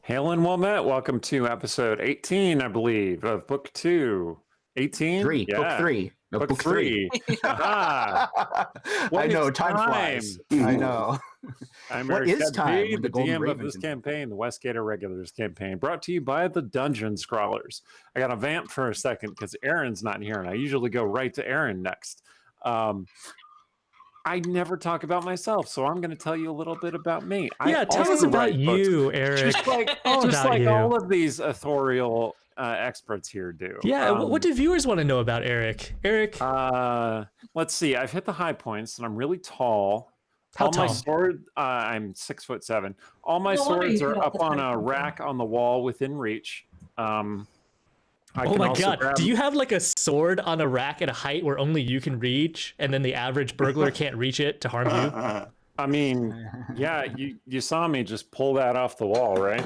Hail and well met. Welcome to episode 18, I believe, of book 2. 18? Three. Yeah. Book 3. No, Book book 3. I What know, is time flies. I know. I'm What Eric is time Hedby, when the the Golden DM of Ravens this campaign, the Westgate Irregulars campaign, brought to you by the Dungeon Scrawlers. I got to vamp for a second because Aaron's not here, and I usually go right to Aaron next. I never talk about myself, so I'm going to tell you a little bit about me. Yeah, tell us about you, Eric. Just like all of these authorial experts here do. Yeah, what do viewers want to know about Eric? Eric? Let's see. I've hit the high points, and I'm really tall. How tall? My sword, I'm 6'7". All my swords are up on a rack on the wall within reach. Oh my god, do you have like a sword on a rack at a height where only you can reach, and then the average burglar can't reach it to harm you? I mean, yeah, you saw me just pull that off the wall, right?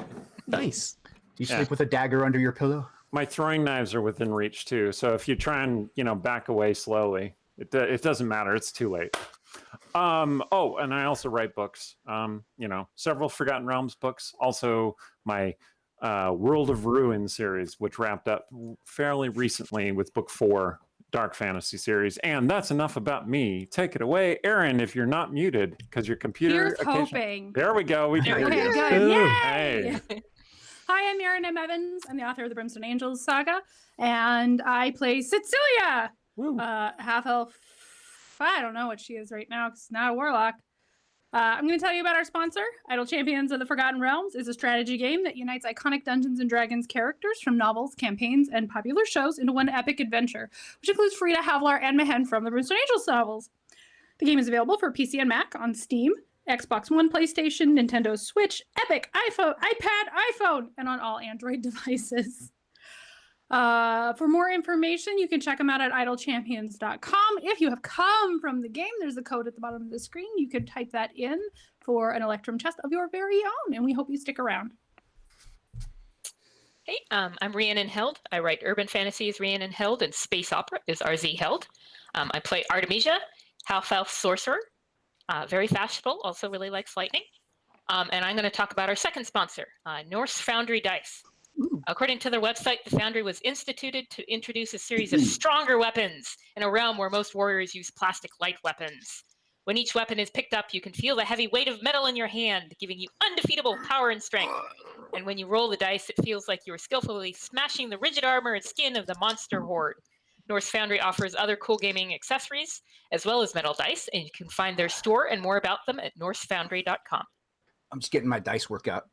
Nice. Do you sleep with a dagger under your pillow? My throwing knives are within reach too, so if you try and, back away slowly, it doesn't matter, it's too late. Oh, and I also write books, several Forgotten Realms books, also my World of Ruin series, which wrapped up fairly recently with book 4, Dark Fantasy series. And that's enough about me. Take it away, Aaron, if you're not muted, because your computer... Here's hoping. There we go. We can Okay, hear you. good. Yay! Hey. Hi, I'm Erin M. Evans. I'm the author of the Brimstone Angels saga, and I play Cecilia, half-elf. I don't know what she is right now, because it's not a warlock. I'm going to tell you about our sponsor. Idle Champions of the Forgotten Realms is a strategy game that unites iconic Dungeons & Dragons characters from novels, campaigns, and popular shows into one epic adventure, which includes Frida, Havilar, and Mehen from the Brimstone Angels novels. The game is available for PC and Mac on Steam, Xbox One, PlayStation, Nintendo Switch, Epic, iPhone, iPad, iPhone, and on all Android devices. For more information, you can check them out at idlechampions.com. If you have come from the game, there's a code at the bottom of the screen. You can type that in for an Electrum Chest of your very own, and we hope you stick around. Hey, I'm Rhiannon Held. I write urban fantasies, Rhiannon Held, and space opera is RZ Held. I play Artemisia, half-elf sorcerer, very fashionable, also really likes lightning. And I'm going to talk about our second sponsor, Norse Foundry Dice. According to their website, the Foundry was instituted to introduce a series of stronger weapons in a realm where most warriors use plastic light weapons. When each weapon is picked up, you can feel the heavy weight of metal in your hand, giving you undefeatable power and strength. And when you roll the dice, it feels like you are skillfully smashing the rigid armor and skin of the monster horde. Norse Foundry offers other cool gaming accessories, as well as metal dice, and you can find their store and more about them at norsefoundry.com. I'm just getting my dice work out.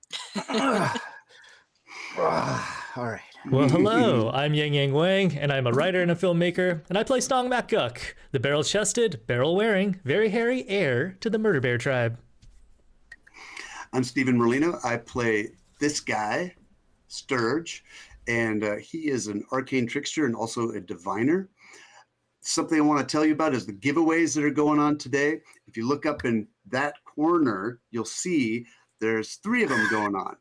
All right. Well, hello, I'm Yang Yang Wang, and I'm a writer and a filmmaker, and I play Stong MacGuck, the barrel-chested, barrel-wearing, very hairy heir to the Murder Bear tribe. I'm Stephen Merlino. I play this guy, Sturge, and he is an arcane trickster and also a diviner. Something I want to tell you about is the giveaways that are going on today. If you look up in that corner, you'll see there's 3 of them going on.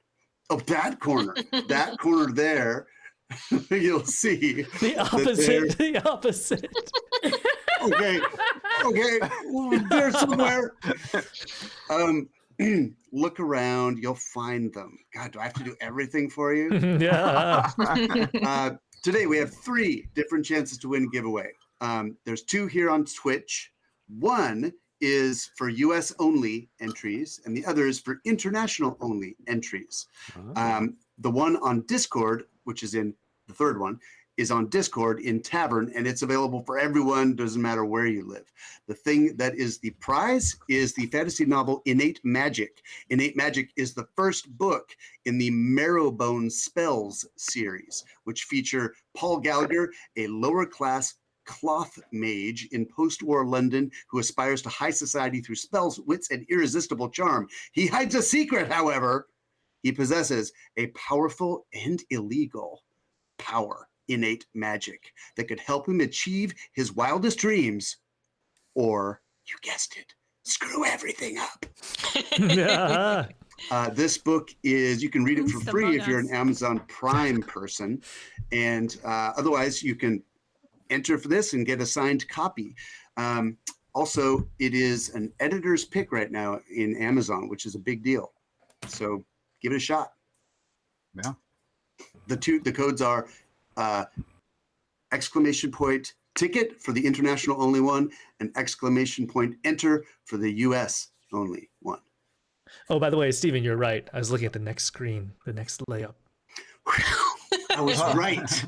Oh, that corner there, you'll see. The opposite, the opposite. Okay, there's somewhere. Look around, you'll find them. God, do I have to do everything for you? Yeah. Today we have 3 different chances to win a giveaway. There's 2 here on Twitch. One is for US only entries, and the other is for international only entries. The one on Discord, which is in the third one, is on Discord in Tavern, and it's available for everyone, doesn't matter where you live. The thing that is the prize is the fantasy novel Innate Magic. Innate Magic is the first book in the Marrowbone Spells series, which feature Paul Gallagher, a lower class cloth mage in post-war London who aspires to high society through spells, wits, and irresistible charm. He hides a secret, however. He possesses a powerful and illegal power, innate magic, that could help him achieve his wildest dreams, or, you guessed it, screw everything up. This book is, you can read it for free if you're an Amazon Prime person, and otherwise you can enter for this and get a signed copy. Also, it is an editor's pick right now in Amazon, which is a big deal. So give it a shot. Yeah. The codes are exclamation point ticket for the international only one, and exclamation point enter for the US only one. Oh, by the way, Steven, you're right. I was looking at the next screen, the next layup. I was right.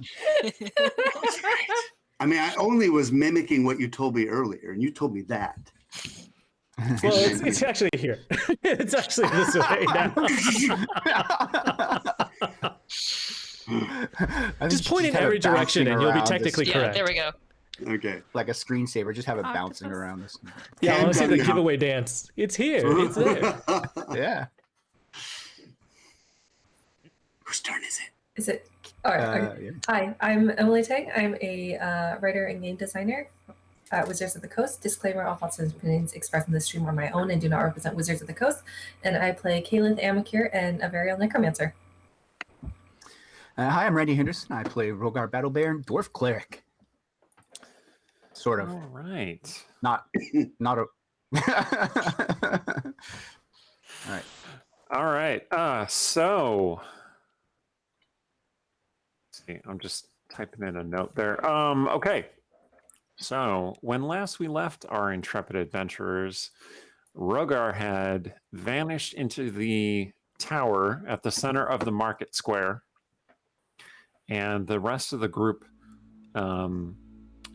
I mean, I only was mimicking what you told me earlier, and you told me that. Well, it's actually here. It's actually this way now. Just point in every direction and you'll be technically Yeah, correct. there we go. Okay. Like a screensaver, just have it Octopus. bouncing around this. Yeah, I want to see the Now. giveaway dance. It's here. It's there. Yeah. Whose turn is it? Is it? All right. Yeah. Hi, I'm Emily Tang. I'm a writer and game designer at Wizards of the Coast. Disclaimer: all thoughts and opinions expressed in this stream are my own and do not represent Wizards of the Coast. And I play Kaelith Amacure and a Varial Necromancer. Hi, I'm Randy Henderson. I play Rogar Battle Baron, Dwarf Cleric. Sort of. All right. Not a. All right. All right. So let's see. I'm just typing in a note there. Okay. So when last we left our intrepid adventurers, Rogar had vanished into the tower at the center of the market square, and the rest of the group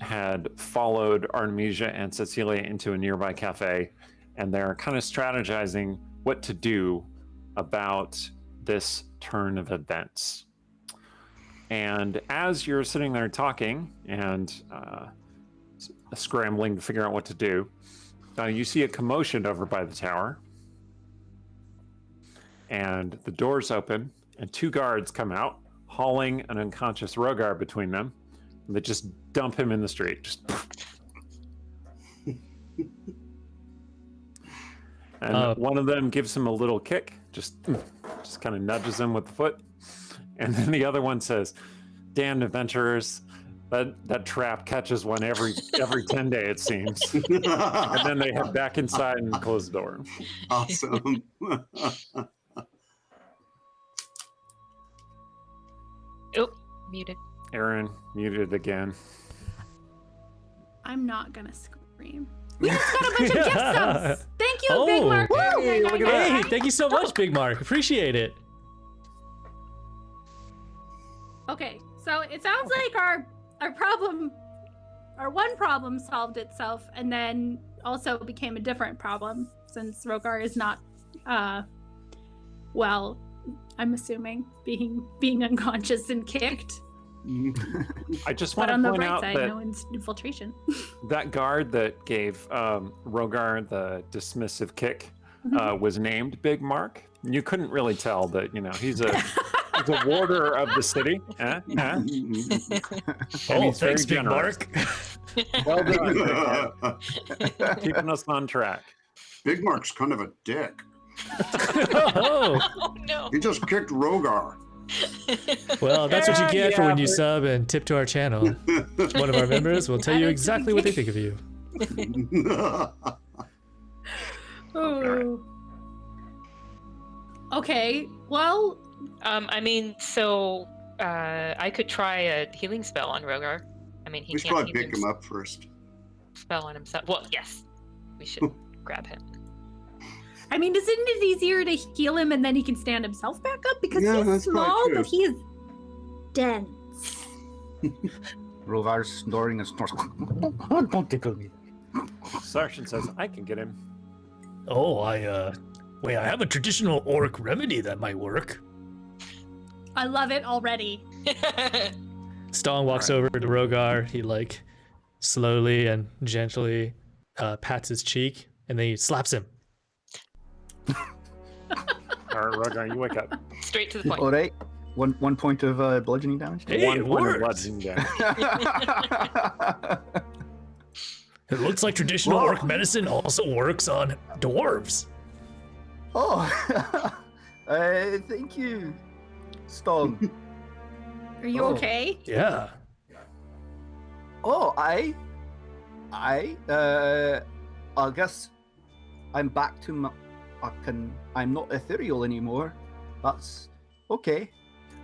had followed Artemisia and Cecilia into a nearby cafe, and they're kind of strategizing what to do about this turn of events. And as you're sitting there talking and scrambling to figure out what to do, you see a commotion over by the tower, and the doors open, and two guards come out, hauling an unconscious Rogar between them, and they just dump him in the street. Just and one of them gives him a little kick, just kind of nudges him with the foot, and then the other one says, "Damned adventurers, that trap catches one every 10 days, it seems." And then they head back inside and close the door. Awesome. Oh, muted. Aaron muted again. I'm not gonna scream. We just got a bunch of gift subs. Thank you, Big Oh, Mark. hey, look at that. Hey, thank you so much, Big Mark. Appreciate it. Okay, so it sounds like our one problem solved itself, and then also became a different problem since Rogar is not, well, I'm assuming being unconscious and kicked. I just But want on to the point right out side, that no infiltration. that guard that gave Rogar the dismissive kick was named Big Mark. You couldn't really tell that, he's a warder of the city. And he's very thanks, Big generous. Mark. Well done. Keeping us on track. Big Mark's kind of a dick. Oh, Oh no. He just kicked Rogar. well, that's what you get for when you but- sub and tip to our channel. One of our members will tell you exactly what they think of you. Oh. Okay, well, I mean, so I could try a healing spell on Rogar. I mean, he We should can't probably even pick him up first. spell on himself. Well, yes, we should grab him. I mean, isn't it easier to heal him and then he can stand himself back up? Because Yeah, he's that's probably small, true. but he is dense. Rovar's snoring and snoring. Don't tickle me. Sarshan says, I can get him. Oh, I have a traditional orc remedy that might work. I love it already. Stong walks over to Rogar. He slowly and gently pats his cheek, and then he slaps him. All right, Rogar, you wake up. Straight to the point. All right. One point of bludgeoning damage. Hey, One it point of worked. bludgeoning damage. It looks like traditional Whoa. orc medicine also works on dwarves. Oh, thank you, Stone. Are you Oh. okay? Yeah. Oh, I guess I'm back to I'm not ethereal anymore. That's okay.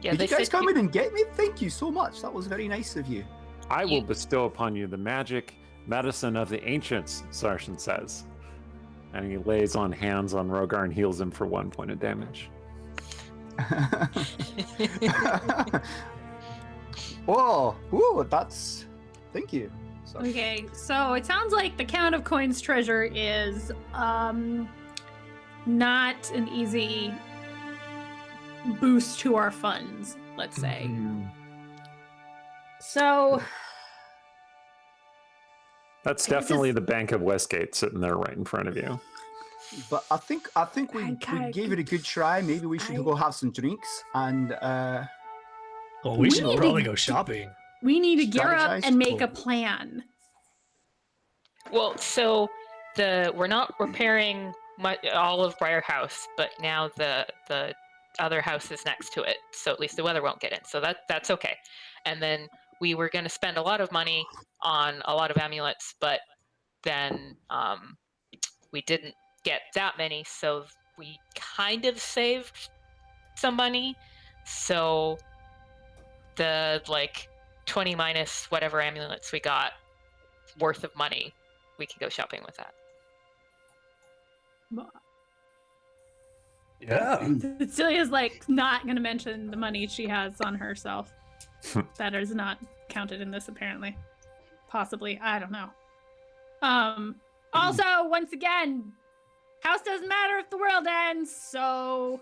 Yeah, Did they you guys said come in and get me? Thank you so much. That was very nice of you. I will bestow upon you the magic medicine of the ancients, Sarshan says. And he lays on hands on Rogar and heals him for 1 point of damage. Whoa, ooh, that's. Thank you. So, Okay, so it sounds like the Count of Coins treasure is not an easy boost to our funds, let's say. So That's Can I definitely just- the Bank of Westgate sitting there right in front of you. but I think we Okay. gave it a good try. Maybe we should I- go have some drinks and Well, we We should need to probably g- go shopping. we need to gear up Strategize? and make a Cool. plan. Well, so we're not repairing all of Briar House, but now the other house is next to it, so at least the weather won't get in. So that's okay. And then we were going to spend a lot of money on a lot of amulets, but then we didn't get that many, so we kind of saved some money. So the 20 minus whatever amulets we got worth of money, we can go shopping with that. Yeah. Cecilia's not going to mention the money she has on herself. That is not counted in this, apparently. Possibly, I don't know. Also, once again, house doesn't matter if the world ends. So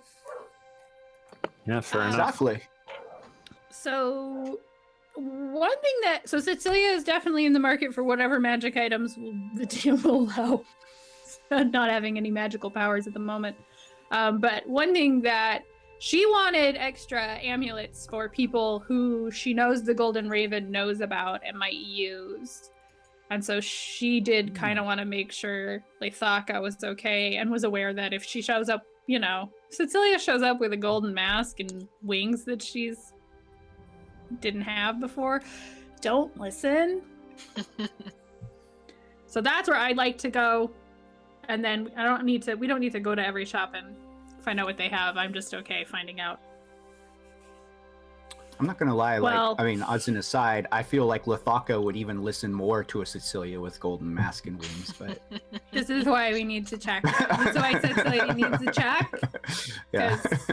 Yeah, fair enough. exactly. one thing so Cecilia is definitely in the market for whatever magic items the deal will allow. Not having any magical powers at the moment. But one thing that she wanted extra amulets for people who she knows the Golden Raven knows about and might use. And so she did kind of want to make sure Leithaka was okay and was aware that if she shows up, Cecilia shows up with a golden mask and wings that she's didn't have before, don't listen. So that's where I'd like to go. And then we don't need to go to every shop and find out what they have. I'm just okay finding out. I'm not gonna lie. Well- As an aside, I feel like Leithaka would even listen more to a Cecilia with golden mask and wings. But This is why we need to check. This is why Cecilia needs to check. yeah, 'Cause-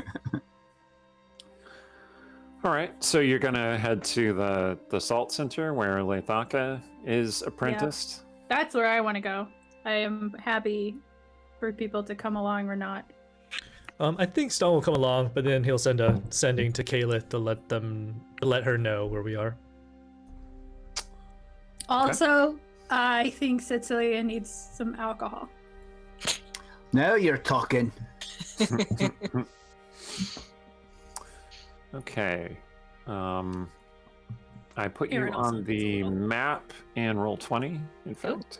All right, so you're gonna head to the Salt Center where Leithaka is apprenticed. That's where I want to go. I am happy for people to come along or not. I think Stone will come along, but then he'll send a sending to Kayla to let her know where we are. Also, I think Cecilia needs some alcohol. now you're talking. Okay. I put you Aaron also on needs the a little. map and roll 20, in fact.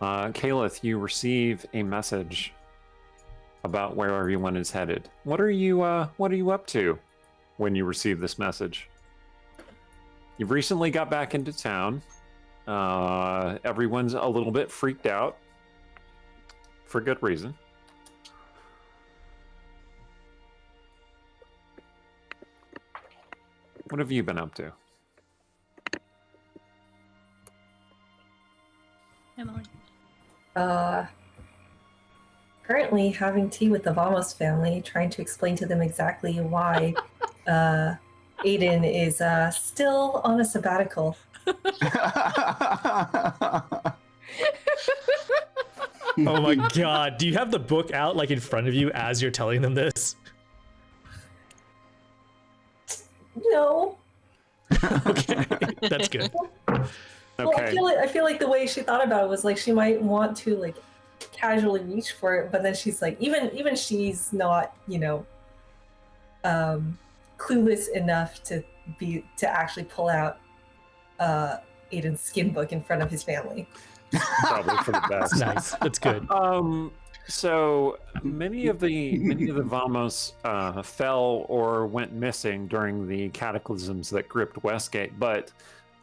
Kalith, you receive a message about where everyone is headed. What are you up to when you receive this message? You've recently got back into town. Everyone's a little bit freaked out for good reason. What have you been up to? Emily. Currently having tea with the Vamos family, trying to explain to them exactly why Aiden is still on a sabbatical. Oh my god, do you have the book out in front of you as you're telling them this? No. Okay, that's good. Well, Okay. I feel like the way she thought about it was she might want to casually reach for it, but then she's even she's not clueless enough to actually pull out Aiden's skin book in front of his family. Probably for the best. Nice, that's good. So many of the Vamos fell or went missing during the cataclysms that gripped Westgate, but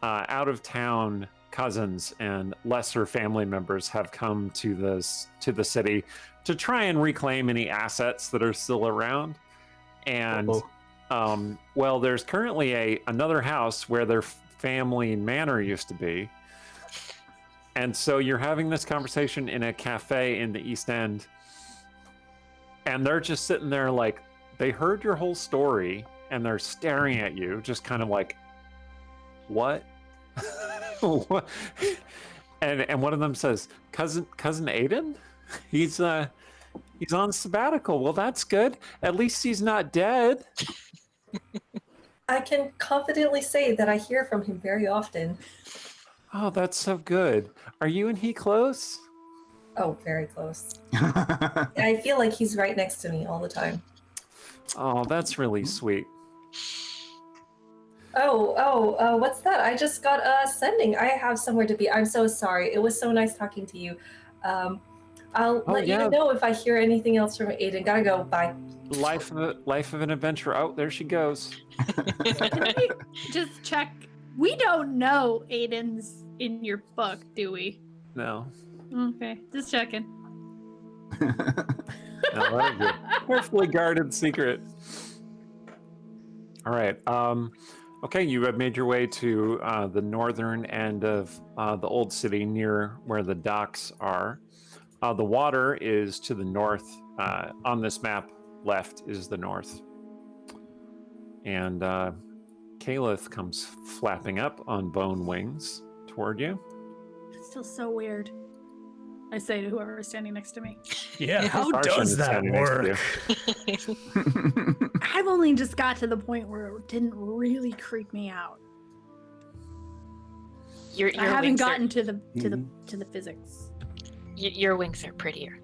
out of town cousins and lesser family members have come to the city to try and reclaim any assets that are still around. And Uh-oh. well, there's currently another house where their family manor used to be. And so you're having this conversation in a cafe in the East End, and they're just sitting there like, they heard your whole story, and they're staring at you, just kind of like, what? What? And one of them says, cousin Aiden? He's on sabbatical. Well, that's good. At least he's not dead. I can confidently say that I hear from him very often. Oh, that's so good. Are you and he close? Oh, very close. I feel like he's right next to me all the time. Oh, that's really sweet. What's that? I just got a sending. I have somewhere to be. I'm so sorry. It was so nice talking to you. I'll let you know if I hear anything else from Aiden. Gotta go. Bye. Life of an adventurer. Oh, there she goes. Can I just check? We don't know Aiden's in your book, do we? No. Okay, just checking. No, very good. Carefully guarded secret. All right. Okay, you have made your way to the northern end of the old city, near where the docks are. The water is to the north. On this map, left is the north. And Caliph comes flapping up on bone wings toward you. It's still so weird. I say to whoever is standing next to me. Yeah, how Starshin does is that standing next to work? I've only just got to the point where it didn't really creep me out. Your I haven't wings gotten are, to the physics. your wings are prettier.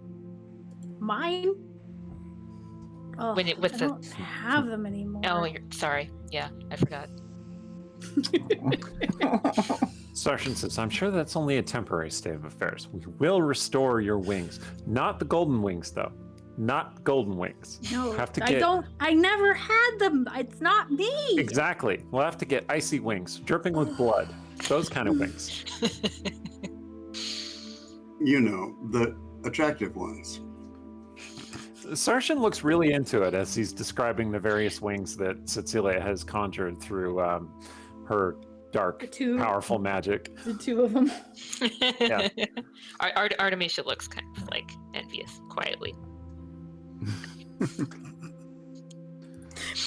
Mine? Oh, When it- with I the- don't have them anymore. Oh, you're sorry. Yeah, I forgot. Starshin says, I'm sure that's only a temporary state of affairs. We will restore your wings. Not the golden wings, though. Not golden wings. No, Have to I get- don't. I never had them. It's not me. Exactly. We'll have to get icy wings, dripping with blood. Those kind of wings. You know, the attractive ones. Starshin looks really into it as he's describing the various wings that Cecilia has conjured through her dark, The two- powerful magic. The two of them. Yeah. Artemisia looks kind of like envious, quietly.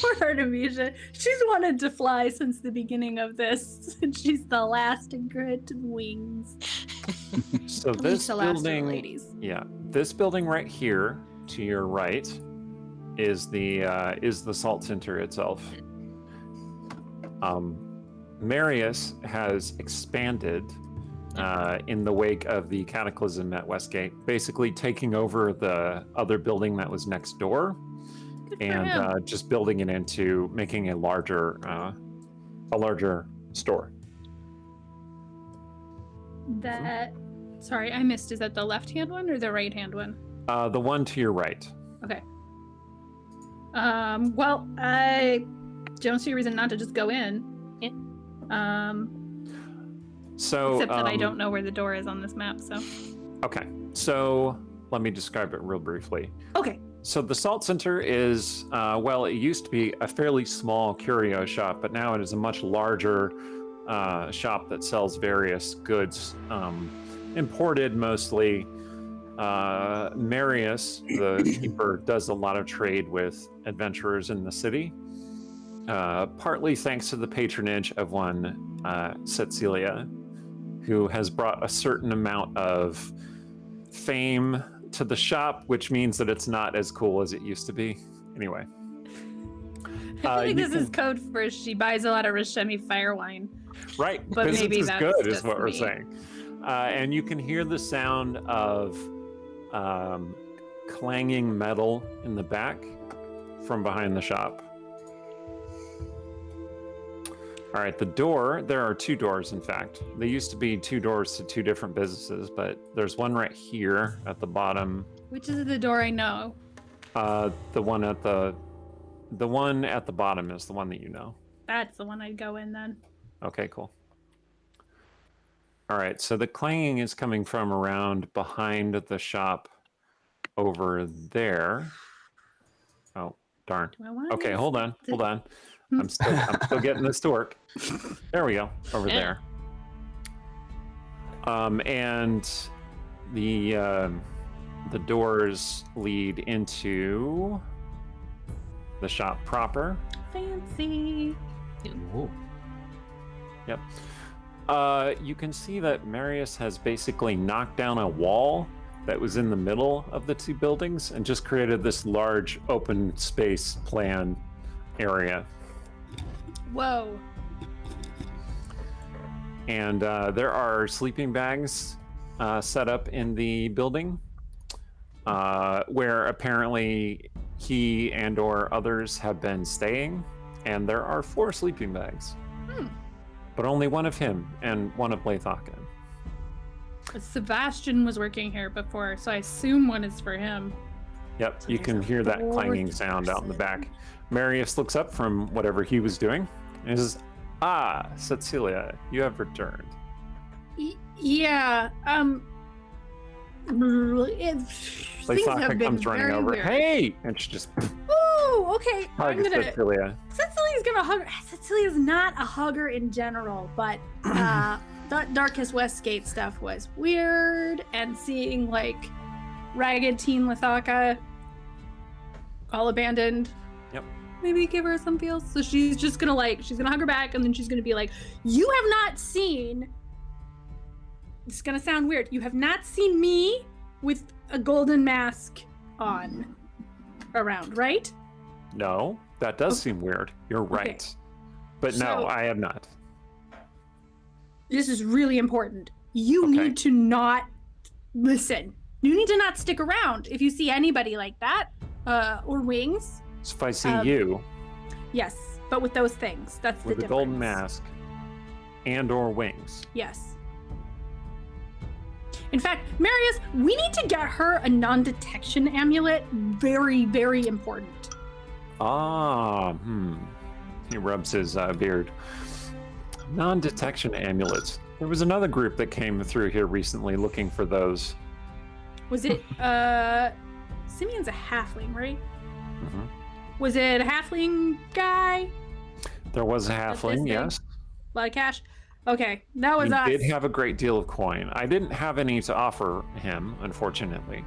Poor Artemisia. She's wanted to fly since the beginning of this, and she's the last to grant wings. So At least this the last of the building, ladies. yeah, this building right here to your right is the salt center itself. Marius has expanded in the wake of the cataclysm at Westgate, basically taking over the other building that was next door Good for and him. just building it into making a larger store. That. Sorry, I missed. Is that the left-hand one or the right-hand one? The one to your right. Okay. Well, I don't see a reason not to just go in. Yeah. So Except that I don't know where the door is on this map, so. Okay, so let me describe it real briefly. Okay. So the Salt Center is, well, it used to be a fairly small curio shop, but now it is a much larger shop that sells various goods, imported mostly. Marius, the keeper, does a lot of trade with adventurers in the city, partly thanks to the patronage of one Cecilia, who has brought a certain amount of fame to the shop, which means that it's not as cool as it used to be. Anyway. I think you this is code for she buys a lot of Rashemi fire wine. Right, But business maybe is that's good, is just what we're me. saying. And you can hear the sound of clanging metal in the back from behind the shop. All right, the door, there are two doors, in fact. There used to be two doors to two different businesses, but there's one right here at the bottom. Which is the door I know. The one at the bottom is the one that you know. That's the one I'd go in then. Okay, cool. All right, so the clanging is coming from around behind the shop over there. Oh, Darn. Do I want Okay, this? hold on. I'm still getting this to work. There we go. Over Yeah. there. And the doors lead into the shop proper. Fancy. Whoa. Yep. You can see that Marius has basically knocked down a wall that was in the middle of the two buildings and just created this large open space plan area. Whoa. And there are sleeping bags set up in the building where apparently he and or others have been staying. And there are 4 sleeping bags. But only one of him and one of Lathakan. Sebastian was working here before, so I assume one is for him. Yep, So you there's can a hear that 4th clanging sound out in the person. back. Marius looks up from whatever he was doing and says, "Ah, Cecilia, you have returned." Yeah. Things have Lathakan been comes running very over. weird. Hey! And she just Oh, okay. I'm hugs gonna. Cecilia. Cecilia's gonna hug. Cecilia's not a hugger in general, but that Darkest Westgate stuff was weird, and seeing like ragged teen Lithaka all abandoned. Yep. Maybe give her some feels. So she's just gonna she's gonna hug her back, and then she's gonna be like, "You have not seen." It's gonna sound weird. You have not seen me with a golden mask on around, right? No, that does seem weird. You're right. But no, So- I have not. This is really important. You Okay. need to not listen. You need to not stick around if you see anybody like that, or wings. So if I see Um, you Yes, but with those things, that's with the a golden difference. mask and or wings. Yes. In fact, Marius, we need to get her a non-detection amulet. Very, very important. Ah, He rubs his beard. Non-detection amulets. There was another group that came through here recently looking for those. Was it? Simeon's a halfling, right? Mhm. Was it a halfling guy? There was a this halfling, thing? yes. A lot of cash. Okay, that was He us. did have a great deal of coin. I didn't have any to offer him, unfortunately.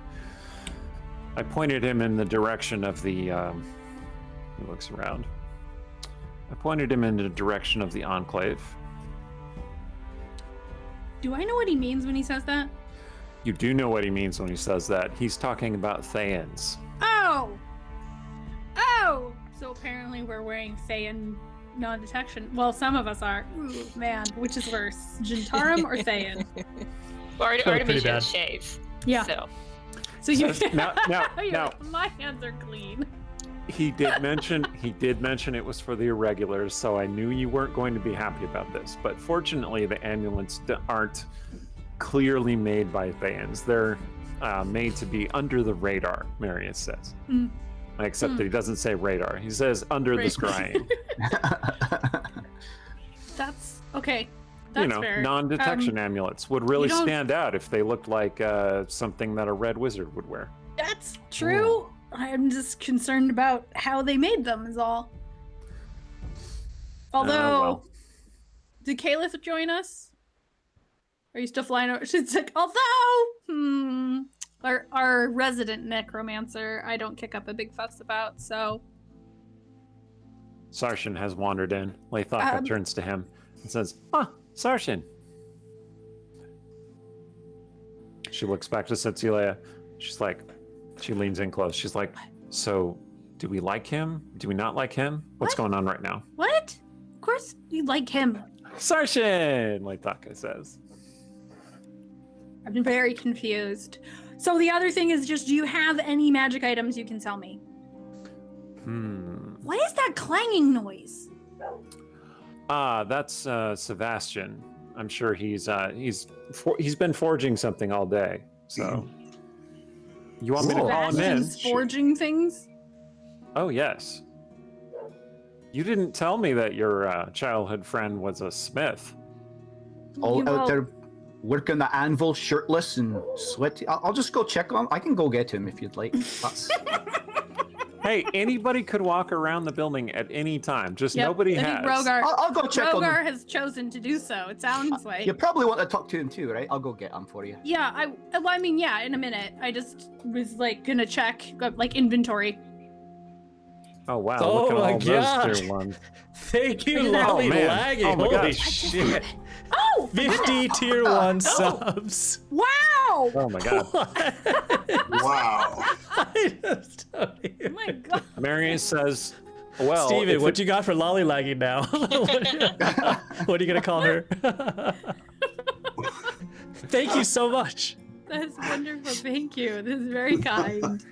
I pointed him in the direction of the. He looks around. I pointed him in the direction of the Enclave. Do I know what he means when he says that? You do know what he means when he says that. He's talking about Thayans. Oh! Oh! So apparently we're wearing Thayan non-detection. Well, some of us are. Ooh, man, which is worse? Jintarum or Thayan? pretty Artemisia bad. shaves. Yeah. So So you. Now, You're now, like, my hands are clean. he did mention it was for the Irregulars, so I knew you weren't going to be happy about this. But fortunately, the amulets aren't clearly made by Thayans. They're made to be under the radar, Marius says. Mm. Except that he doesn't say radar. He says under the Right. scrying. That's okay. That's fair. non-detection amulets would really don't- stand out if they looked like something that a red wizard would wear. That's true. I'm just concerned about how they made them, is all. Although, well. did Caliph join us? Are you still flying over? She's like, although, our resident necromancer, I don't kick up a big fuss about, so. Sarshan has wandered in. Laythaka turns to him and says, Sarshan. She looks back to Cecilia. She leans in close. She's like, so do we like him? Do we not like him? What's going on right now? What? Of course you like him. Sarshan, Laythaka says. I'm very confused. So the other thing is just, do you have any magic items you can sell me? What is that clanging noise? That's Sebastian. I'm sure he's been forging something all day. So you want me to call him in? Sebastian's forging things? Oh yes. You didn't tell me that your childhood friend was a smith. All You know- out there working the anvil, shirtless and sweaty. I'll just go check on him. I can go get him if you'd like. That's... Hey, anybody could walk around the building at any time. Just nobody I has. think Rogar, I'll go check on Rogar him. has chosen to do so. It sounds like. You probably want to talk to him too, right? I'll go get him for you. Yeah, well, I mean, yeah, in a minute. I just was like gonna check like inventory. Oh wow! Oh look at my all God. those tier ones. Thank you, Look at that. Lolly Oh, man. Lagging. Oh my Holy gosh. shit. Oh, 50 tier 1 subs. wow! Oh my God. Wow. I just don't Oh even- my god! Marius says, "Well, Steven, if what it- you got for Lolly Lagging now? What are you going to call her? Thank you so much. That's wonderful. Thank you. This is very kind.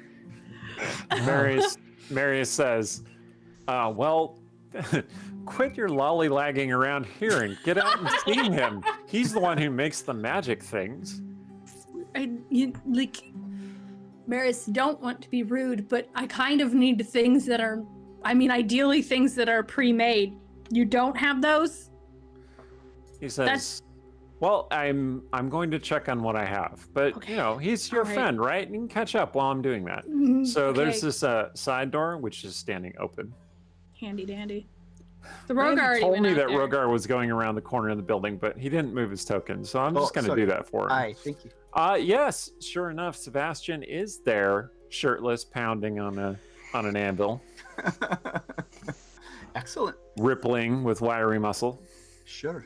Marius says, well, quit your lollylagging around here and get out and see him. He's the one who makes the magic things." Maris, don't want to be rude, but I kind of need things that are, I mean, ideally things that are pre-made. You don't have those? He says, That's- well, I'm going to check on what I have, but Okay. you know, he's your All right. friend, right? You can catch up while I'm doing that. So there's this side door which is standing open. Handy dandy. The Randy Rogar already told went me out that there. Rogar was going around the corner of the building, but he didn't move his token, so I'm Oh, just going to sorry. do that for him. Aye, thank you. Yes, sure enough, Sebastian is there, shirtless, pounding on an anvil, Excellent. rippling with wiry muscle. Sure.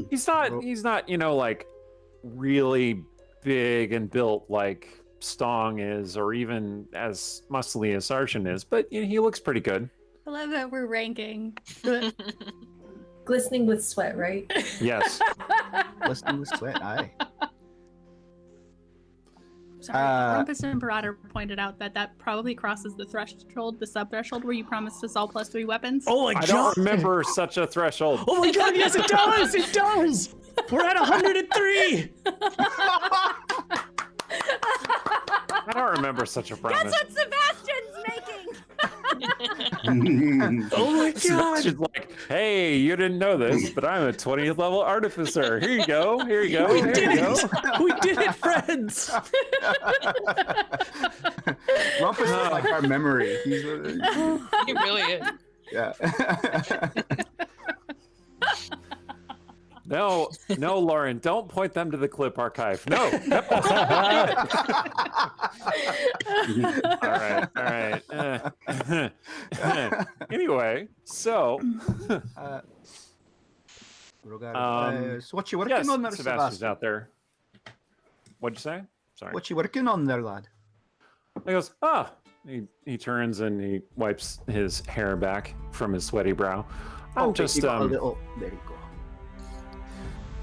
He's not, you know, like really big and built like Stong is, or even as muscly as Sargent is, but you know, he looks pretty good. I love that we're ranking. Glistening with sweat, right? Yes. Listening with sweat. Aye. Sorry, Rumpus Imperator pointed out that probably crosses the threshold, the sub-threshold, where you promised us all +3 weapons. Oh my I God. don't remember such a threshold. Oh my God, yes, it does. It does. We're at 103. I don't remember such a promise. That's what Sebastian's making! Oh my God. Sebastian's like, hey, you didn't know this, but I'm a 20th level artificer. Here you go. Here you go. We Here did you go. it. We did it, friends. Rumpus is like our memory. He's, It really is. yeah. No, Lauren, don't point them to the clip archive. No. All right. Anyway, so Rogar, so what you working yes, on there, Sebastian's Sebastian? out there. What'd you say? Sorry. What you working on there, lad? He goes, he turns and he wipes his hair back from his sweaty brow. I'm just you got a little. There you go.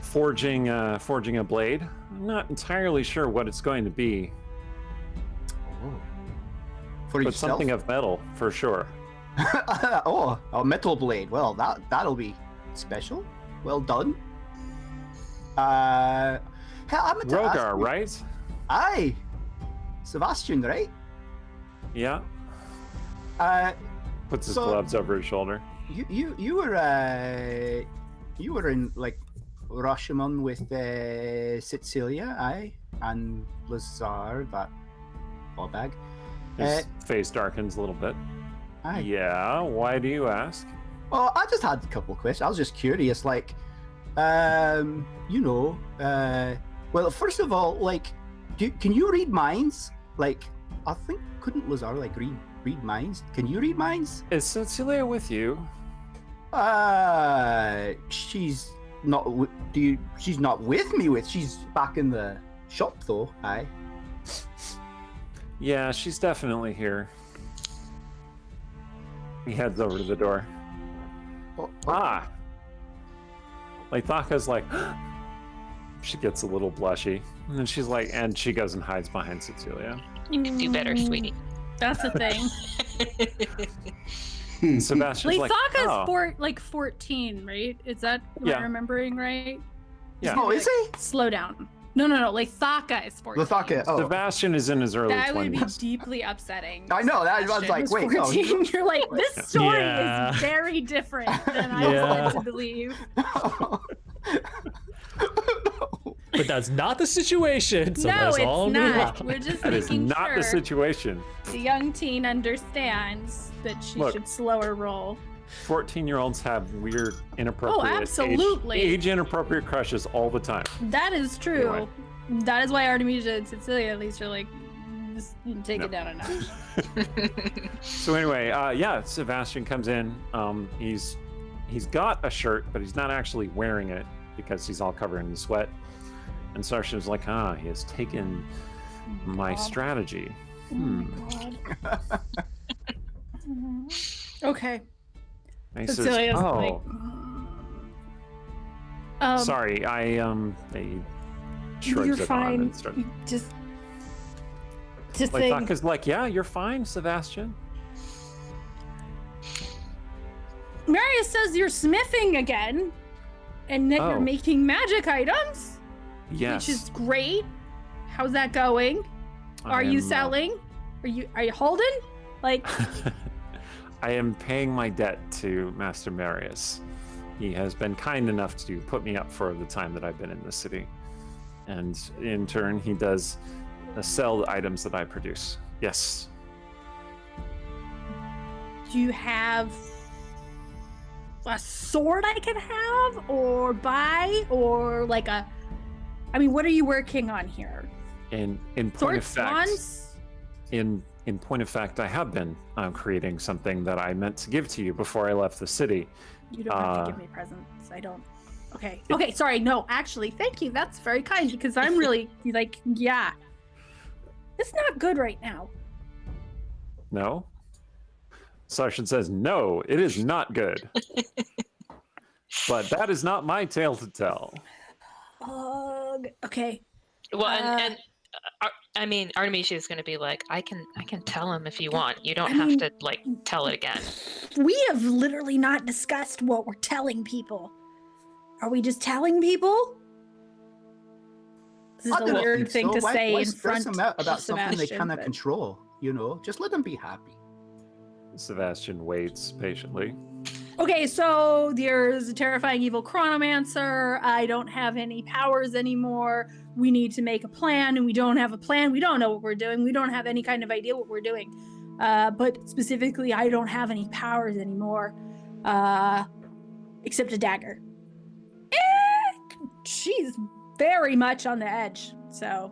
forging a blade. I'm not entirely sure what it's going to be, Oh. For but yourself? something of metal for sure. Oh, a metal blade. Well, that'll be special. Well done. Hell, I'm gonna ask Rogar, you- right? Aye, Sebastian, right? Yeah. Puts his So- gloves over his shoulder. You were in like Rashomon with Sicilia, aye, and Lazar, that bag. His face darkens a little bit. Aye. Yeah. Why do you ask? Well, I just had a couple of questions. I was just curious, like, well, first of all, like, can you read minds? Like, I think couldn't Lazar like read minds? Can you read minds? Is Cecilia with you? She's not. She's not with me. She's back in the shop though. Aye. Yeah, she's definitely here. He heads over to the door. Oh, Ah. Like Thaka's like, she gets a little blushy, and then she's like, and she goes and hides behind Cecilia. You can do better, sweetie. That's a thing. Sebastian's like, Thaka's 14, right? Is that am Yeah. I remembering right? yeah. Oh, is he? Slow down. No. Like Thaka is 14. Thaka. Oh, Sebastian is in his early That would be 20s. deeply upsetting. I know. That I was like, wait, no. 14. You're like, this story Yeah. is very different than I was Yeah. led to believe. No. but that's not the situation. So no, let's it's all move not. on. We're just That is making not sure the situation. the young teen understands that she Look. should slow her roll. 14-year-olds have weird, inappropriate, absolutely. age inappropriate crushes all the time. That is true. Anyway. That is why Artemisia and Cecilia at least are like, just take No. it down a notch. So anyway, yeah, Sebastian comes in. He's got a shirt, but he's not actually wearing it because he's all covered in sweat. And Sarshan's like, he has taken my strategy. Oh my god. Okay. And he says, Cecilia's like, sorry, he shrugs you're it fine. on and starts. Just Like, think. Thaka's like, yeah, you're fine, Sebastian. Marius says you're smithing again, and that you're Oh. making magic items, Yes. which is great. How's that going? Are you selling? Are you holding? Like, I am paying my debt to Master Marius. He has been kind enough to put me up for the time that I've been in the city. And in turn, he does sell the items that I produce. Yes. do you have a sword I can have or buy, or like a? I mean, what are you working on here? In point Sword of fact, wands? in point of fact, I have been creating something that I meant to give to you before I left the city. You don't have to give me presents. I don't. Okay. Okay. Sorry. No, actually, thank you. That's very kind because I'm really like, yeah. It's not good right now. No? Sarshan says, no, it is not good. But that is not my tale to tell. Okay. Well, I mean, Artemisia is going to be like, I can tell him if you want. You don't have to like tell it again. We have literally not discussed what we're telling people. Are we just telling people? This is I a don't weird think thing so. to Why say in stress front them out about of something they Sebastian, cannot but- control? You know, just let them be happy. Sebastian waits patiently. Okay, so there's a terrifying evil Chronomancer. I don't have any powers anymore. We need to make a plan, and we don't have a plan. We don't know what we're doing. We don't have any kind of idea what we're doing. But specifically, I don't have any powers anymore, except a dagger. She's very much on the edge. So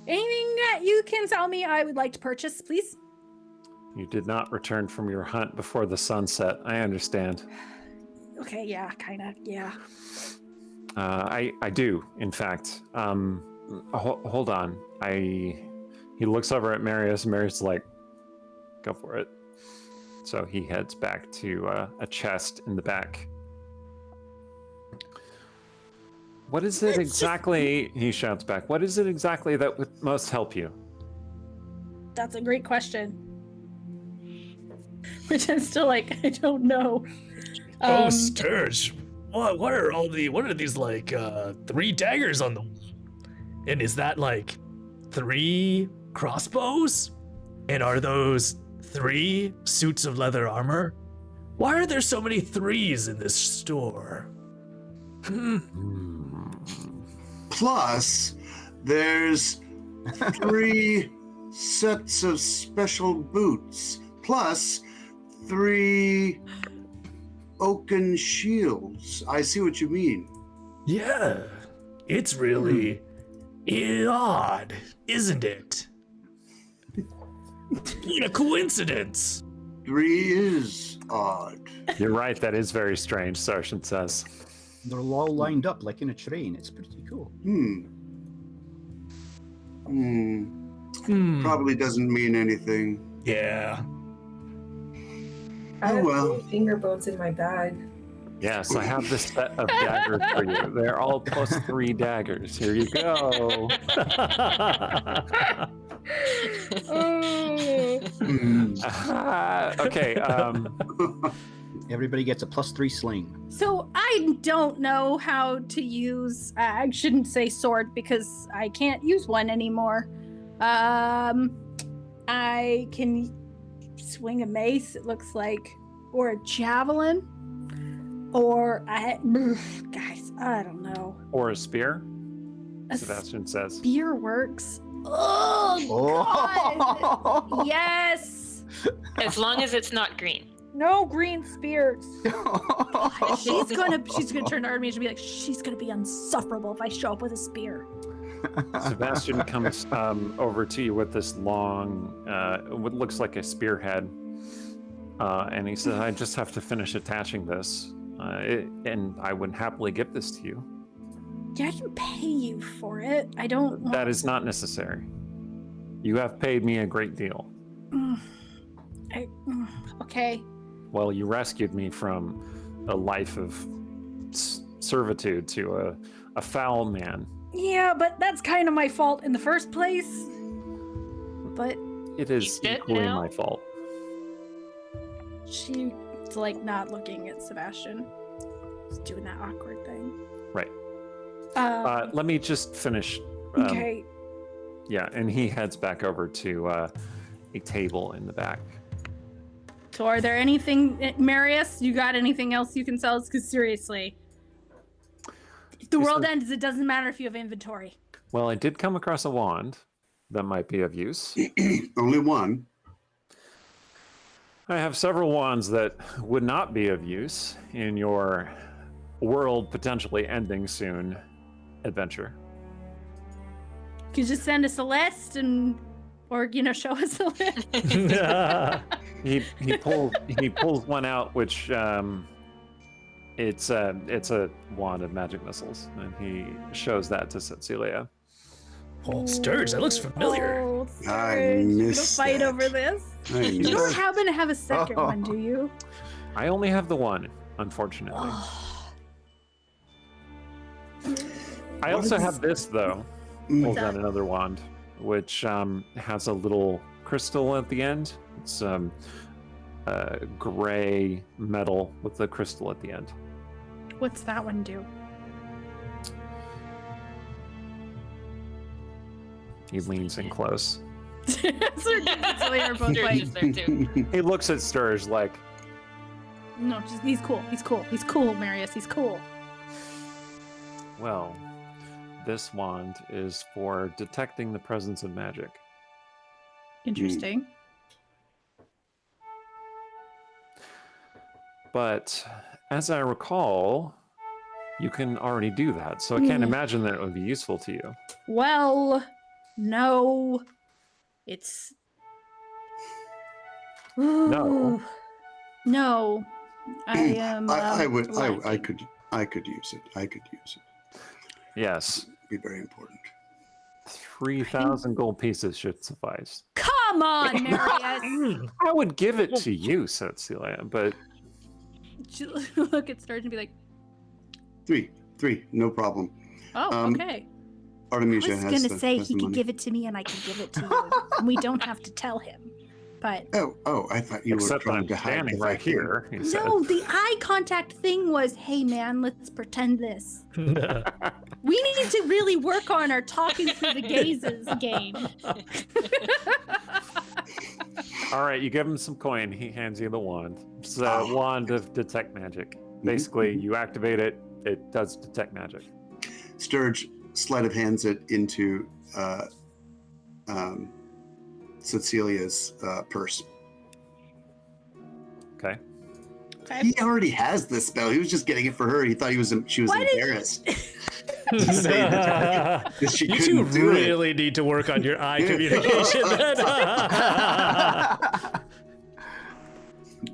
anything that you can tell me, I would like to purchase, please. You did not return from your hunt before the sunset. I understand. Okay, yeah, kind of, yeah. I do, in fact. Hold on. He looks over at Marius. Marius is like, go for it. So he heads back to a chest in the back. What is it exactly? He shouts back. What is it exactly that would most help you? That's a great question. Which I'm still like, I don't know. Oh, Sturge, what are these like 3 daggers on the, and is that like 3 crossbows? And are those 3 suits of leather armor? Why are there so many 3s in this store? Plus, there's 3 sets of special boots. Plus, 3 oaken shields. I see what you mean. Yeah, it's really odd, isn't it? What a coincidence. 3 is odd. You're right. That is very strange, Sarshan says. They're all lined up like in a train. It's pretty cool. Probably doesn't mean anything. Yeah. I have well. finger bones in my bag. Yes, I have this set of daggers for you. They're all +3 daggers. Here you go. Okay. Everybody gets a +3 sling. So I don't know how to use, I shouldn't say sword because I can't use one anymore. I can swing a mace, it looks like, or a javelin, or guys, I don't know. Or a spear. Sebastian says. Spear works. Oh, God. Yes. As long as it's not green. No green spears. She's gonna turn to Artemis and be like, she's gonna be insufferable if I show up with a spear. Sebastian comes over to you with this long, what looks like a spearhead, and he says, "I just have to finish attaching this, and I would happily give this to you." Yeah, I can pay you for it. I don't. That is not necessary. You have paid me a great deal. Okay. Well, you rescued me from a life of servitude to a foul man. Yeah, but that's kind of my fault in the first place. But It is He's dead equally now? my fault. she's like not looking at Sebastian. She's doing that awkward thing. Right. Let me just finish. Okay. Yeah, and he heads back over to a table in the back. So are there anything, Marius, you got anything else you can sell us? Because seriously, if the Yes, world sir. ends, it doesn't matter if you have inventory. Well, I did come across a wand that might be of use. Only one. I have several wands that would not be of use in your world potentially ending soon adventure. You could just send us a list or show us a list. He pulls one out, which it's a wand of magic missiles, and he shows that to Cecilia. Oh, Sturge, that looks familiar. Oh, I Sturge, you don't missed fight that. over this. I You don't missed- happen to have a second one, do you? I only have the one, unfortunately. I also have this though. Pulls out another wand, which has a little crystal at the end. It's gray metal with a crystal at the end. What's that one do? He leans in close. Sir and Cecilia are both Sturge like, is there too. He looks at Sturge like, no, he's cool. He's cool. He's cool, Marius. He's cool. well, this wand is for detecting the presence of magic. Interesting. But as I recall, you can already do that, so I can't imagine that it would be useful to you. Well, no. It's. No. No. I am. I lacking. could use it. I could use it. Yes, It'd be very important. 3,000 gold pieces should suffice. Come on, Marius. I would give it to you, said Celia, but She'll look at Sturge and be like, Three, no problem. oh, okay. Artemisia I was has gonna the, say has he the could money. give it to me and I can give it to you. And we don't have to tell him. But Oh, I thought you except were that trying I'm to hide standing the right fact that- here. He said. no, the eye contact thing was, hey man, let's pretend this. We need to really work on our talking through the gazes game. All right, you give him some coin. He hands you the wand. It's a wand of detect magic. Basically, you activate it, it does detect magic. Sturge sleight of hands it into Cecilia's purse. Okay. He already has this spell. He was just getting it for her. He thought she was Why did- embarrassed. To say that she You couldn't two do it. really need to work on your eye communication.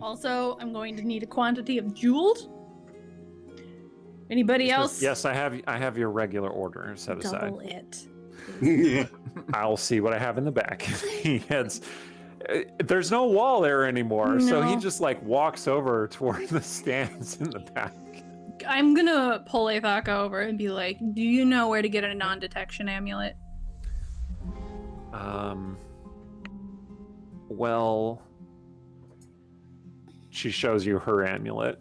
Also, I'm going to need a quantity of jeweled. Anybody else? Yes, I have your regular order set aside. Double it. Yeah. I'll see what I have in the back. He heads. There's no wall there anymore, so he No. just like walks over toward the stands in the back. I'm gonna pull Athaka over and be like, do you know where to get a non-detection amulet? Well, she shows you her amulet.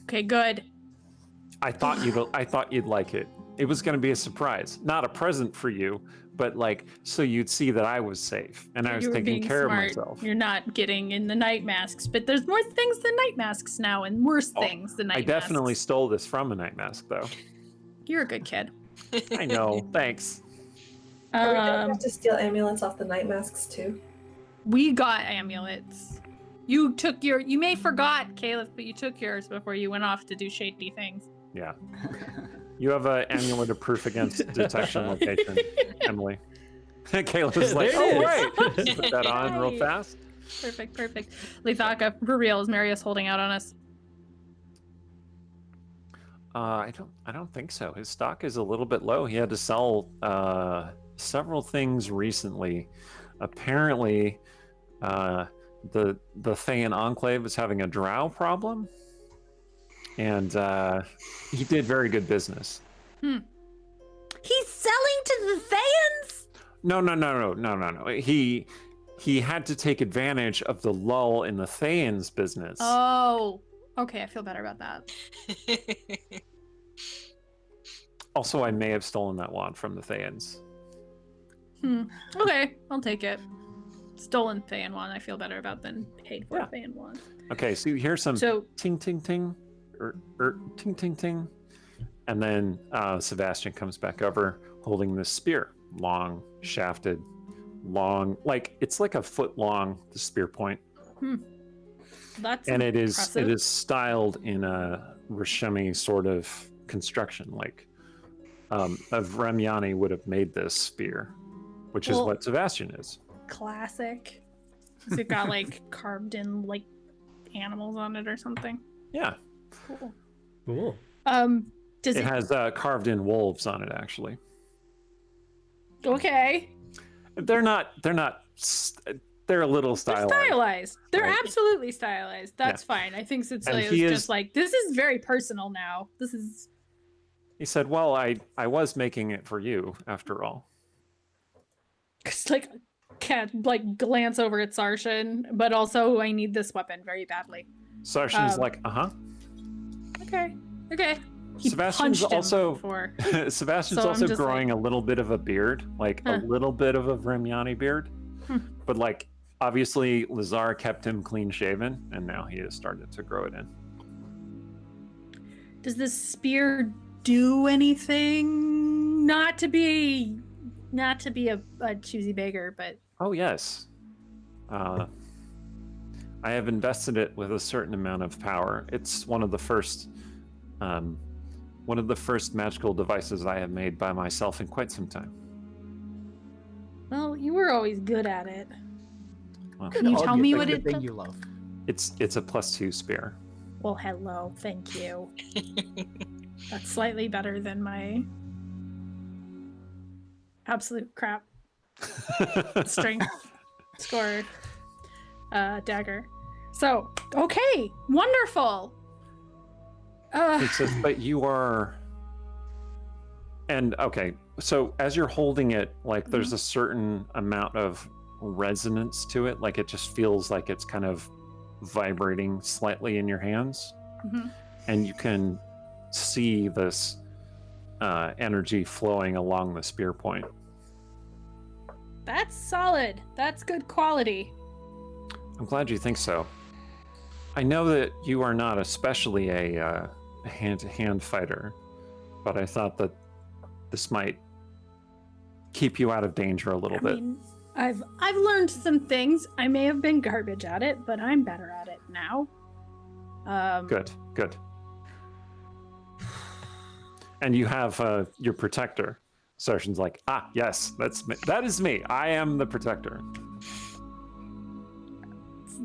Okay, good. I thought you'd like it. It was going to be a surprise, not a present for you, but like so you'd see that I was safe and I was You were taking being care smart. of myself. You're not getting in the night masks, but there's more things than night masks now, and worse things than night I definitely masks. stole this from a night mask, though. You're a good kid. I know. Thanks. Are we gonna have to steal amulets off the night masks too? We got amulets. You took your. You may forgot, Caleb, but you took yours before you went off to do shady things. Yeah. You have an amulet of proof against detection location, Emily. Caleb is like, There it oh, is." right. Just put that on real Right. fast. Perfect. Lithaka, for real, is Marius holding out on us? I don't think so. His stock is a little bit low. He had to sell several things recently. Apparently, the Thayan Enclave is having a drow problem, and he did very good business. He's selling to the Thayans? No. He had to take advantage of the lull in the Thayans business. Oh, okay. I feel better about that. Also, I may have stolen that wand from the Thayans. Okay, I'll take it. Stolen Thayan wand. I feel better about than paid for Yeah. Thayan wand. Okay, so here's some So ting ting ting, ting ting ting, and then Sebastian comes back over holding this spear, long shafted, like it's like a foot long. The spear point, that's and it is impressive. styled in a Rishemi sort of construction, like Remyani would have made this spear, which is Well- what Sebastian is. classic. Has it got like carved in like animals on it or something? Yeah, Cool. Cool. Does it it? has carved in wolves on it actually. Okay. They're not. They're a little They're stylized. stylized. They're Right. absolutely stylized. That's fine. I think Cecilia he is is- just like, this is very personal now. This is He said, "Well, I was making it for you after all." just like can't like glance over at Sarshan, but also I need this weapon very badly. Sarshan's like, Okay. He Sebastian's punched him also- before. Sebastian's So I'm also just growing a little bit of a beard, like a Huh. little bit of a Vremyani beard. Hmm. But like, obviously, Lazar kept him clean shaven, and now he has started to grow it in. Does this spear do anything? Not to be a choosy beggar, but Oh yes. I have invested it with a certain amount of power. It's one of the first magical devices I have made by myself in quite some time. well, you were always good at it. Well, Can you Oh, tell me picked what the it thing does? you love. it's a +2 spear. Well, hello, thank you. That's slightly better than my absolute crap strength score dagger. So, okay, wonderful. It says, but you are. And okay, so as you're holding it, like there's a certain amount of resonance to it, like it just feels like it's kind of vibrating slightly in your hands, Mhm. and you can see this energy flowing along the spear point. That's solid. That's good quality. I'm glad you think so. I know that you are not especially a hand-to-hand fighter, but I thought that this might keep you out of danger a little I bit. mean, I've learned some things. I may have been garbage at it, but I'm better at it now. Good. And you have your protector. Sarshan's like, yes, that is me. I am the protector.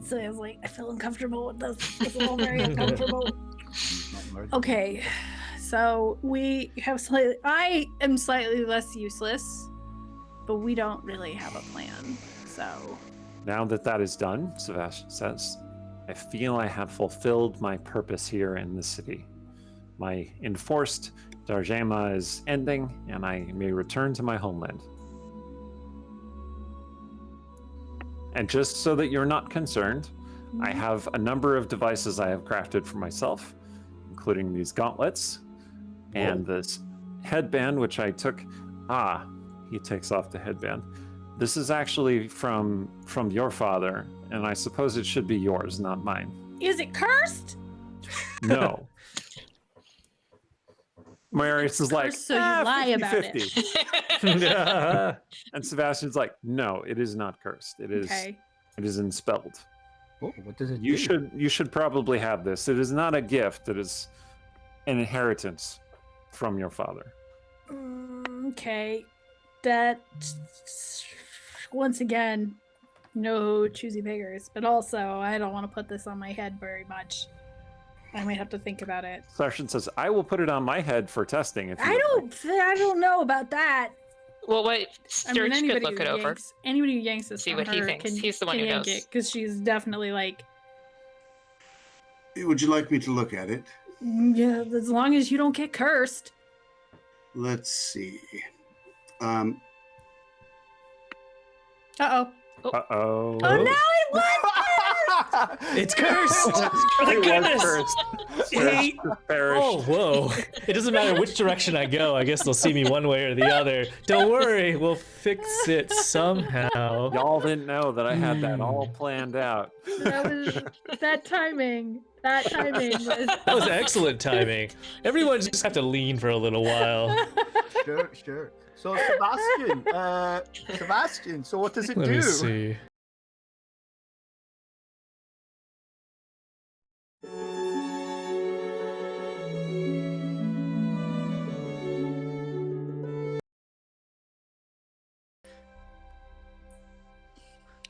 So I was like, I feel uncomfortable with this. It's all very uncomfortable. Not murder. Okay, so we have slightly. I am slightly less useless, but we don't really have a plan. So Now that is done, Sebastian says, I feel I have fulfilled my purpose here in the city. My enforced Darjama is ending, and I may return to my homeland. And just so that you're not concerned, I have a number of devices I have crafted for myself, including these gauntlets and this headband, which I took. He takes off the headband. This is actually from your father, and I suppose it should be yours, not mine. is it cursed? No. Marius is like, Cursed, so you lie about it. 50-50. And Sebastian's like, no, it is not cursed. It is Okay. it is enspelled. Oh, what does it You do? should probably have this. It is not a gift. It is an inheritance from your father. Okay. That once again, no choosy beggars, but also I don't want to put this on my head very much. I might have to think about it. Sarshan says, I will put it on my head for testing if you I would like." don't know about that. Well, what Sturge could anybody look who it over. yanks, anybody who yanks this See from what he her thinks. can, He's the one can who yank knows. it because she's definitely like, Would you like me to look at it? yeah, as long as you don't get cursed. Let's see. Uh-oh. Uh-oh. Oh, no, it was! It's cursed. For the It was goodness. cursed. Hey. Perish. Oh, whoa. It doesn't matter which direction I go. I guess they'll see me one way or the other. Don't worry. We'll fix it somehow. Y'all didn't know that I had that all planned out. That timing was... That was excellent timing. Everyone just have to lean for a little while. Sure. So Sebastian, so what does it Let do? me see.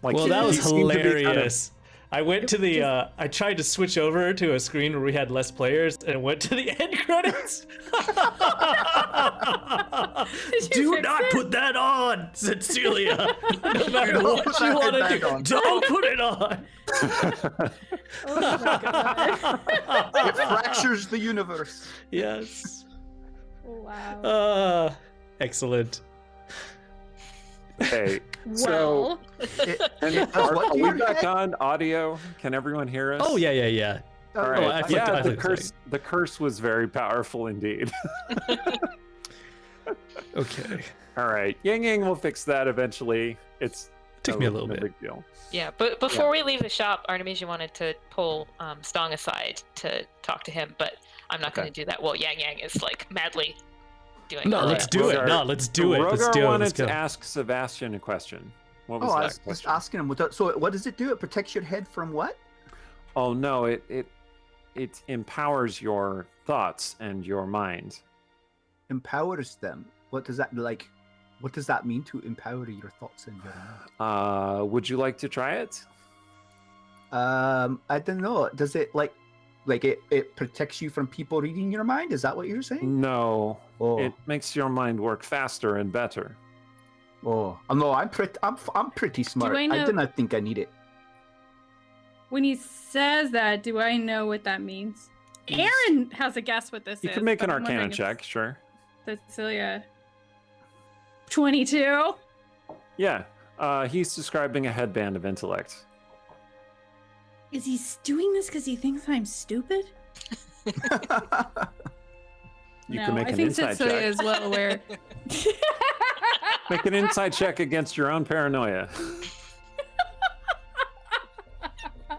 Like, Well, he that was seemed to be kind of- hilarious. I went to the, I tried to switch over to a screen where we had less players and went to the end credits. Do fix not it? put that on, said Celia. No matter Don't what put you that want to headband do, on. don't put it on. Oh my god. It fractures the universe. Yes. Wow. Excellent. Hey, Well, so It does are what to we your back head? on audio? Can everyone hear us? Oh, yeah. All Oh, right. I flipped it, I yeah, flipped it. the curse was very powerful indeed. Okay. All right, Yang will fix that eventually. Took me a little no bit. big deal. Yeah, but before we leave the shop, Artemisia wanted to pull Stong aside to talk to him, but I'm not going to do that. Well, Yang is like madly doing No, it. let's do it. Rogar- No, let's do it. Let's Rogar do it. wanted Let's go. to ask Sebastian a question. What was Oh, I that was just question? asking him. So what does it do? It protects your head from what? Oh no, it empowers your thoughts and your mind. Empowers them. What does that like? What does that mean to empower your thoughts and your mind? Would you like to try it? I don't know. Does it like it protects you from people reading your mind? Is that what you're saying? No, Oh, it makes your mind work faster and better. oh, no. I'm pretty smart. I I know- do not think I need it. when he says that, do I know what that means? Aaron has a guess what this You is. can make an but I'm Arcana wondering if check, sure. Cecilia. 22. Yeah, he's describing a headband of intellect. Is he doing this because he thinks I'm stupid? You no, can make I an think inside Cecilia check. is well aware. Make an inside check against your own paranoia. I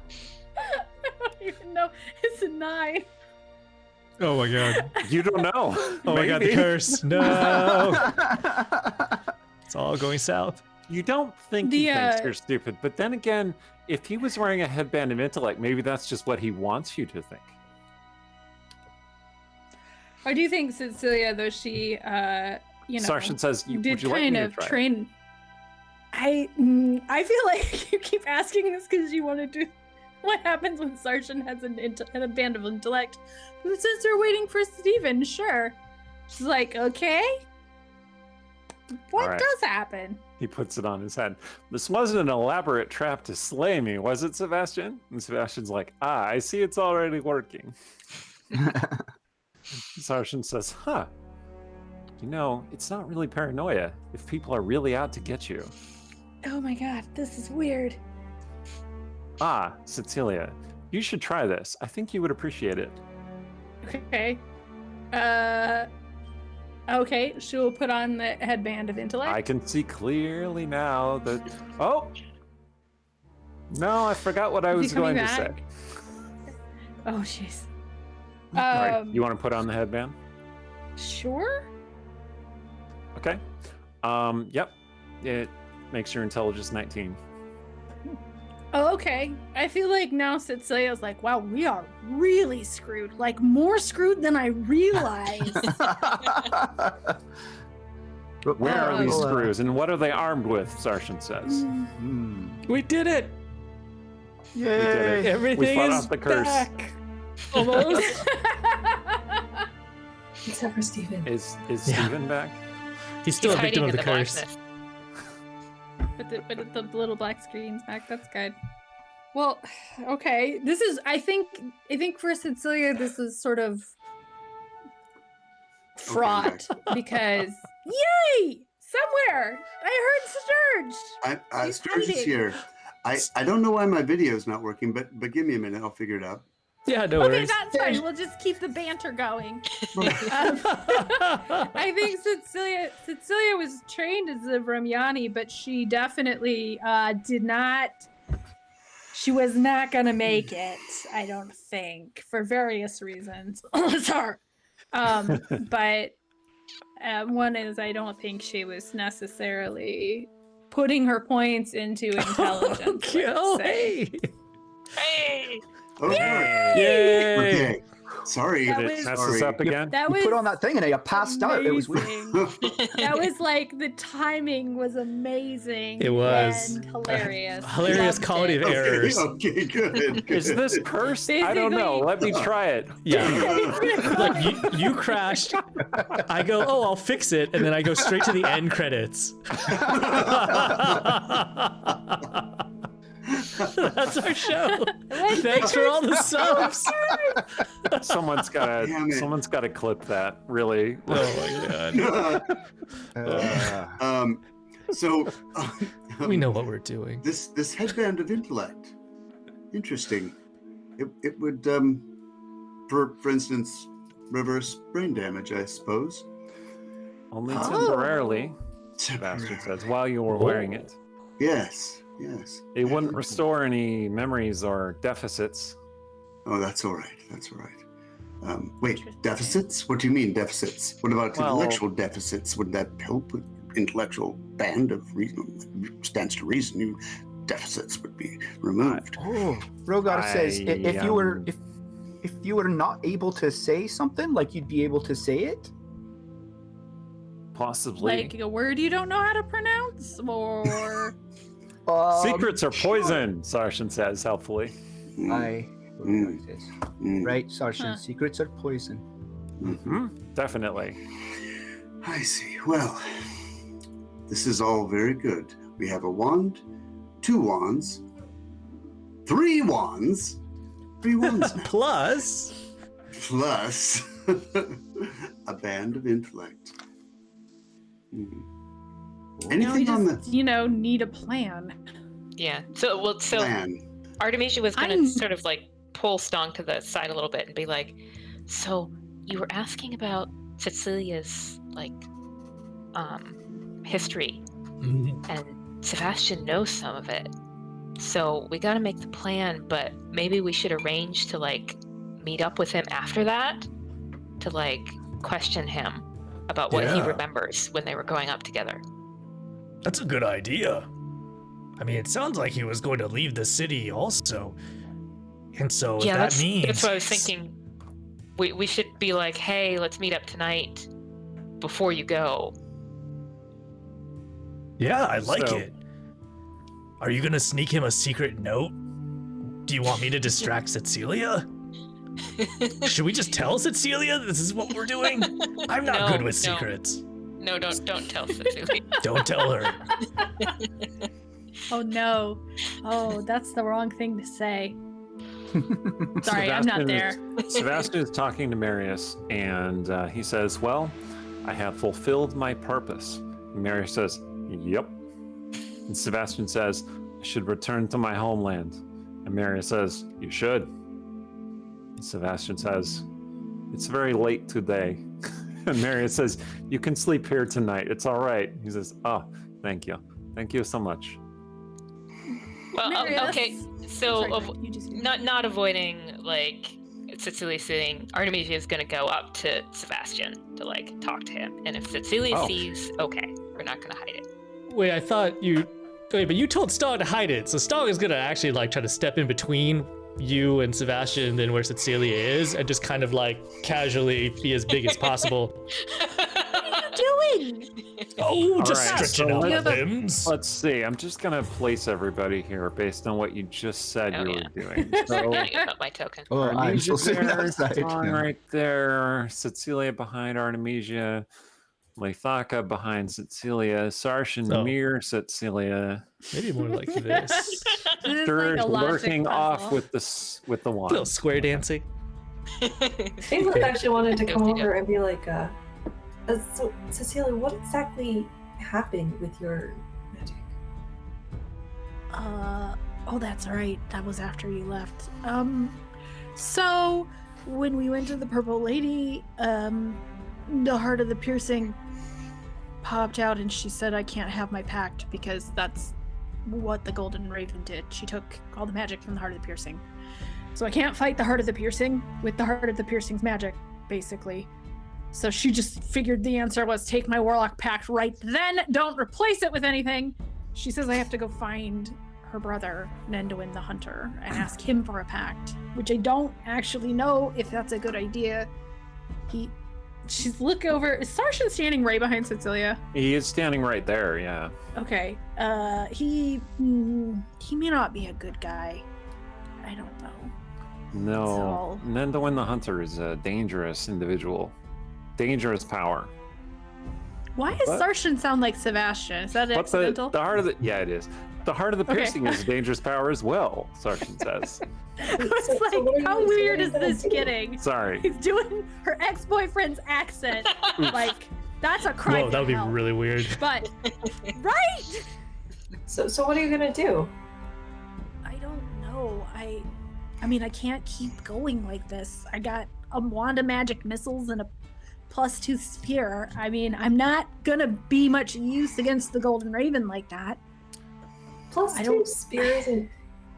don't even know. It's a 9. Oh my god. You don't know. Oh my god, the Maybe. curse. No. It's all going south. You don't think he The, thinks you're stupid, but then again, if he was wearing a headband of intellect, maybe that's just what he wants you to think. I do think Cecilia, though she, Sarshan says, did would you like kind me of to try it?" train. I feel like you keep asking this because you want to do what happens when Sarshan has a band of intellect. But since we're waiting for Steven, sure. She's like, okay. What All right. does happen? He puts it on his head. This wasn't an elaborate trap to slay me, was it, Sebastian? And Sebastian's like, I see it's already working. Sarshan says, you know, it's not really paranoia if people are really out to get you. Oh my god, this is weird. Cecilia, you should try this. I think you would appreciate it. Okay. Okay, she'll put on the headband of intellect. I can see clearly now that... Oh! No, I forgot what I Is he was going coming to say. back? Oh, jeez. All right, you want to put on the headband? Sure. Okay. Yep. It makes your intelligence 19. Oh, okay. I feel like now Cecilia's like, wow, we are really screwed. Like, more screwed than I realized. Where are these screws and what are they armed with? Sarshan says. We did it. We did it. Everything we fought is off the curse. back. Almost. Except for Steven. Is Steven back? He's still a victim hiding of in the curse. blackness. But the little black screen's back. That's good. Well, okay. This is, I think for Cecilia, this is sort of fraught because, yay! Somewhere! I heard Sturge! He's Sturge is hiding. here. I don't know why my video is not working, but give me a minute. I'll figure it out. Yeah, no Okay, worries. that's fine. We'll just keep the banter going. I think Cecilia was trained as a Brahmyani, but she definitely did not. She was not gonna make it. I don't think, for various reasons. Sorry. But one is I don't think she was necessarily putting her points into intelligence. let's say. Hey! Oh, Yay! okay. Sorry. That Did was- it mess us up again? That You was put on that thing and I passed out. It was weird. amazing. That was like the timing was amazing. It was. and hilarious. Hilarious Loved comedy it. of errors. Okay, good. Is this cursed? I don't know. Basically- Let me try it. Yeah. Look, you crashed. I go, oh, I'll fix it, and then I go straight to the end credits. That's our show. Thanks for all the subs. Someone's Damn it. gotta clip that. Really. Oh my god. So We know what we're doing. this headband of intellect. Interesting. It would for instance reverse brain damage, I suppose. Only Oh. temporarily, Sebastian says, while you were wearing it. Yes. It wouldn't restore any memories or deficits. Oh, that's all right. Wait, deficits? What do you mean deficits? What about Well- intellectual deficits? Would that help with intellectual band of reason? Stands to reason, you deficits would be removed. Oh, Rogar says if you were not able to say something, like you'd be able to say it. Possibly. Like a word you don't know how to pronounce, or Secrets are poison, Sarshan says helpfully. I right, Sarshan. Huh. Secrets are poison. Mm-hmm. Definitely. I see. Well, this is all very good. We have a wand, 2 wands, 3 wands, 3 wands now. Plus, Plus a band of intellect. now we Anything on the just, need a plan. Yeah. So plan? Artemisia was going I'm- to sort of like pull Stong to the side a little bit and be like, so you were asking about Cecilia's like history, and Sebastian knows some of it. So we got to make the plan, but maybe we should arrange to like meet up with him after that to like question him about what he Yeah. remembers when they were growing up together. that's a good idea. I mean, it sounds like he was going to leave the city also. And so Yeah, that means that's what I was thinking. We should be like, hey, let's meet up tonight before you go. Yeah, I like So- it. Are you gonna sneak him a secret note? Do you want me to distract Cecilia? Should we just tell Cecilia this is what we're doing? I'm not No, good with no. secrets. No, don't tell Cecilia. Don't tell her. Oh no! Oh, that's the wrong thing to say. Sorry, I'm not there. Sebastian is talking to Marius, and he says, well, I have fulfilled my purpose. And Marius says, yep. And Sebastian says, I should return to my homeland. And Marius says, you should. And Sebastian says, it's very late today. And Marius says, you can sleep here tonight. It's all right. He says, oh, thank you. Thank you so much. Well, Marius. okay. So Sorry, you just not avoiding like Cecilia saying Artemisia is going to go up to Sebastian to like talk to him, and if Cecilia sees, okay, we're not going to hide it. Wait, I thought you. Wait, but you told Stog to hide it, so Stog is gonna actually like try to step in between you and Sebastian and then where Cecilia is, and just kind of like casually be as big as possible. What are you doing? Oh, just right, stretching so out the limbs. Let's see. I'm just gonna place everybody here based on what you just said Oh, you yeah. were doing. I'm So gonna give up my token. Oh, I'm Artemisia still sitting there, outside. Song Yeah. right there, Cecilia behind Artemisia, Leithaka behind Cecilia, Sarshan So- near Cecilia, Maybe more like this. This is Sturge like a logic lurking off puzzle. with the Little wand. square dancing. Caleb actually wanted to come Guilty, over and be like, so Cecilia, what exactly happened with your magic? Oh, that's right. That was after you left. So when we went to the Purple Lady, the Heart of the Piercing popped out and she said I can't have my pact because that's what the Golden Raven did. She took all the magic from the Heart of the Piercing. So I can't fight the Heart of the Piercing with the Heart of the Piercing's magic, basically. So she just figured the answer was take my Warlock pact right then, don't replace it with anything. She says I have to go find her brother, Nenduin the Hunter, and ask him for a pact, which I don't actually know if that's a good idea. She's look over. Is Sarshan standing right behind Cecilia? He is standing right there. Yeah. Okay. He may not be a good guy. I don't know. No. Nenduin the Hunter is a dangerous individual. Dangerous power. Why does What? Sarshan sound like Sebastian? Is that But accidental? the heart of the it is. The heart of the Okay. piercing is a dangerous power as well, Sarshan says. I was So what are like, you how doing? weird is What are you this gonna do? getting? Sorry. He's doing her ex-boyfriend's accent. Like, that's a crime. Whoa, that would be to hell. really weird. But, right? So what are you gonna do? I don't know. I mean, I can't keep going like this. I got a wand of magic missiles and a +2 spear. I mean, I'm not gonna be much use against the Golden Raven like that. Plus I two don't- spear isn't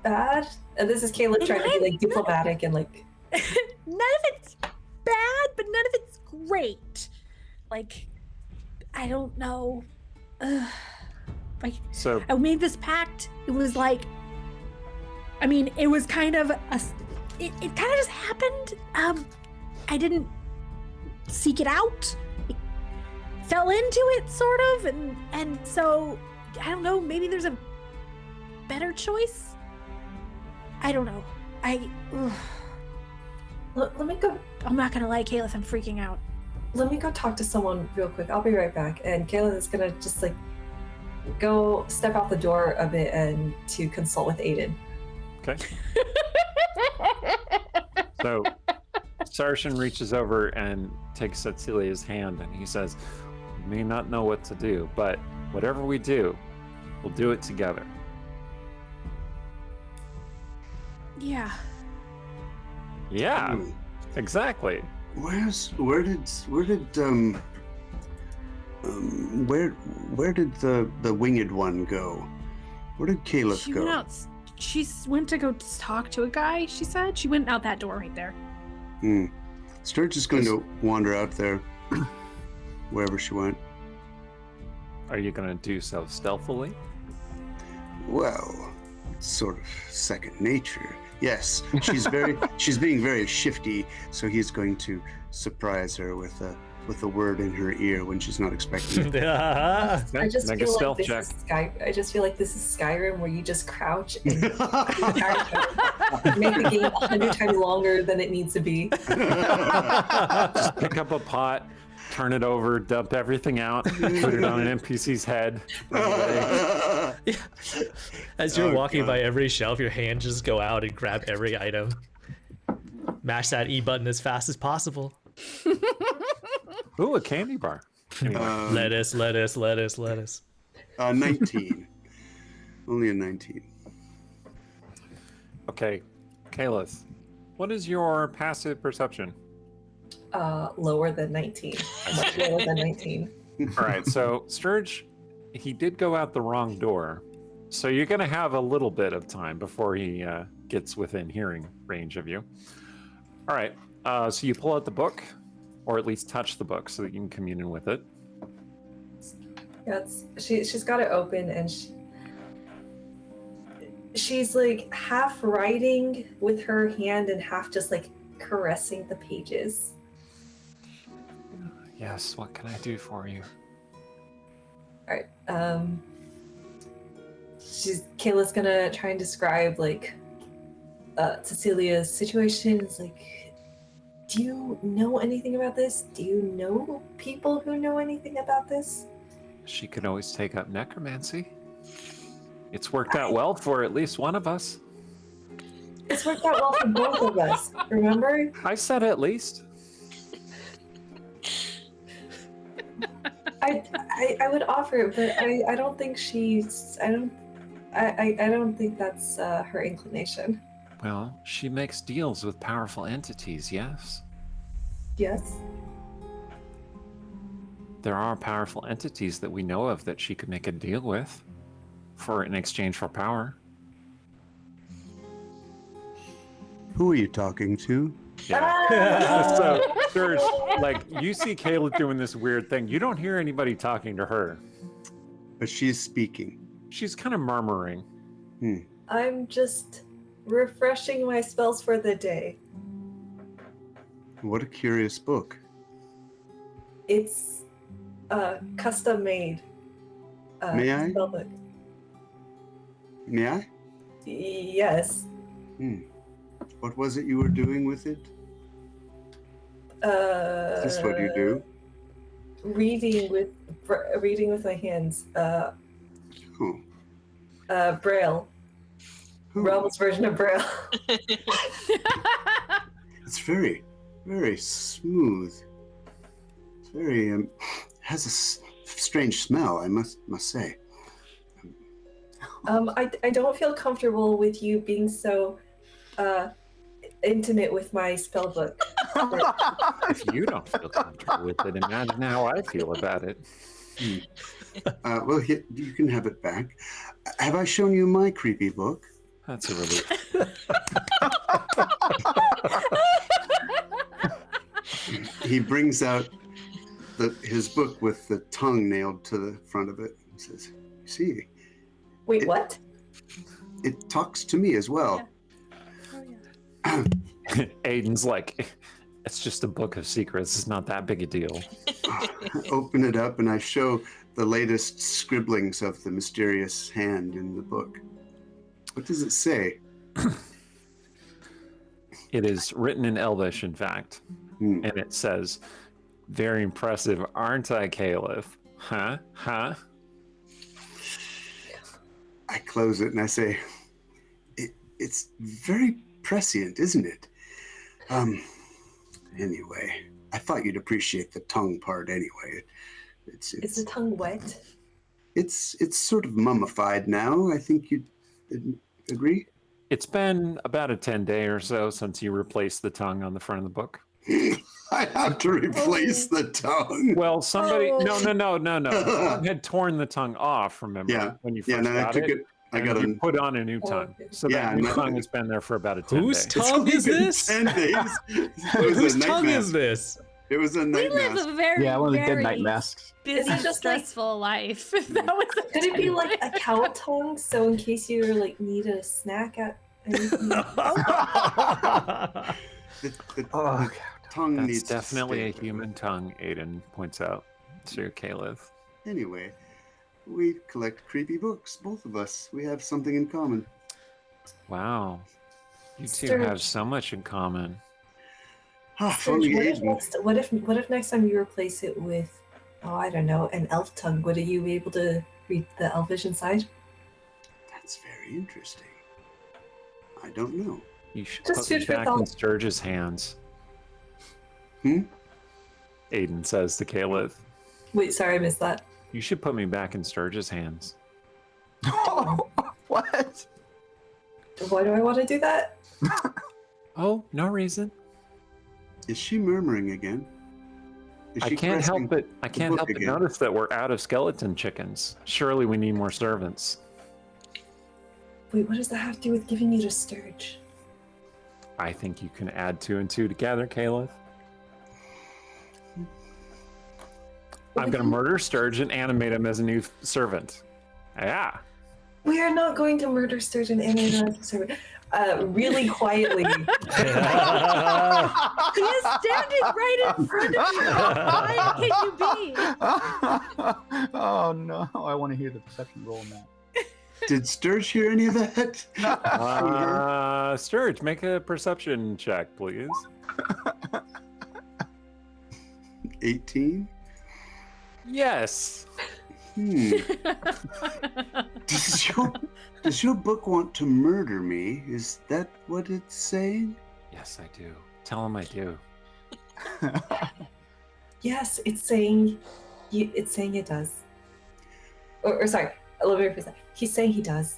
bad. And this is Caleb trying to be like diplomatic and like None of it's bad, but none of it's great. Like, I don't know. Like, So I made this pact. It was like, I mean, it was kind of it kind of just happened. I didn't seek it out. It fell into it, sort of, and so I don't know. Maybe there's a better choice. I don't know. let me go I'm not gonna lie, Caleb. I'm freaking out. let me go talk to someone real quick. I'll be right back. And Caleb is gonna just like go step out the door a bit and to consult with Aiden. okay. So Sarshan reaches over and takes Cecilia's hand and he says, "We may not know what to do, but whatever we do, we'll do it together." Yeah. Yeah, Hmm. exactly. Where did the winged one go? Where did Caleb She go? went out. She went to go talk to a guy. She said she went out that door right there. Sturge is going to wander out there, wherever she went. Are you gonna do so stealthily? Well, it's sort of second nature. Yes, she's being very shifty, so he's going to surprise her with a word in her ear when she's not expecting it. Yeah. Okay, I just make a feel like stealth this check. is I just feel like this is Skyrim where you just crouch and make the game 100 times longer than it needs to be. Just pick up a pot, turn it over, dump everything out, put it on an NPC's head. run away. As you're Oh, walking God. by every shelf, your hands just go out and grab every item. Mash that E button as fast as possible. Ooh, a candy bar. Anyway, Lettuce. 19. Only a 19. okay, Kalis, what is your passive perception? Lower than 19. Much lower than 19. All right, so Sturge, he did go out the wrong door, so you're going to have a little bit of time before he gets within hearing range of you. All right. So you pull out the book, or at least touch the book so that you can commune with it. Yeah, she's got it open, and she's like half writing with her hand and half just like caressing the pages. Yes, what can I do for you? All right. Kayla's gonna try and describe like Cecilia's situation. It's like, do you know anything about this? Do you know people who know anything about this? She could always take up necromancy. It's worked out well for at least one of us. It's worked out well for both of us. Remember? I said at least. I would offer it, but I don't think she's. I don't think that's her inclination. Well, she makes deals with powerful entities, yes? Yes. There are powerful entities that we know of that she could make a deal with in exchange for power. Who are you talking to? Yeah. So there's like, you see Kayla doing this weird thing. You don't hear anybody talking to her. But she's speaking. She's kind of murmuring. I'm just refreshing my spells for the day. What a curious book. It's custom made. May I? Spellbook. May I? Yes. What was it you were doing with it? Is this what you do? Reading with my hands. Oh. Braille. Oh. Realm's version of Braille. It's very, very smooth. It's very has a strange smell. I must say. I don't feel comfortable with you being so intimate with my spell book. If you don't feel comfortable with it, imagine how I feel about it. Well, you can have it back. Have I shown you my creepy book? That's a relief. He brings out his book with the tongue nailed to the front of it. He says, "See, Wait, what? it talks to me as well." Oh, yeah. Aiden's like, it's just a book of secrets. It's not that big a deal. Open it up, and I show the latest scribblings of the mysterious hand in the book. What does it say? It is written in Elvish, in fact. And it says, "Very impressive, aren't I, Caliph? Huh? Huh?" I close it and I say, it's very prescient, isn't it? Anyway, I thought you'd appreciate the tongue part anyway. Is the tongue wet? It's sort of mummified now. I think you'd agree? It's been about a 10-day or so since you replaced the tongue on the front of the book. I have to replace the tongue. Well, somebody, no. Someone had torn the tongue off, remember? Yeah. When you Yeah, first and I got took it. it. I got you a put on a new tongue. So that new tongue has been there for about a 10 Whose days. tongue is this? 10 days. It was Whose a night tongue mask. is this? It was a We night live mask. a very, Yeah, one of the dead very night masks. Is busy, it just like- stressful life. If that was a Could it be tongue. like a cow tongue? So in case you like need a snack at anything. The Oh, God. tongue That's needs definitely a to stay. human tongue, Aiden points out to Caliph. Anyway, we collect creepy books, both of us. We have something in common. Wow. You two Sturge. have so much in common. If So only what if Aiden. what if next time you replace it with, oh, I don't know, an elf tongue? Would you be able to read the elvish inside? That's very interesting. I don't know. You should Just put me food for back in thought. Sturge's hands. Hmm? Aiden says to Caliph. Wait, sorry, I missed that. You should put me back in Sturge's hands. What? Why do I want to do that? Oh, no reason. Is she murmuring again? Is I she can't help caressing but the book again? notice that we're out of skeleton chickens. Surely we need more servants. Wait, what does that have to do with giving you to Sturge? I think you can add 2 and 2 together, Caleb. I'm going to murder Sturge and animate him as a new servant. Yeah. We are not going to murder Sturgeon and really quietly. He is standing right in front of you. How quiet can you be? Oh no! I want to hear the perception roll on that. Did Sturge hear any of that? Sturge, make a perception check, please. 18? Yes. Does your book want to murder me? Is that what it's saying? Yes, I do. Tell him I do. Yes, it's saying it does. Or sorry, a little bit percent. He's saying he does.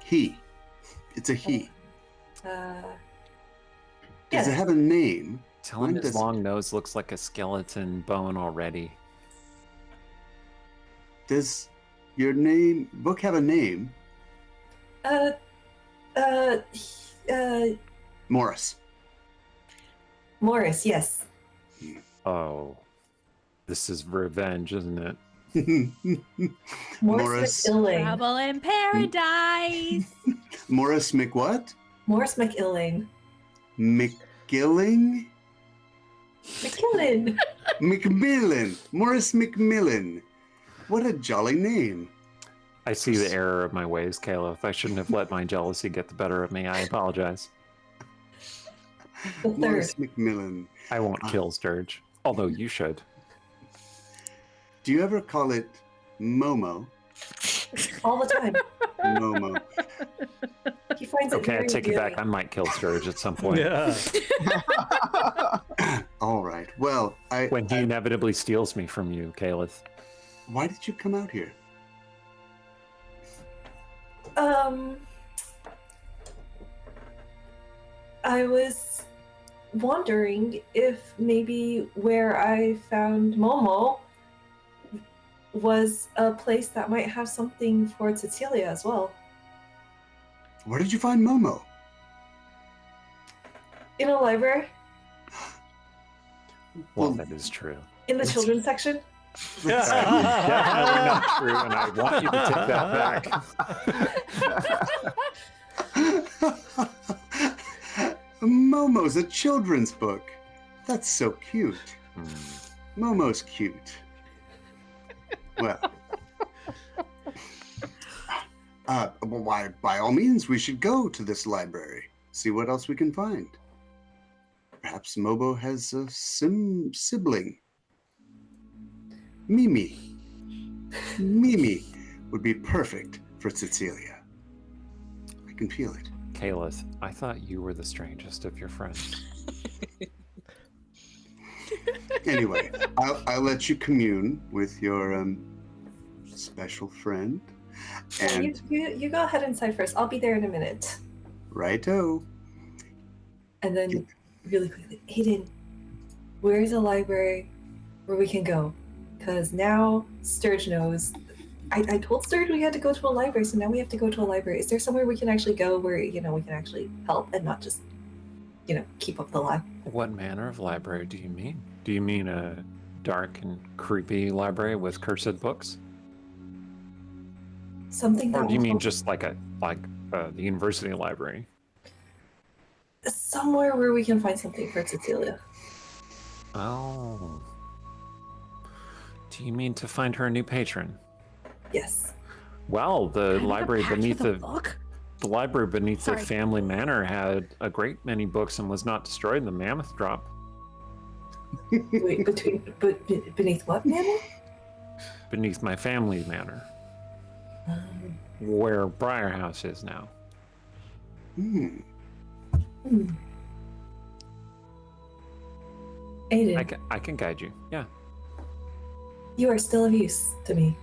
He. It's a he. Yes. Does it have a name? Tell him Mine his doesn't. long nose looks like a skeleton bone already. Does your book have a name? Morris. Morris, yes. Oh. This is revenge, isn't it? Morris McIlwain. Trouble in paradise. Morris McWhat? Morris McIlwain. McGilling? McKillen. McMillan. Morris McMillan. What a jolly name. I see the error of my ways, Caleb. I shouldn't have let my jealousy get the better of me. I apologize. The third. Morris McMillan. I won't kill Sturge, although you should. Do you ever call it Momo? All the time. Momo. He finds it Okay, I very take it back. revealing. I might kill Sturge at some point. Yeah. All right. Well, When he inevitably steals me from you, Caleb. why did you come out here? I was wondering if maybe where I found Momo was a place that might have something for Cecilia as well. Where did you find Momo? In a library, Well, Well, that is true. in the children's section. That is definitely not true, and I want you to take that back. Momo's a children's book. That's so cute. Momo's cute. Well, why? By all means, we should go to this library. See what else we can find. Perhaps Momo has a sibling. Mimi. Mimi would be perfect for Cecilia. I can feel it. Caleb, I thought you were the strangest of your friends. Anyway, I'll let you commune with your special friend. And You go ahead inside first. I'll be there in a minute. righto. And then, really quickly, Aiden, where's a library where we can go? Because now Sturge knows. I told Sturge we had to go to a library, so now we have to go to a library. Is there somewhere we can actually go where, we can actually help and not just, keep up the lie? What manner of library do you mean? Do you mean a dark and creepy library with cursed books? Something that Or do you will mean help- just like the university library? somewhere where we can find something for Cecilia? Oh. Do you mean to find her a new patron? Yes. Well, the library beneath the book. the library beneath the Sorry. family manor had a great many books and was not destroyed in the mammoth drop. Wait, beneath what manor? Beneath my family manor, where Briar House is now. Aiden, I can guide you. Yeah, you are still of use to me.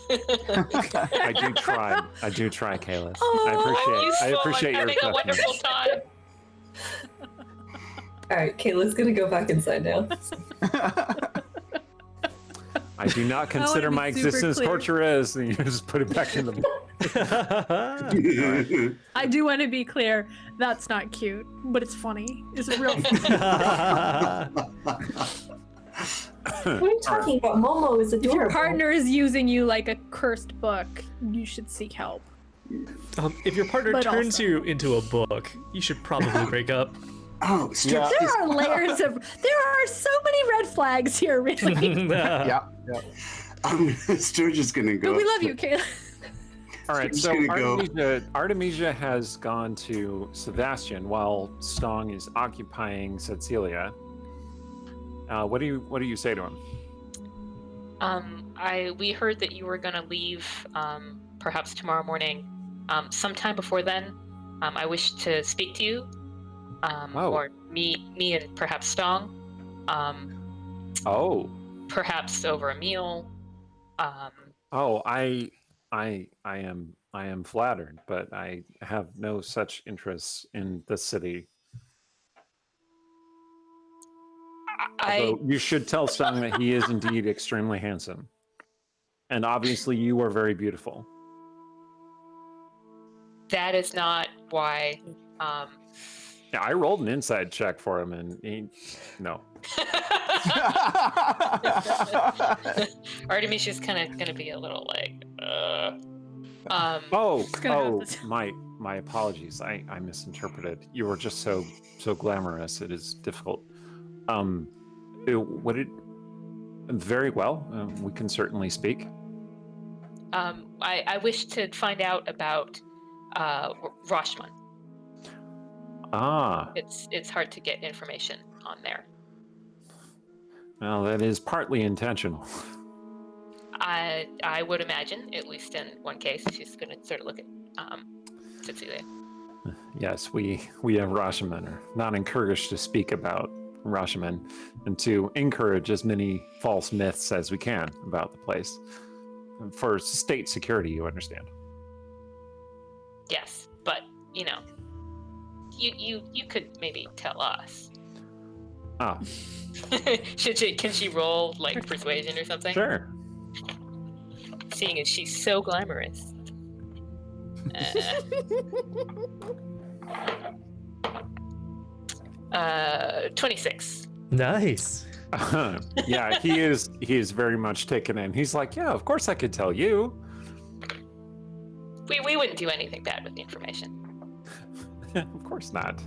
I do try. I do try, Caleb. Oh, I appreciate your having a questions. wonderful time. All right, Kayla's gonna go back inside now. I do not consider be my super existence clear. torturous. And you just put it back in the. I do want to be clear. That's not cute, but it's funny. It's real funny. What are you talking about? Momo is If your adorable. partner is using you like a cursed book, you should seek help. If your partner But turns also- you into a book, you should probably break up. Oh, Sturge. Yeah. There are layers of. There are so many red flags here, really. Yeah. Sturge is gonna go. But we love you, Kayla. All right, Just so gonna go- Artemisia has gone to Sebastian while Stong is occupying Cecilia. What do you say to him? We heard that you were gonna leave, perhaps tomorrow morning. Sometime before then, I wish to speak to you, or me and perhaps Stong. Perhaps over a meal. I am flattered, but I have no such interests in the city. Although you should tell Stong that he is indeed extremely handsome, and obviously you are very beautiful. That is not why. Yeah, I rolled an inside check for him, and no. Artemisia's kind of gonna be a little like, gonna have to- my apologies. I misinterpreted. You were just so glamorous. It is difficult. Very well. We can certainly speak. I wish to find out about Rashman. It's hard to get information on there. Well, that is partly intentional. I would imagine, at least in one case, she's going to sort of look at Cecilia. Yes, we have Rashomon are not encouraged to speak about Rashomon and to encourage as many false myths as we can about the place. For state security, you understand. Yes, but you could maybe tell us. Ah, Can she roll like persuasion or something? sure. Seeing as she's so glamorous. 26. Nice. Yeah, he is very much taken in. He's like, yeah, of course I could tell you. We wouldn't do anything bad with the information. Of course not.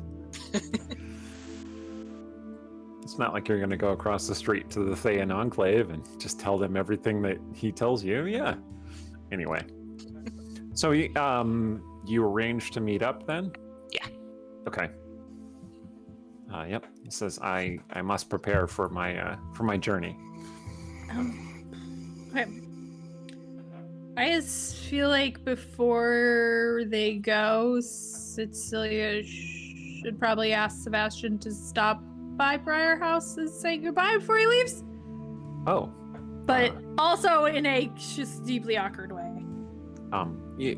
It's not like you're going to go across the street to the Thayan Enclave and just tell them everything that he tells you. Yeah. Anyway. So you arranged to meet up then? Yeah. Okay. Yep. He says I must prepare for my journey. Okay. I just feel like before they go, Cecilia should probably ask Sebastian to stop by Briar House and say goodbye before he leaves. Oh. But also in a just deeply awkward way.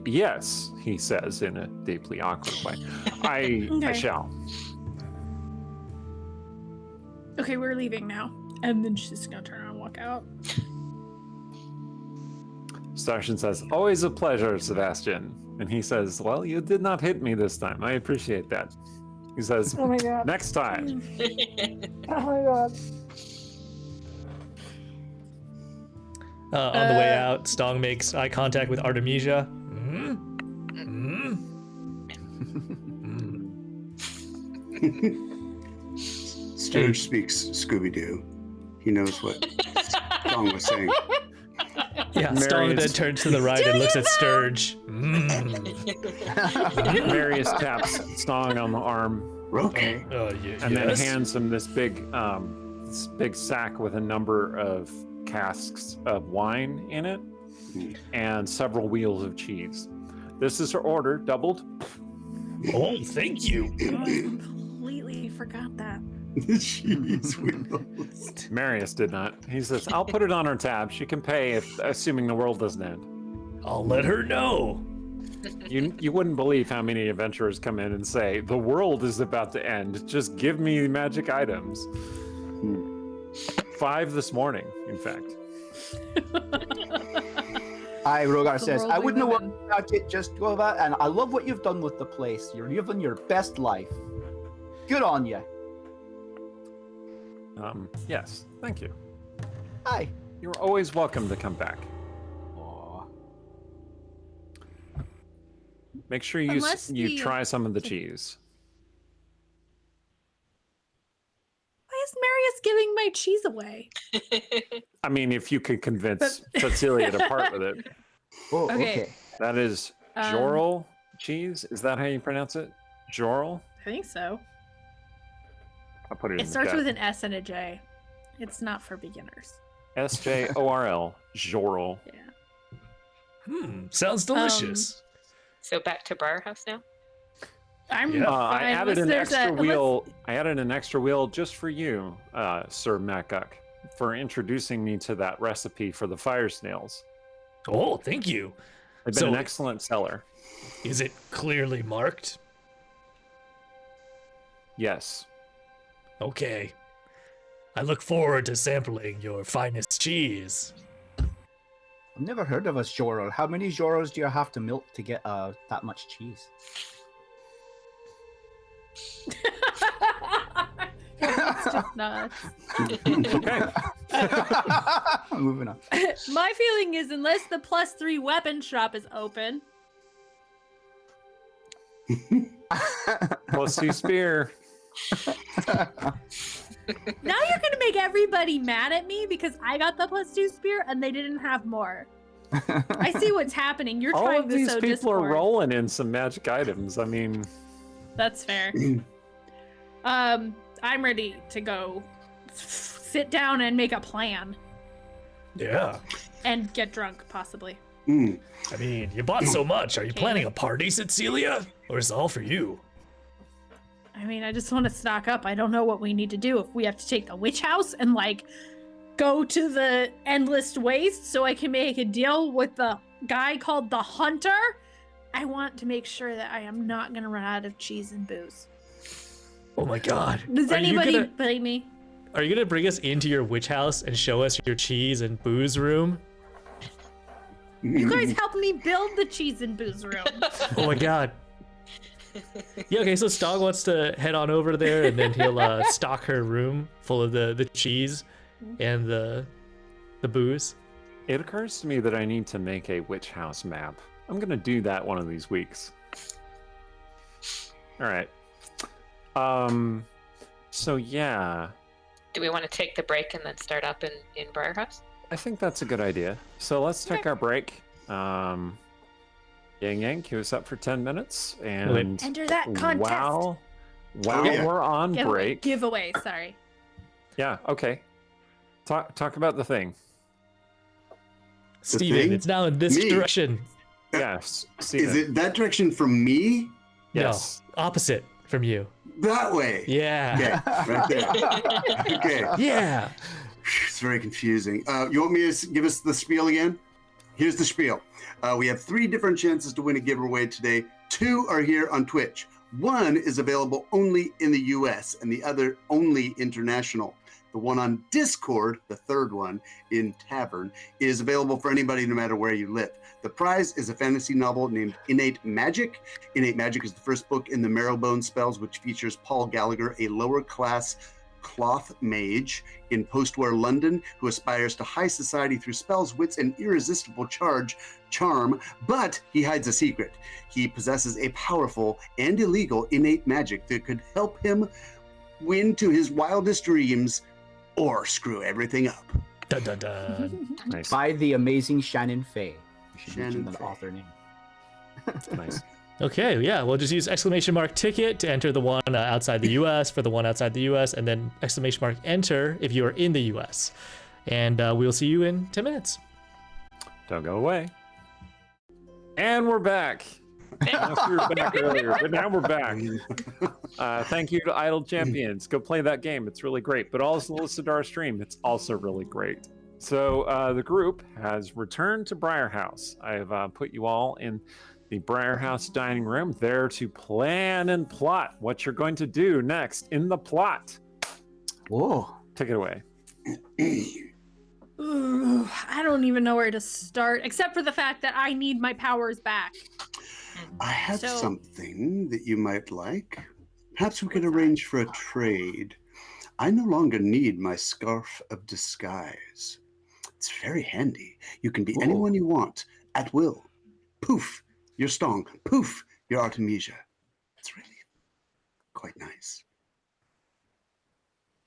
Yes, he says in a deeply awkward way. I Okay. shall. Okay, we're leaving now. And then she's gonna turn around and walk out. Starshin says, always a pleasure, Sebastian. And he says, well, you did not hit me this time. I appreciate that. He says, Oh my god. next time. Oh my god. On the way out, Stong makes eye contact with Artemisia. Sturge speaks Scooby-Doo. He knows what Stong was saying. Yeah, Stong then Marius- turns to the right and looks at Sturge. Marius taps Stong on the arm Okay. Oh, yeah. and then hands him this big sack with a number of casks of wine in it and several wheels of cheese. This is her order, doubled. Oh, thank you. I completely forgot that. Cheese wheels. Marius did not. He says, I'll put it on her tab. She can pay if, assuming the world doesn't end. I'll let her know. You wouldn't believe how many adventurers come in and say, the world is about to end. Just give me magic items. 5 this morning, in fact. Aye, Rogar The says, world I we wouldn't know live what in. about it, just go about, and I love what you've done with the place. You're living your best life. Good on you. Yes, thank you. Aye. You're always welcome to come back. Aw. Make sure you Unless you the- try some of the cheese. Why is Marius giving my cheese away? I mean, if you could convince Cecilia to part with it. Oh, Okay. okay. That is Jorl cheese. Is that how you pronounce it? Jorl? I think so. I'll put it in It the starts chat. with an S and a J. It's not for beginners. SJORL. Jorl. Yeah. Sounds delicious. So back to Briarhouse now. I'm Yeah. I fine added unless an there's extra a- wheel. I added an extra wheel just for you, Sir Macguck, for introducing me to that recipe for the fire snails. Oh, thank you. They've been So- an excellent seller. Is it clearly marked? Yes. Okay. I look forward to sampling your finest cheese. I've never heard of a Joror. How many Jorors do you have to milk to get that much cheese? It's just nuts. Okay. Moving on. My feeling is unless the +3 weapon shop is open, +2 spear. now you're gonna make everybody mad at me because I got the +2 spear and they didn't have more. I see what's happening. You're All trying of to these sow people discord. are rolling in some magic items. I mean, That's fair. I'm ready to go sit down and make a plan Yeah. and get drunk, possibly. Mm. I mean, you bought so much. Are you planning a party, Cecilia? Or is it all for you? I mean, I just want to stock up. I don't know what we need to do. If we have to take the witch house and like go to the endless waste so I can make a deal with the guy called the Hunter, I want to make sure that I am not going to run out of cheese and booze. Oh my god. Does Are you anybody gonna- blame me? Are you gonna bring us into your witch house and show us your cheese and booze room? You guys helped me build the cheese and booze room. Oh my god. Yeah, okay, so Stog wants to head on over there and then he'll stock her room full of the cheese and the booze. it occurs to me that I need to make a witch house map. I'm gonna do that one of these weeks. All right. So yeah, Do we want to take the break and then start up in Briarhouse? I think that's a good idea. So let's take our break. Yang Yang, queue us up for 10 minutes. And Enter that contest. while yeah. we're on break. Giveaway, sorry. Yeah, okay. Talk about the thing. Steven, thing? it's now in this Me? direction. Yes. Is it that direction from me? Yes. No, opposite from you. That way. Yeah. Okay, right there. Okay. Yeah. It's very confusing. You want me to give us the spiel again? Here's the spiel. We have 3 different chances to win a giveaway today. 2 are here on Twitch. 1 is available only in the US and the other only international. The one on Discord, the third one in Tavern, is available for anybody no matter where you live. The prize is a fantasy novel named Innate Magic. Innate Magic is the first book in the Marrowbone spells, which features Paul Gallagher, a lower class cloth mage in post-war London who aspires to high society through spells, wits, and irresistible charm, but he hides a secret. He possesses a powerful and illegal innate magic that could help him win to his wildest dreams or screw everything up. Dun, dun, dun. Nice. By the amazing Shannon Fay. We should mention Shannon the Fay. author name. Nice. Okay, yeah, we'll just use exclamation mark ticket to enter the one outside the US for the one outside the US, and then exclamation mark enter if you are in the US. And we'll see you in 10 minutes. Don't go away. And we're back. Unless we were back earlier, but now we're back. Thank you to Idle Champions. Go play that game. It's really great. But also listen to our stream. It's also really great. So the group has returned to Briarhouse. I've put you all in the Briarhouse dining room there to plan and plot what you're going to do next in the plot. Whoa. Take it away. I don't even know where to start, except for the fact that I need my powers back. I have So- something that you might like. Perhaps we could arrange for a trade. I no longer need my scarf of disguise. It's very handy. You can be anyone you want at will. Poof, you're Stong. Poof, you're Artemisia. It's really quite nice.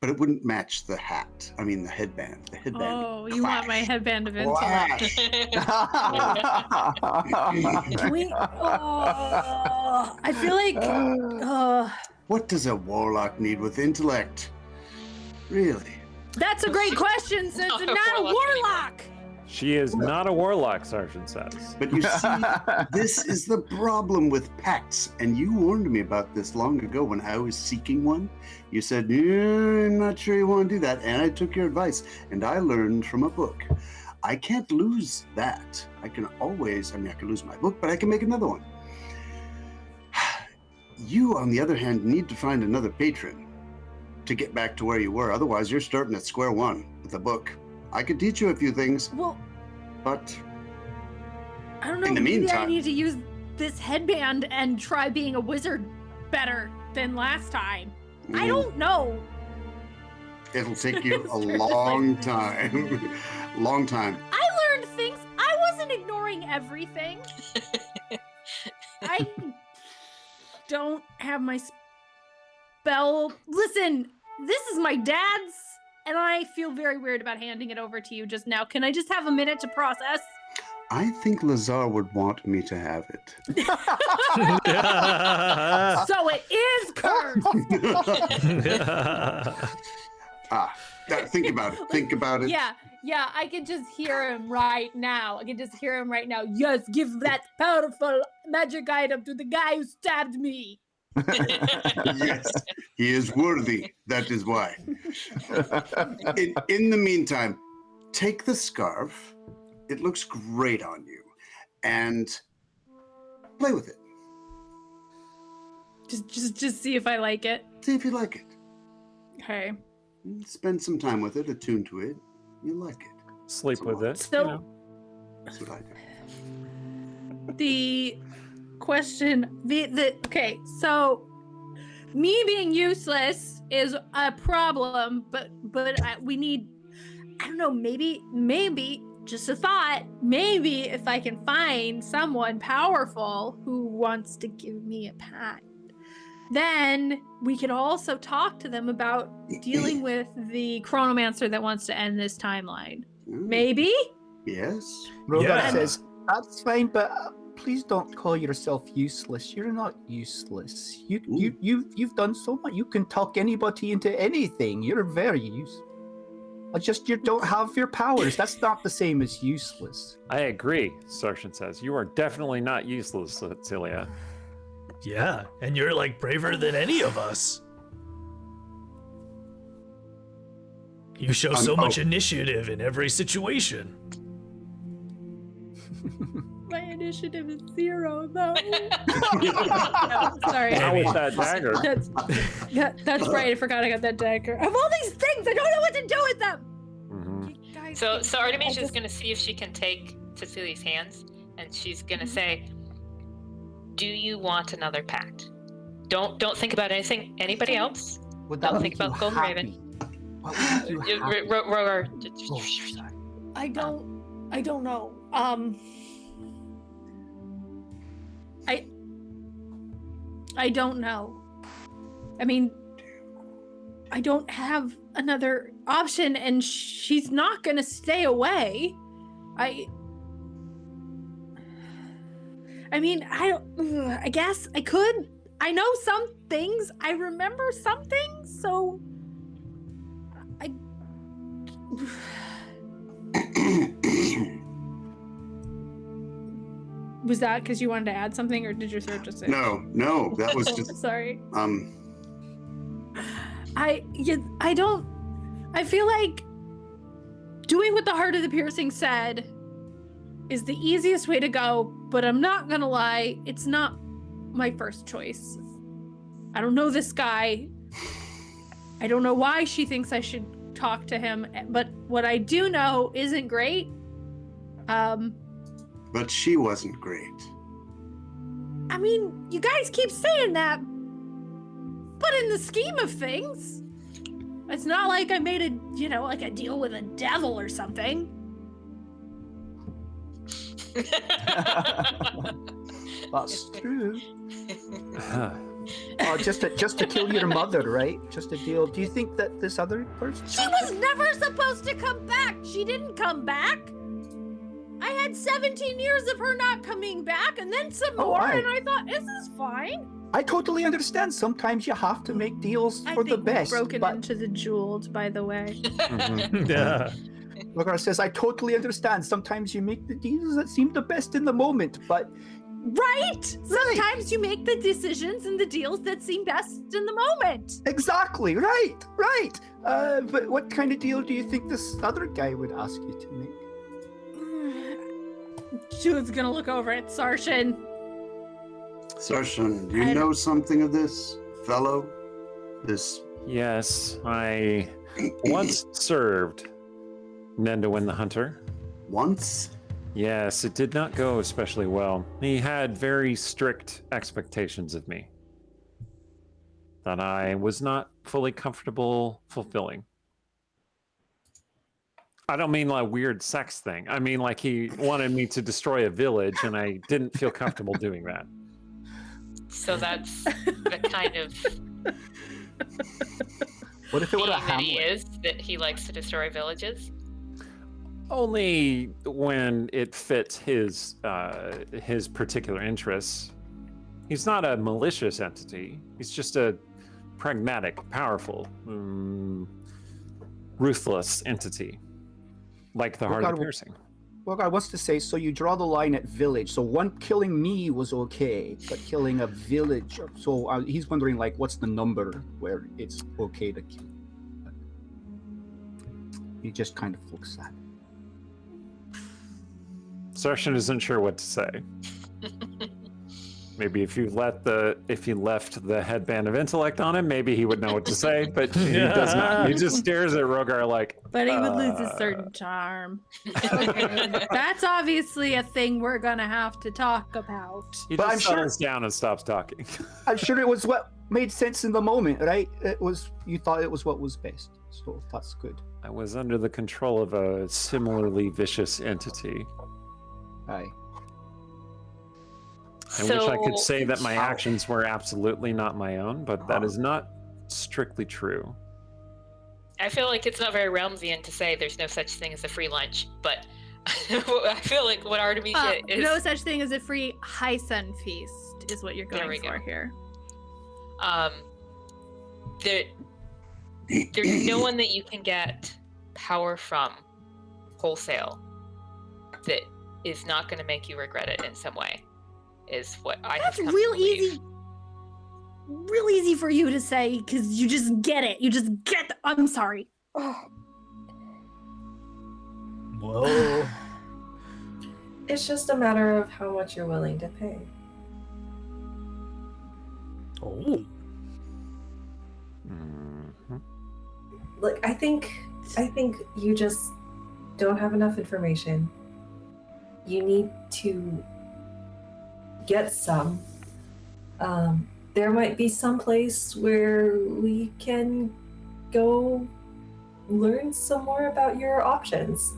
But it wouldn't match the hat. I mean, the headband. The headband. Oh, you want my headband of intellect? Can we? Oh, I feel like. What does a warlock need with intellect? Really? That's a great question, since I'm not a warlock. She is not a warlock, Sergeant says. But you see, this is the problem with pacts, and you warned me about this long ago when I was seeking one. You said, I'm not sure you want to do that, and I took your advice, and I learned from a book. I can't lose that. I can lose my book, but I can make another one. You, on the other hand, need to find another patron to get back to where you were. Otherwise, you're starting at square one with a book. I could teach you a few things, Well, but I don't know. In the Maybe I meantime- need to use this headband and try being a wizard better than last time. I don't know. It'll take you a long time. Long time. I learned things. I wasn't ignoring everything. I don't have my spell. Listen, this is my dad's, and I feel very weird about handing it over to you just now. Can I just have a minute to process? I think Lazar would want me to have it. So it is cursed. Think about it. Think about it. Yeah, I can just hear him right now. Yes, give that powerful magic item to the guy who stabbed me. Yes, he is worthy. That is why. In the meantime, take the scarf. It looks great on you. And play with it. Just see if I like it. See if you like it. Okay. Spend some time with it, attune to it. You like it. Sleep with it. So- you know. That's what I do. The question, okay, so me being useless is a problem, but we need, I don't know, maybe just a thought, maybe if I can find someone powerful who wants to give me a pact, then we could also talk to them about dealing with the Chronomancer that wants to end this timeline. Maybe? Yes. Rogar Yeah. says, that's fine, but please don't call yourself useless. You're not useless. You've done so much. You can talk anybody into anything. You're very useful. You don't have your powers. That's not the same as useless. I agree, Sergeant says. You are definitely not useless, Celia. Yeah, and you're like braver than any of us. You show so much initiative in every situation. My initiative is 0, though. Sorry. How with that dagger? That's right. I forgot I got that dagger. I have all these things. I don't know what to do with them. Mhm. You guys So can- Artemisia is going to see if she can take Cecilia's hands, and she's going to say, "Do you want another pact? Don't think about anybody else. Would Don't that think make you about Golden happy? Raven. What would make you happy? Rogar, Oh, sorry. I don't know. I don't know. I mean, I don't have another option, and she's not gonna stay away. I mean, I guess I could. I know some things. I remember some things, so I. Was that because you wanted to add something, or did your throat just say? No, that was just Sorry. I feel like doing what the Heart of the Piercing said is the easiest way to go, but I'm not gonna lie, it's not my first choice. I don't know this guy. I don't know why she thinks I should talk to him, but what I do know isn't great. But she wasn't great. I mean, you guys keep saying that, but in the scheme of things, it's not like I made a, like a deal with a devil or something. That's true. Just to kill your mother, right? Just a deal. Do you think that this other person? She was never supposed to come back. She didn't come back. I had 17 years of her not coming back, and then some more, and I thought, this is fine. I totally understand. Sometimes you have to make deals for the best. Broken into the jeweled, by the way. Yeah. Lagar says, I totally understand. Sometimes you make the deals that seem the best in the moment, but... Right! Sometimes you make the decisions and the deals that seem best in the moment. Exactly, right. But what kind of deal do you think this other guy would ask you to make? Jude's gonna look over at Sarshan. Sarshan, do you know something of this fellow? Yes, I once served Nendawin the Hunter. Once? Yes, it did not go especially well. He had very strict expectations of me that I was not fully comfortable fulfilling. I don't mean like weird sex thing. I mean like he wanted me to destroy a village and I didn't feel comfortable doing that. So that's the kind of What if it would have that he is, that he likes to destroy villages? Only when it fits his particular interests. He's not a malicious entity. He's just a pragmatic, powerful, ruthless entity, like the Heart of the Piercing. Well, I wants to say, so you draw the line at village. So killing me was okay, but killing a village. So he's wondering, like, what's the number where it's okay to kill? He just kind of looks at it. Sarshan isn't sure what to say. Maybe if you left the Headband of Intellect on him, maybe he would know what to say, but he does not. He just stares at Rogar like... But he would lose a certain charm. Okay. That's obviously a thing we're gonna have to talk about. He just settles down and stops talking. I'm sure it was what made sense in the moment, right? You thought it was what was best, so that's good. I was under the control of a similarly vicious entity. Aye. I wish I could say that my actions were absolutely not my own, but that is not strictly true. I feel like it's not very Realmsian to say there's no such thing as a free lunch, but I feel like what Artemisia is... No such thing as a free high sun feast is what you're going for here. There's no one that you can get power from wholesale that is not going to make you regret it in some way, is what I have come to believe. Real easy for you to say, because you just get it. You just get I'm sorry. Whoa. It's just a matter of how much you're willing to pay. Oh. Mm-hmm. Look, I think you just don't have enough information. You need to get some. There might be some place where we can go learn some more about your options.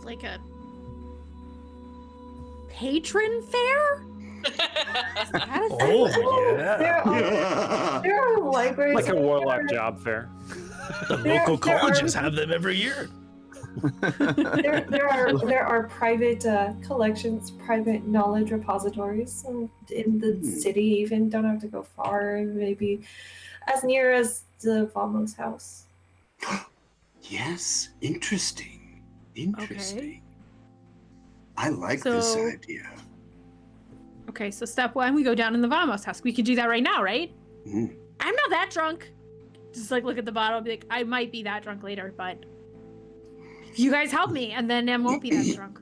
Like a patron fair? Oh, yeah. There are libraries. Like a Warlock job fair. The local colleges have them every year. There are private collections, private knowledge repositories in the city. Even don't have to go far. Maybe as near as the Vamos house. Yes, interesting. Okay. I like this idea. Okay, so step one, we go down in the Vamos house. We could do that right now, right? Mm. I'm not that drunk. Just like look at the bottle and be like, I might be that drunk later, but you guys help me, and then I won't be that drunk.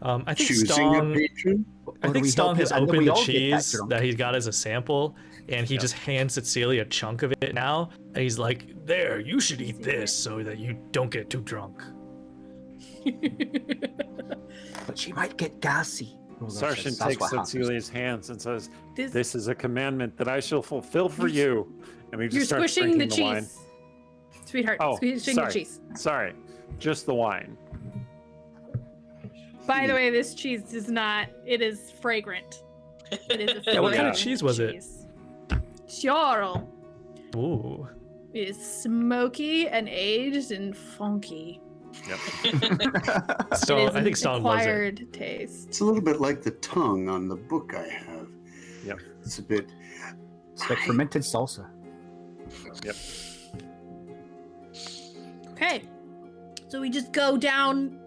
I think Choosing a patron? I Or think we Stong help you has and then opened we the all get that cheese drunk. that he got as a sample, and he just hands Cecilia a chunk of it now, and he's like, "There, you should eat this so that you don't get too drunk." But she might get gassy. Well, that's Sergeant what takes happens. Cecilia's hands and says, This- "This is a commandment that I shall fulfill for you." And he You're just starts squishing the drinking the wine. cheese. Sweetheart, Oh, squishing sorry. the cheese. Sorry, just the wine. By the way, this cheese is not, it is fragrant. It is a Yeah, what kind of Yeah. cheese was it? Chorl. Ooh. It is smoky and aged and funky. Stone, It is I think an Stone was it. acquired taste. It's a little bit like the tongue on the book I have. Yep. It's a bit. It's like fermented salsa. Yep. Okay. So we just go down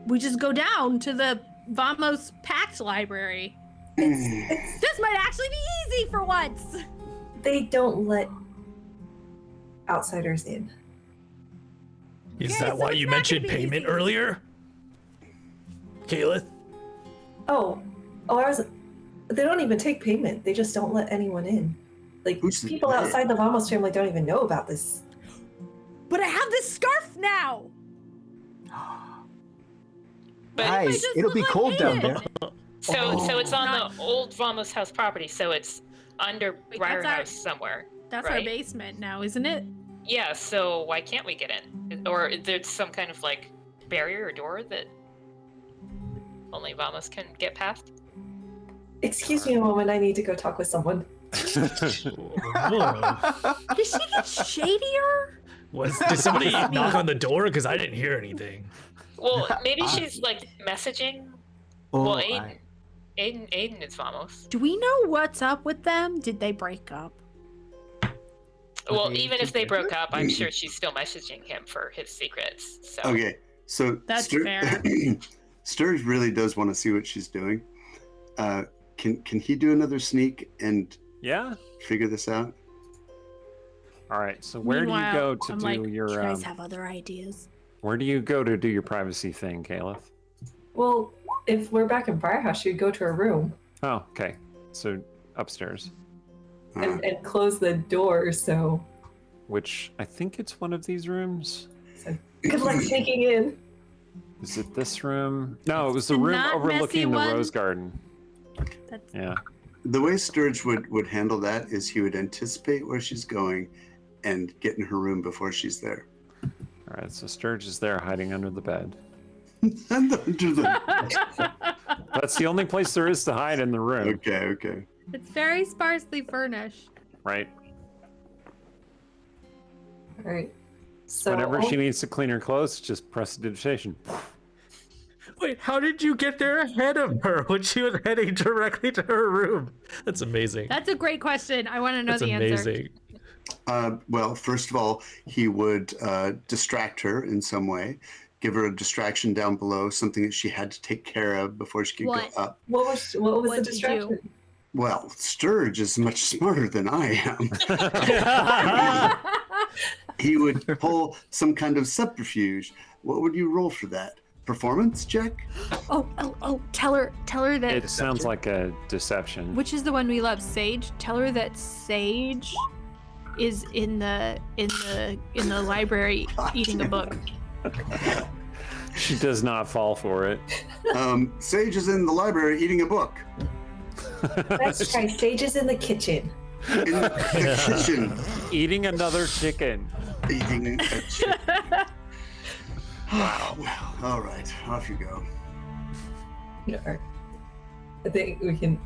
to the Vamos Pact Library. This might actually be easy for once. They don't let outsiders in. Is Okay, that so why it's you not gonna mentioned be payment easy. earlier? Caleth? Oh, they don't even take payment. They just don't let anyone in. Like, Who's the- people outside the Vamos family don't even know about this. But I have this scarf now. But Guys, just it'll look be like cold down Aiden. there. so it's on Not- the old Vamos house property, so it's under Wait, Briar that's our- House somewhere. That's our Right. basement now, isn't it? Yeah, so why can't we get in? Or there's some kind of like barrier or door that only Vamos can get past? Excuse me a moment, I need to go talk with someone. Whoa. Did she get shadier? Did somebody knock on the door? Because I didn't hear anything. Well, maybe she's like messaging. Oh, Well, Aiden is Vamos. Do we know what's up with them? Did they break up? Well, they even if they together? broke up, I'm sure she's still messaging him for his secrets. So Okay, so That's fair. Sturge really does want to see what she's doing. Can he do another sneak and Yeah. figure this out? All right. So where do you Meanwhile, go to I'm do like, Do your? you guys have other ideas? Where do you go to do your privacy thing, Caleb? Well, if we're back in Briar House, you'd go to her room Oh, okay. So upstairs, and close the door, so which I think it's one of these rooms. good luck sneaking in. Is it this room? No, it was the The room not messy overlooking the one? rose garden. That's Yeah. The way Sturge would handle that is he would anticipate where she's going and get in her room before she's there. All right. So Sturge is there, hiding under the bed. And under the- That's the only place there is to hide in the room, okay. it's very sparsely furnished. right? All right. So Whenever she needs to clean her clothes, just press the digitation. Wait, how did you get there ahead of her when she was heading directly to her room? That's amazing. That's a great question. I want to know That's the answer. amazing. Well, first of all, he would distract her in some way, give her a distraction down below, something that she had to take care of before she could What? go up. what was the What'd you do? distraction? Well, Sturge is much smarter than I am. He would pull some kind of subterfuge. What would you roll for that? Performance check? Oh, tell her that It sounds like a deception. which is the one we love, Sage. Tell her that Sage is in the library eating a book. She does not fall for it. Sage is in the library eating a book. Let's try Sage is in the kitchen. In the kitchen, Eating another chicken. eating a chicken. Well, all right, off you go. No. I think we can.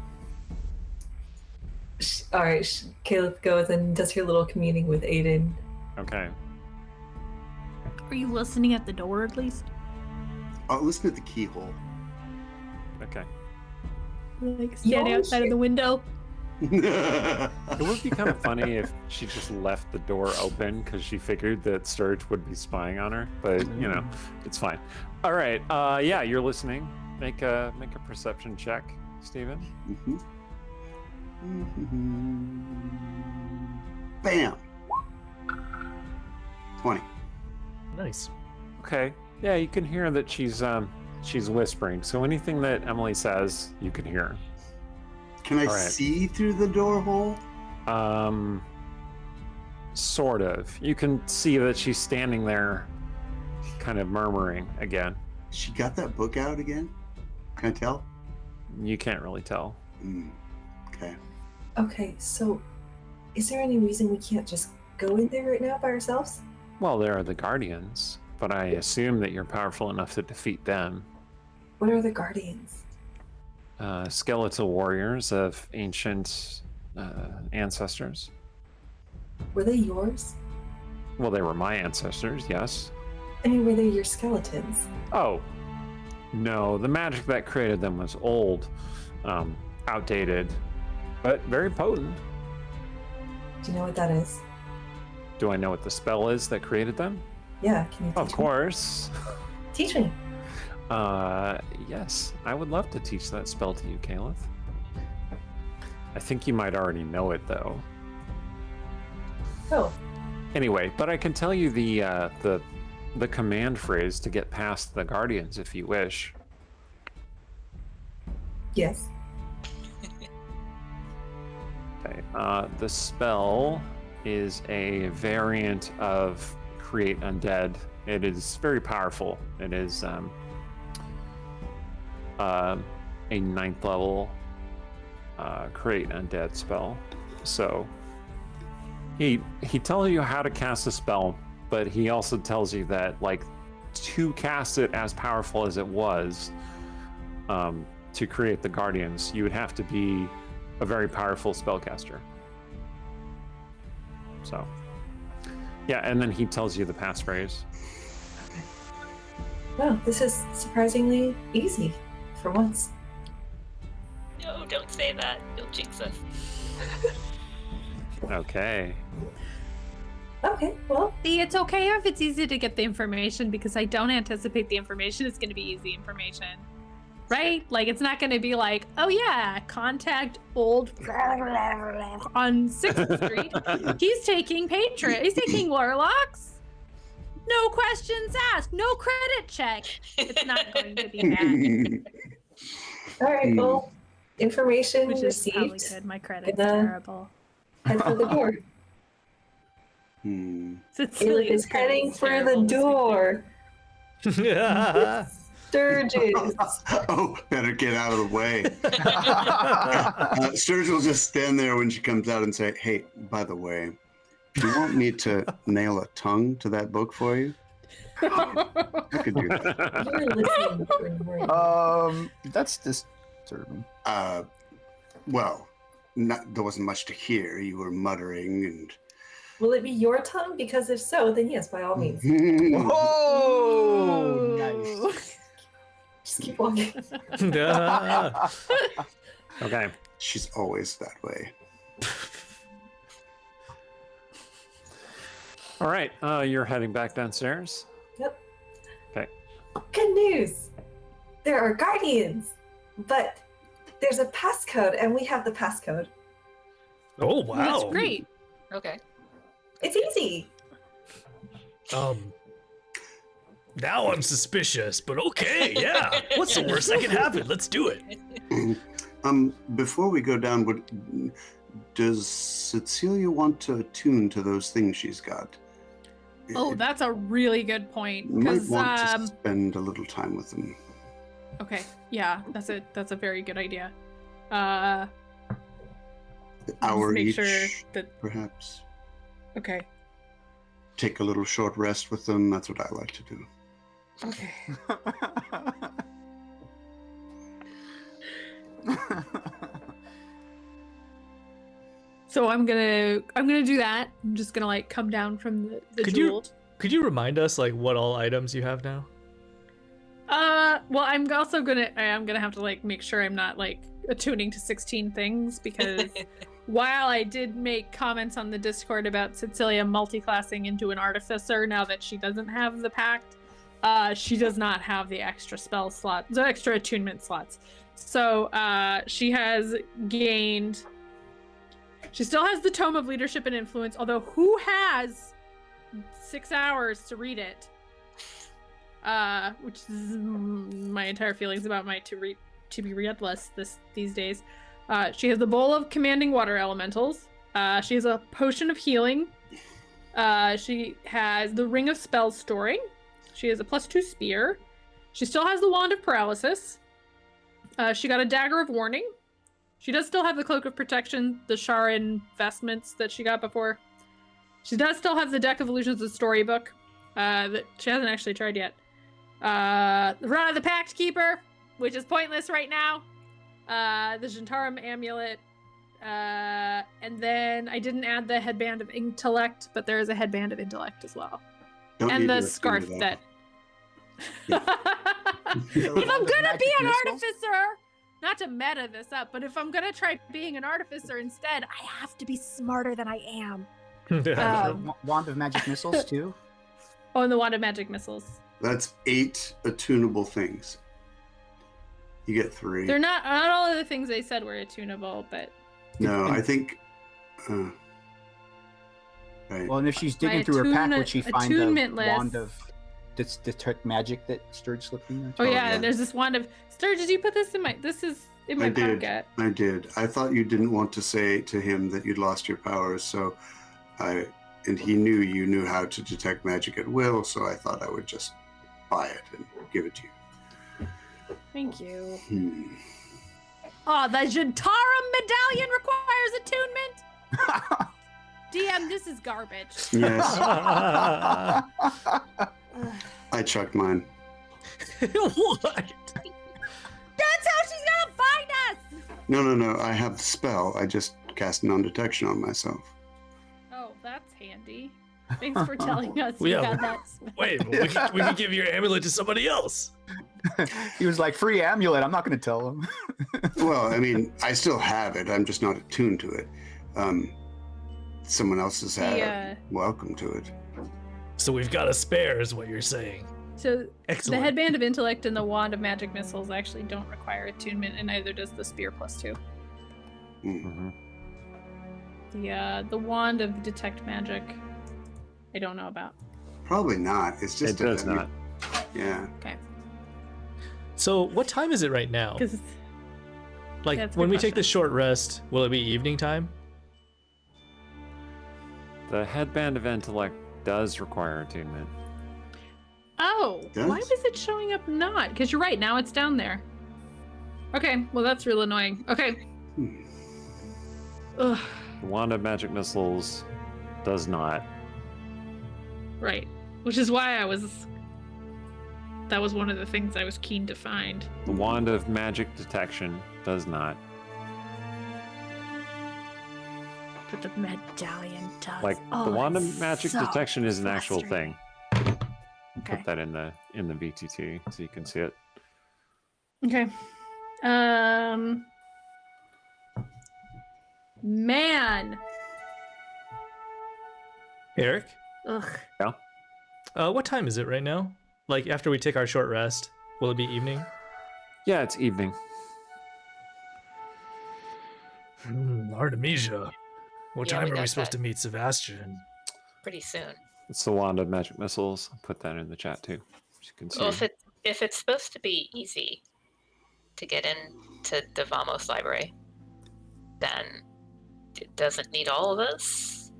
All right, Caleb goes and does her little communing with Aiden. Okay. Are you listening at the door at least? I'll listen at the keyhole. Okay. Like standing outside of the window. It would be kind of funny if she just left the door open because she figured that Sturge would be spying on her, but you know, it's fine. All right. Yeah, you're listening. Make a perception check, Steven. Bam. 20. Nice. Okay. Yeah, you can hear that she's She's whispering, so anything that Emily says, you can hear. Can I All right. see through the door hole? Sort of. You can see that she's standing there, kind of murmuring again. She got that book out again? Can I tell? You can't really tell. Okay. Okay, so is there any reason we can't just go in there right now by ourselves? Well, there are the Guardians, but I assume that you're powerful enough to defeat them. What are the Guardians? Skeletal warriors of ancient ancestors. Were they yours? Well, they were my ancestors, yes. I mean, were they your skeletons? Oh, no, the magic that created them was old, outdated, but very potent. Do you know what that is? Do I know what the spell is that created them? Yeah, can you teach Of course. me? Teach me. Yes, I would love to teach that spell to you, Caliph. I think you might already know it, though. Oh, Anyway, but I can tell you the command phrase to get past the Guardians if you wish. yes. Okay. The spell is a variant of Create Undead. It is very powerful. It is a 9th level Create Undead spell. So he tells you how to cast a spell, but he also tells you that like to cast it as powerful as it was, to create the Guardians, you would have to be a very powerful spellcaster. So, yeah, and then he tells you the passphrase. Okay. Well, this is surprisingly easy for once. No, don't say that. You'll jinx us. Okay. Okay, well, See, it's okay if it's easy to get the information because I don't anticipate the information is going to be easy information. Right? Like, it's not going to be like, oh yeah, contact old on 6th Street. He's taking He's taking Warlocks. No questions asked. No credit check. It's not going to be that. all right, well, information Which is probably received. good. My credit's Gonna- terrible. Head for the door. Hmm. Caleb is heading for the door. Sturgis. Oh, better get out of the way. Sturgis will just stand there when she comes out and say, hey, by the way, do you want me to nail a tongue to that book for you? I could do that. You're listening to a word. That's disturbing. Well, there wasn't much to hear. You were muttering and... Will it be your tongue? Because if so, then yes, by all means. Oh, nice. Just keep walking. Okay. She's always that way. All right. You're heading back downstairs. Yep. Okay. Good news. There are guardians, but there's a passcode, and we have the passcode. Oh wow. That's great. Okay. It's easy. Now I'm suspicious, but okay, yeah. What's the worst that can happen? Let's do it. Before we go down, does Cecilia want to attune to those things she's got? Oh, that's a really good point. You might Because want to spend a little time with them. okay, yeah, that's a very good idea. An hour make each, sure that perhaps. okay. Take a little short rest with them. That's what I like to do. Okay. So I'm gonna do that. I'm just gonna like come down from the jeweled. Could you remind us like what all items you have now? Well, I'm also gonna have to like make sure I'm not like attuning to 16 things because while I did make comments on the Discord about Cecilia multi-classing into an artificer now that she doesn't have the pact, she does not have the extra spell slot, the extra attunement slots. So she has gained. She still has the Tome of Leadership and Influence, although who has 6 hours to read it? which is my entire feelings about my to be readless these days. She has the bowl of commanding water elementals. She has a potion of healing. She has the ring of spell storing. She has a +2 spear. She still has the wand of paralysis. She got a dagger of warning. She does still have the cloak of protection, the Sharan vestments that she got before. She does still have the deck of illusions, the storybook that she hasn't actually tried yet. The Rod of the Pact Keeper, which is pointless right now. The Zhentarim amulet. And then I didn't add the Headband of Intellect, but there is a Headband of Intellect as well. Don't And need the to scarf do that. Yeah. If I'm gonna Magic be an missiles? artificer, not to meta this up, but if I'm gonna try being an artificer instead, I have to be smarter than I am. Wand of magic missiles too. Oh, and the Wand of Magic Missiles. That's 8 attunable things. You get 3. They're not all of the things they said were attunable, but No, I think. Right. Well, and if she's digging My through her pack, would attunement- she find the attunement list. wand of detect magic that Sturge slipped in there? oh yeah, yeah. and there's this wand of Sturge, did you put this in my I did. pocket? I did. I thought you didn't want to say to him that you'd lost your powers, so and he knew you knew how to detect magic at will, so I thought I would just buy it and give it to you. Thank you. Hmm. Oh, the Zhentarim medallion requires attunement. DM, this is garbage. Yes, Ugh. I chucked mine. What? That's how she's gonna find us. No. I have the spell. I just cast non-detection on myself. Oh, that's handy. Thanks for telling us Well, you yeah. got that. Spell. Wait, we can give your amulet to somebody else. He was like, free amulet. I'm not going to tell him. Well, I mean, I still have it. I'm just not attuned to it. Someone else has had it. Welcome to it. So we've got a spare, is what you're saying. So Excellent. the Headband of Intellect and the Wand of Magic Missiles actually don't require attunement, and neither does the Spear +2. Mm. The Wand of Detect Magic, I don't know about. Probably not. It's just It does not. Yeah. Okay. So what time is it right now? Because Like that's a when good we take question. the short rest, will it be evening time? The Headband of Intellect does require attunement. oh, why Does? was it showing up not? Because you're right, now it's down there. Okay, well that's real annoying. Okay. Hmm. Ugh, The Wand of Magic Missiles does not. right. Which is why that was one of the things I was keen to find. The Wand of Magic Detection does not. But the medallion does. Like Oh, the Wand that's of Magic so Detection is an actual frustrating. thing. Okay. Put that in the VTT so you can see it. Okay. Man. Eric, Ugh. what time is it right now? Like after we take our short rest, will it be evening? Yeah, it's evening. Artemisia. What Yeah, time we are we got supposed that. to meet Sebastian? Pretty soon. It's the Wand of Magic Missiles. I'll put that in the chat too, so you can see. Well, if it's supposed to be easy to get into the Vamos library, then it doesn't need all of us.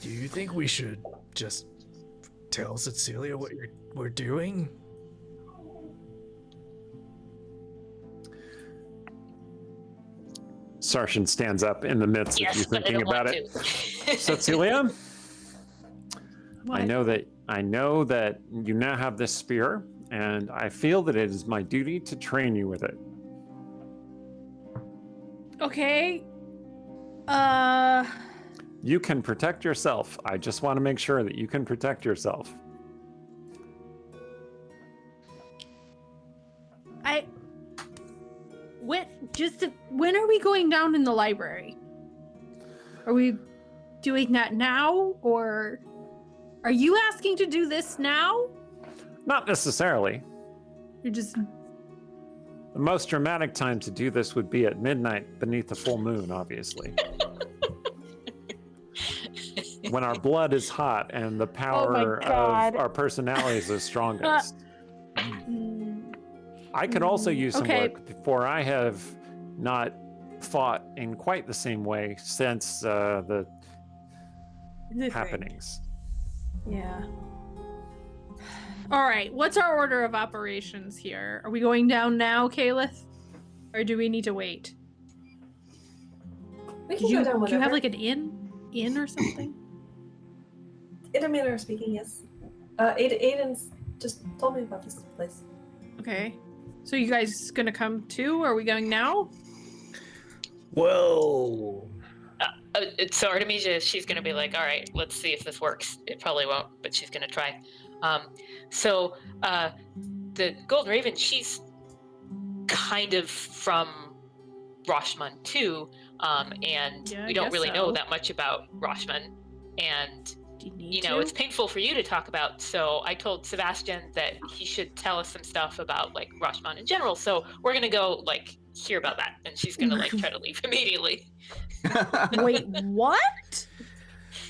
Do you think we should just tell Cecilia what we're doing? Sarshan stands up in the midst Yes, of you but I thinking don't want about it. to. Cecilia, What? I know that you now have this spear, and I feel that it is my duty to train you with it. Okay. You can protect yourself. I just want to make sure that you can protect yourself. When are we going down in the library? Are we doing that now, or are you asking to do this now? Not necessarily. You're just The most dramatic time to do this would be at midnight beneath the full moon, obviously. when our blood is hot and the power God. of our personalities is strongest. I could also use some Okay. work, for I have not fought in quite the same way since the thing. happenings. Yeah. All right, what's our order of operations here? Are we going down now, Calith? Or do we need to wait? We Do can you, go down do whenever. you have like an inn or something? In a manner of speaking, yes. Aiden's just told me about this place. Okay. So you guys gonna come too? Or are we going now? Well, So Artemisia, she's going to be like, all right, let's see if this works. It probably won't, but she's going to try. The Golden Raven, she's kind of from Rashomon too, and Yeah, I we don't guess really know so. that much about Rashomon. And, Do you need you know, to? it's painful for you to talk about. So I told Sebastian that he should tell us some stuff about, like, Rashomon in general. So we're going to go, like, hear about that. And she's going to, like, try to leave immediately. Wait, what?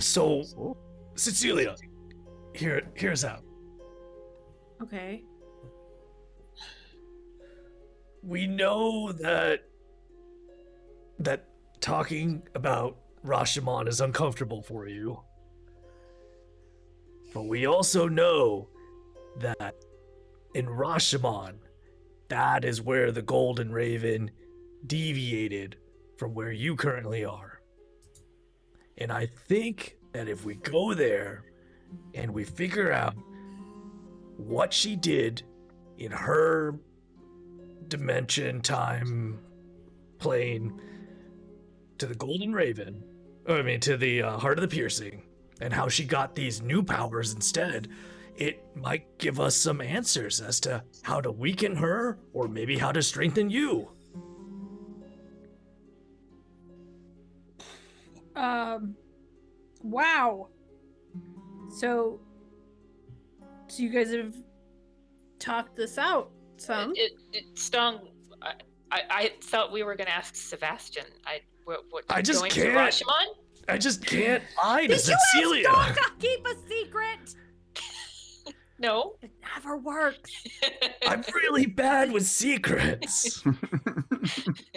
so Cecilia, here's out. Okay. We know that talking about Rashomon is uncomfortable for you. But we also know that in Rashomon, that is where the Golden Raven deviated from where you currently are. And I think that if we go there and we figure out what she did in her dimension, time, plane, to the Golden Raven, to the Heart of the Piercing, and how she got these new powers instead, it might give us some answers as to how to weaken her, or maybe how to strengthen you. Wow. So you guys have talked this out some. Stong, I thought we were going to ask Sebastian. I just going can't. to Rashomon? I just can't lie to Did you Cecilia. ask Dog to keep a secret? No. It never works. I'm really bad with secrets.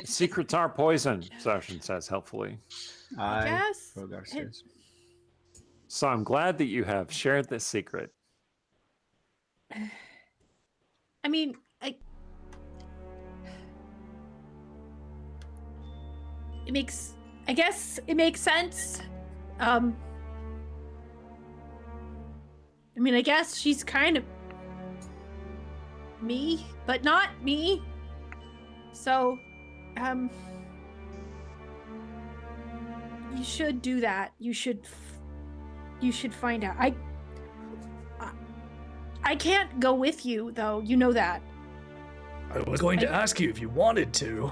Secrets are poison, Zarshan says helpfully. Yes. Rogar says. So I'm glad that you have shared this secret. I mean, I guess it makes sense. I mean, I guess she's kind of me, but not me. So, you should do that. You should find out. I can't go with you, though. You know that. I was going to ask you if you wanted to.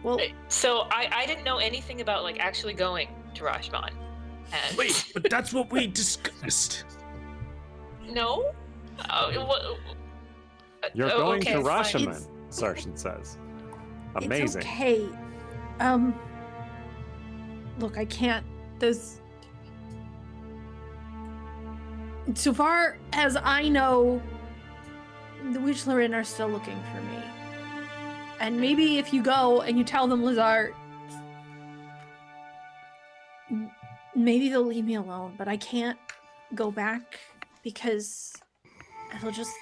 Well, So I didn't know anything about, like, actually going to Rashomon. And Wait, but that's what we discussed. No? You're Oh, going okay, to fine. Rashomon, Zarshan says. Amazing. It's okay. Look, I can't. Those. So far as I know, the Witchlerin are still looking for me. And maybe if you go and you tell them Lazar, maybe they'll leave me alone. But I can't go back because it'll just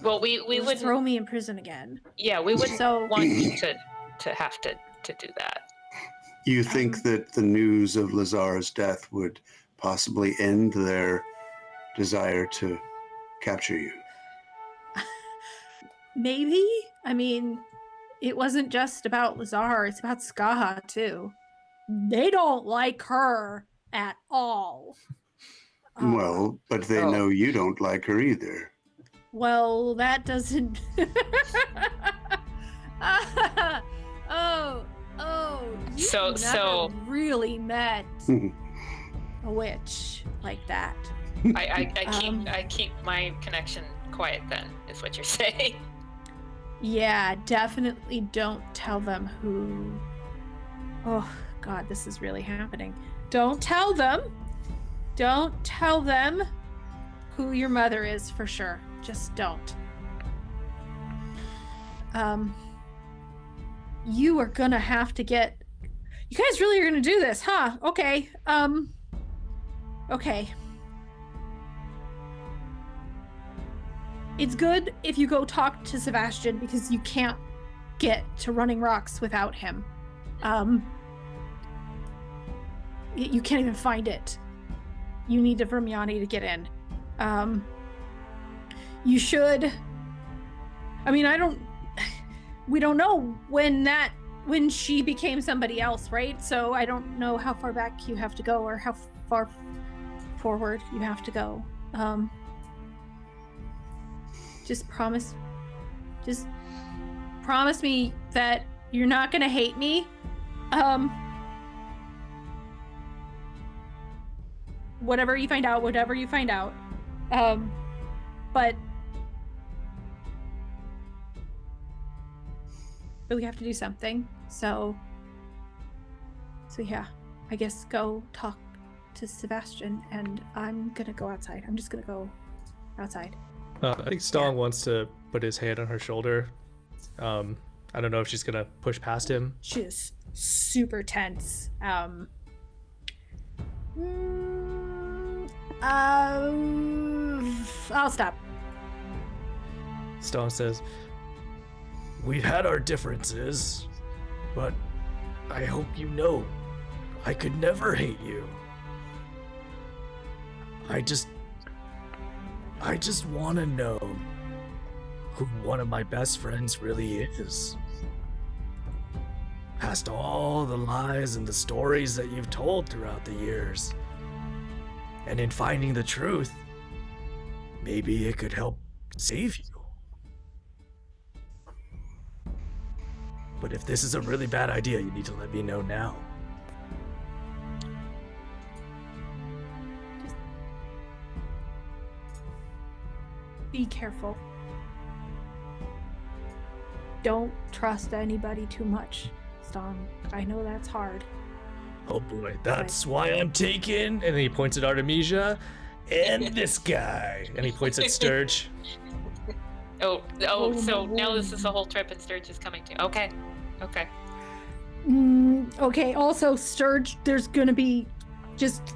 Well, we it'll just would throw me in prison again. Yeah, we wouldn't So- want you to have to do that. You think that the news of Lazar's death would possibly end their desire to capture you? Maybe. I mean, it wasn't just about Lazar, it's about Skaha too. They don't like her at all. Well, but they Oh. know you don't like her either. Well, that doesn't. You So- never so- really met a witch like that. I keep my connection quiet then, is what you're saying. Yeah, definitely don't tell them who. Oh God, this is really happening. Don't tell them. Don't tell them who your mother is for sure. Just don't. You are gonna have to get... You guys really are gonna do this, huh? Okay. Okay. It's good if you go talk to Sebastian because you can't get to Running Rocks without him. You can't even find it. You need a Vermiani to get in. You should... I mean, we don't know when she became somebody else, right? So I don't know how far back you have to go or how far forward you have to go. Just promise me that you're not gonna hate me. Whatever you find out. But we have to do something. So yeah, I guess go talk to Sebastian, and I'm gonna go outside. I'm just gonna go outside. I think Stong wants to put his hand on her shoulder. I don't know if she's gonna push past him. She is super tense. I'll stop. Stong says, "We've had our differences, but I hope you know I could never hate you. I just want to know who one of my best friends really is. Past all the lies and the stories that you've told throughout the years. And in finding the truth, maybe it could help save you. But if this is a really bad idea, you need to let me know now." Be careful. Don't trust anybody too much, Stong. I know that's hard. Oh boy, that's why I'm taken. And he points at Artemisia and this guy. And he points at Sturge. So now this is the whole trip and Sturge is coming too. Okay. Okay, also, Sturge, there's gonna be just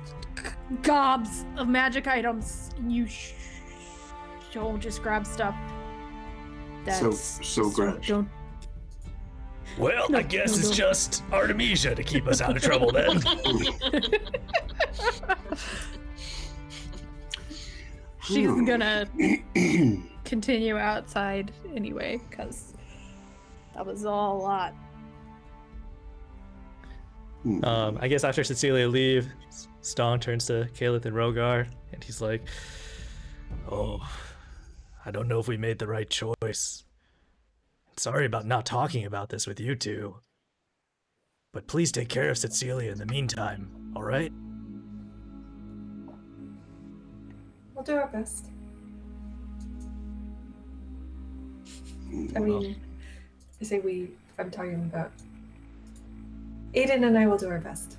gobs of magic items. You don't just grab stuff. So grudge. Don't. Well, I guess it's just Artemisia to keep us out of trouble then. She's gonna continue outside anyway, because that was all a lot. I guess after Cecilia leaves, Stong turns to Caleb and Rogar, and he's like, "Oh, I don't know if we made the right choice. Sorry about not talking about this with you two. But please take care of Cecilia in the meantime, all right?" We'll do our best. I mean, I say we, I'm talking about Aiden and I will do our best.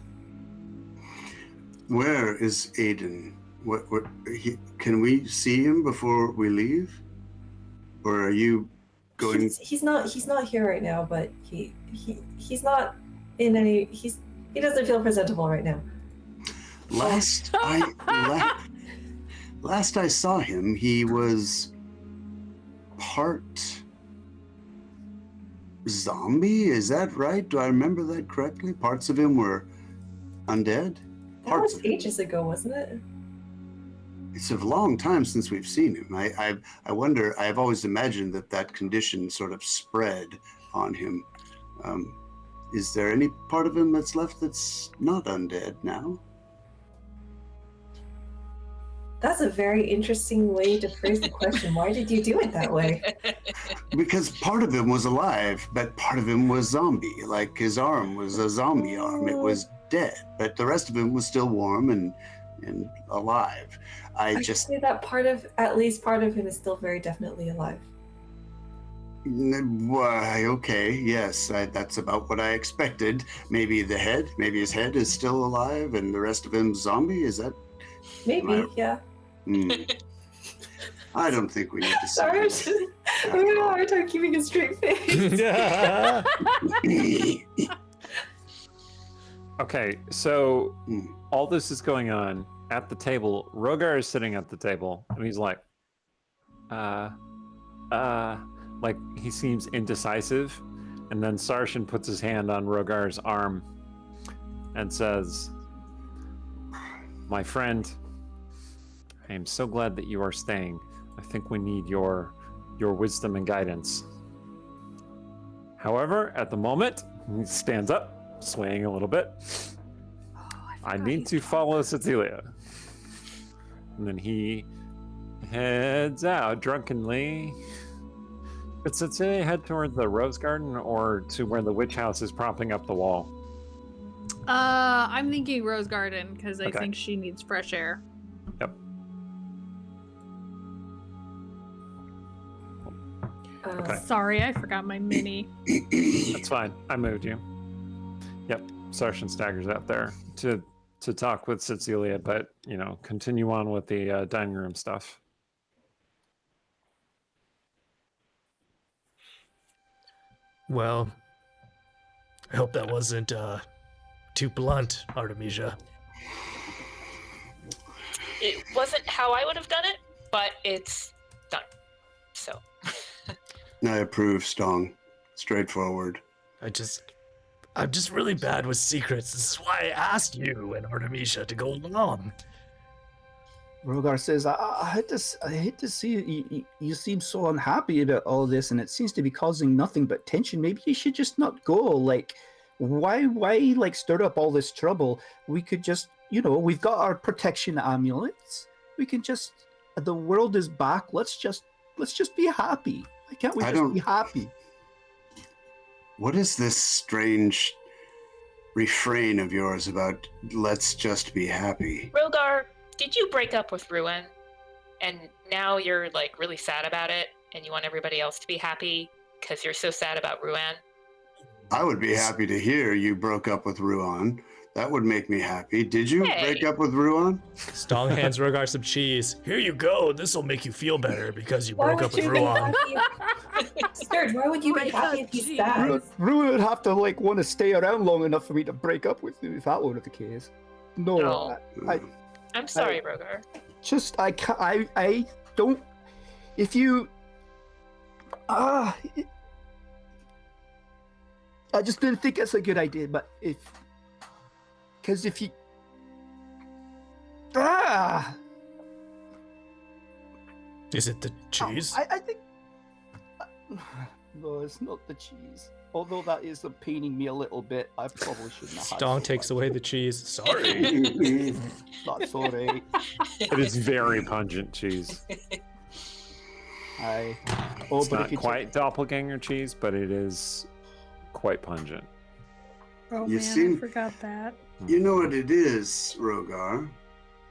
Where is Aiden? Can we see him before we leave? Or are you going? He's not here right now, but he's not in any. He doesn't feel presentable right now. Last I saw him, he was part zombie. Is that right? Do I remember that correctly? Parts of him were undead. That was ages ago, wasn't it? It's a long time since we've seen him. I wonder. I've always imagined that condition sort of spread on him. Is there any part of him that's left that's not undead now? That's a very interesting way to phrase the question. Why did you do it that way? Because part of him was alive, but part of him was zombie. Like his arm was a zombie arm. It was dead, but the rest of him was still warm and alive. I just say that at least part of him is still very definitely alive. Why, okay, yes, that's about what I expected. Maybe his head is still alive and the rest of him's zombie? Is that? Maybe, yeah. I don't think we need to Sorry, I'm say having a hard time keeping a straight face. Okay, so all this is going on at the table. Rogar is sitting at the table, and he's like he seems indecisive. And then Sarshan puts his hand on Rogar's arm and says, "My friend, I am so glad that you are staying. I think we need your wisdom and guidance. However, at the moment," he stands up, swaying a little bit, "I need to follow Cecilia." And then he heads out drunkenly. Did Cecilia head toward the rose garden or to where the witch house is propping up the wall? I'm thinking Rose Garden because I Okay. think she needs fresh air. Yep. Okay. Sorry, I forgot my mini. That's fine. I moved you. Yep. Sarshan staggers out there to talk with Cecilia, but continue on with the dining room stuff. Well, I hope that wasn't too blunt, Artemisia. It wasn't how I would have done it, but it's done. So. I approve, Stong. Straightforward. I'm just really bad with secrets. This is why I asked you and Artemisia to go along. Rogar says, I hate to see you seem so unhappy about all this, and it seems to be causing nothing but tension. Maybe you should just not go. Like, why stir up all this trouble? We could just, we've got our protection amulets. We can just, the world is back. Let's just be happy. Why can't we just be happy? What is this strange refrain of yours about let's just be happy? Rogar, did you break up with Ruin? And now you're like really sad about it and you want everybody else to be happy because you're so sad about Ruin? I would be happy to hear you broke up with Ruan. That would make me happy. Did you break up with Ruan? Stong hands Rogar some cheese. Here you go. This will make you feel better because you broke up with Ruan. Sturge, why would you be happy if he's sad? Ruan would have to want to stay around long enough for me to break up with you if that were the case. No. I'm sorry, Rogar. I don't. If you. I just didn't think it's a good idea, but because if you. Is it the cheese? I think. No, it's not the cheese. Although that is paining me a little bit, I probably shouldn't have. Stong takes away the cheese. Sorry. That's alright. It is very pungent cheese. It's not quite doppelganger cheese, but it is quite pungent. Oh You man, seem- I forgot that. You know what it is, Rogar?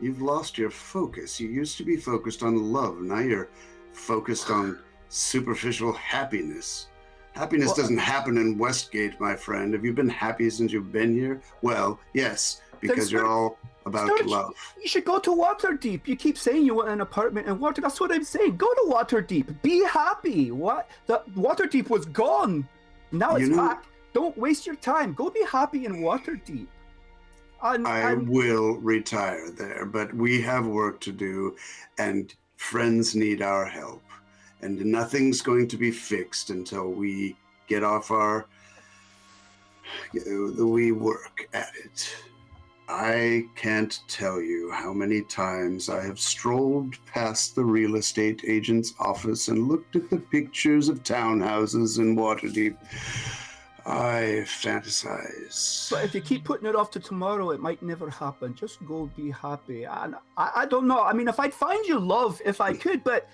You've lost your focus. You used to be focused on love. Now you're focused on superficial happiness. Happiness doesn't happen in Westgate, my friend. Have you been happy since you've been here? Well, yes, because you're all about Sturge, love. You should go to Waterdeep. You keep saying you want an apartment in Waterdeep. That's what I'm saying. Go to Waterdeep. Be happy. What? The Waterdeep was gone. Now it's back. Don't waste your time. Go be happy in Waterdeep. I will retire there, but we have work to do, and friends need our help. And nothing's going to be fixed until we get off we work at it. I can't tell you how many times I have strolled past the real estate agent's office and looked at the pictures of townhouses in Waterdeep. I fantasize. But if you keep putting it off to tomorrow, it might never happen. Just go be happy. And I don't know. I mean, if I'd find you love, if I could, but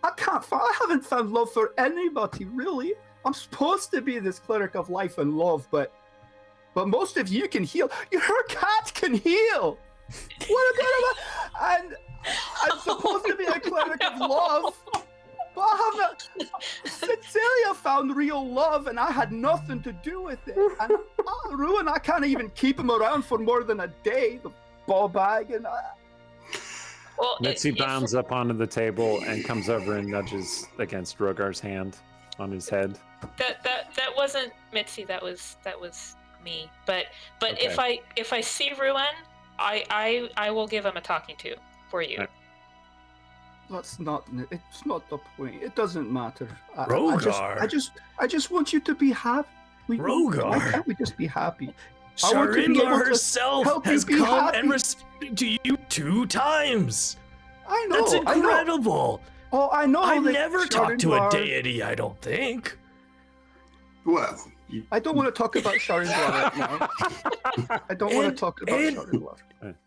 I haven't found love for anybody, really. I'm supposed to be this cleric of life and love, but most of you can heal. Your cat can heal. What about? And I'm supposed to be a cleric of love, But I haven't. Cecilia found real love, and I had nothing to do with it. And Ruin, I can't even keep him around for more than a day. The ball bag, and Well, Mitzi bounds up onto the table and comes over and nudges against Rogar's hand on his head. that wasn't Mitzi. That was me. But Okay. if I see Ruin, I will give him a talking to for you. Right. it's not the point. It doesn't matter. Rogar. I just want you to be happy. Why Rogar. can't we just be happy? I want to be able Sharindla to herself help you has be come happy. and responded to you 2 times. I know. That's I know. incredible. Oh, I know. I that never talked to a Sharindlar- deity, I don't think. Well, I don't want to talk about Sharindlar right now. I don't want to talk about Sharindlar.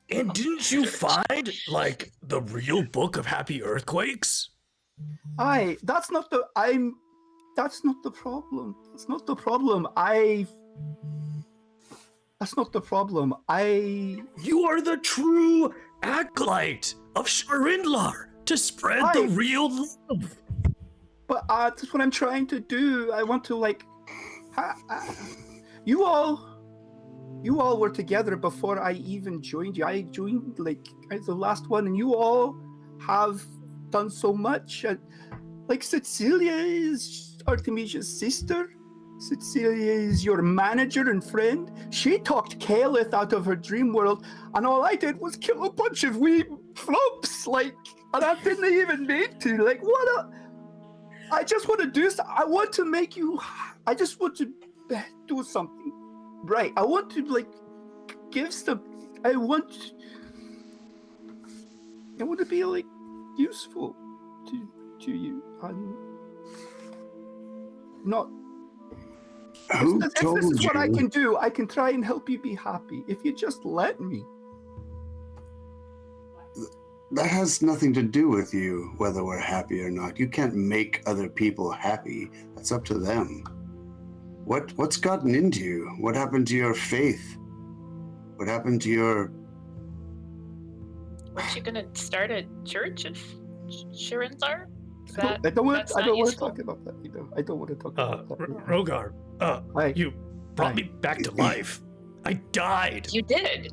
And didn't you find, like, the real book of happy earthquakes? That's not the problem. That's not the problem. You are the true acolyte of Sharindlar to spread the real love. But that's what I'm trying to do. I want to you all were together before I even joined you. I joined as the last one, and you all have done so much. Cecilia is Artemisia's sister. Cecilia is your manager and friend. She talked Caleth out of her dream world, and all I did was kill a bunch of wee flumps, and I didn't even mean to. I just want to do I want to make you. I just want to do something right. I want to give some. I want to be useful to you. I'm not. who If told this is what I you? can do, I can try and help you be happy. If you just let me. That has nothing to do with you, whether we're happy or not. You can't make other people happy. That's up to them. What's gotten into you? What happened to your faith? What happened to your... Weren't you gonna start a church of Sharindlar? I don't want that's to not useful? talk about that. I don't want to talk about that. Rogar, Hi. you brought Hi. me back to life. I died. You did.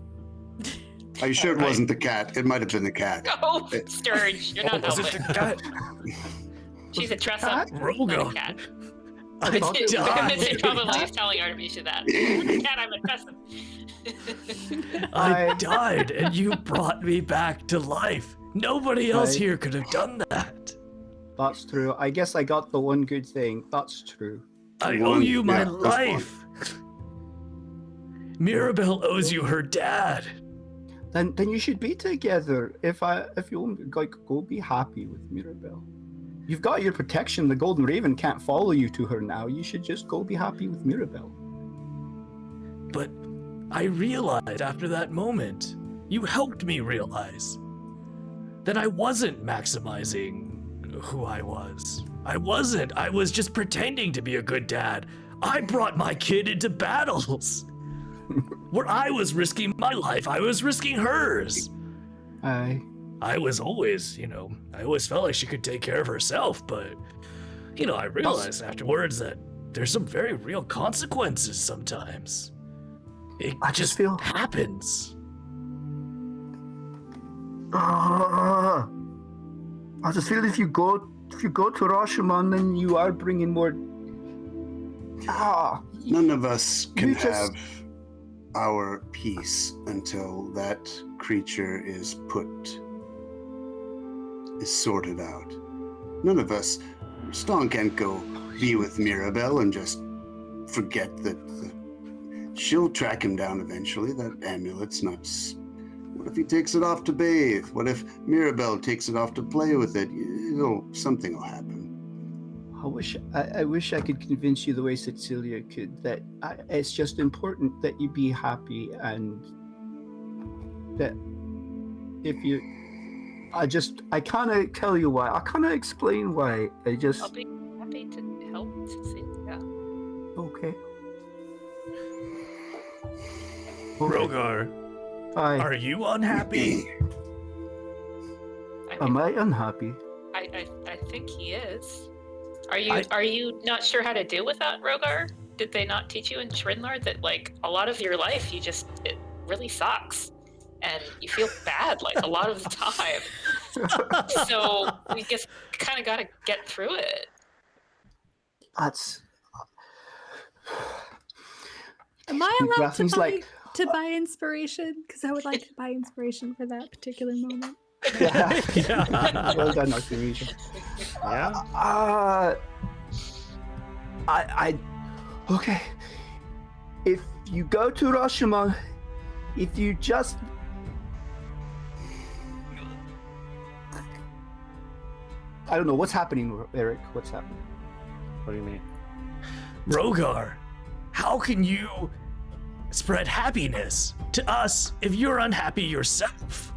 Are you sure it wasn't the cat? It might have been the cat. Oh, Sturge, you're not Was it helping. the cat? She's a tress Cat? up, not a Rogar. cat. I Vincent died. probably is telling Artemisia that. Cat, I'm a tress up. I died, and you brought me back to life. Nobody else Right. here could have done that. That's true. I guess I got the one good thing. That's true. I One- owe you my yeah, that's one. life. Mirabelle owes you her dad. Then you should be together. If you go be happy with Mirabelle. You've got your protection. The Golden Raven can't follow you to her now. You should just go be happy with Mirabelle. But I realized after that moment, you helped me realize that I wasn't maximizing who I was. I wasn't. I was just pretending to be a good dad. I brought my kid into battles where I was risking my life. I was risking hers. I was always, I always felt like she could take care of herself, but, I realized afterwards that there's some very real consequences sometimes. It I just feel- happens. I just feel if you go to Rashomon, then you are bringing more. None of us can You just- have our peace until that creature is sorted out. None of us. Stone can't go be with Mirabelle and just forget that she'll track him down eventually. That amulet's not. What if he takes it off to bathe? What if Mirabelle takes it off to play with it? Something will happen. I wish I could convince you the way Cecilia could that it's just important that you be happy, and that if you, I can't tell you why. I can't explain why. I'll be happy to help Cecilia. Okay. Rogar, Hi. are you unhappy? Am I unhappy? I I think he is. Are you not sure how to deal with that, Rogar? Did they not teach you in Shrinlar that like a lot of your life it really sucks and you feel bad like a lot of the time? So we just kind of got to get through it. That's. Am I allowed to Grafton's buy, to buy inspiration? Because I would like to buy inspiration for that particular moment. Yeah. Yeah. Well done, Archimage. Yeah. Okay. If you go to Rashomon, if you just. I don't know what's happening, Eric. What's happening? What do you mean? Rogar, how can you spread happiness to us if you're unhappy yourself?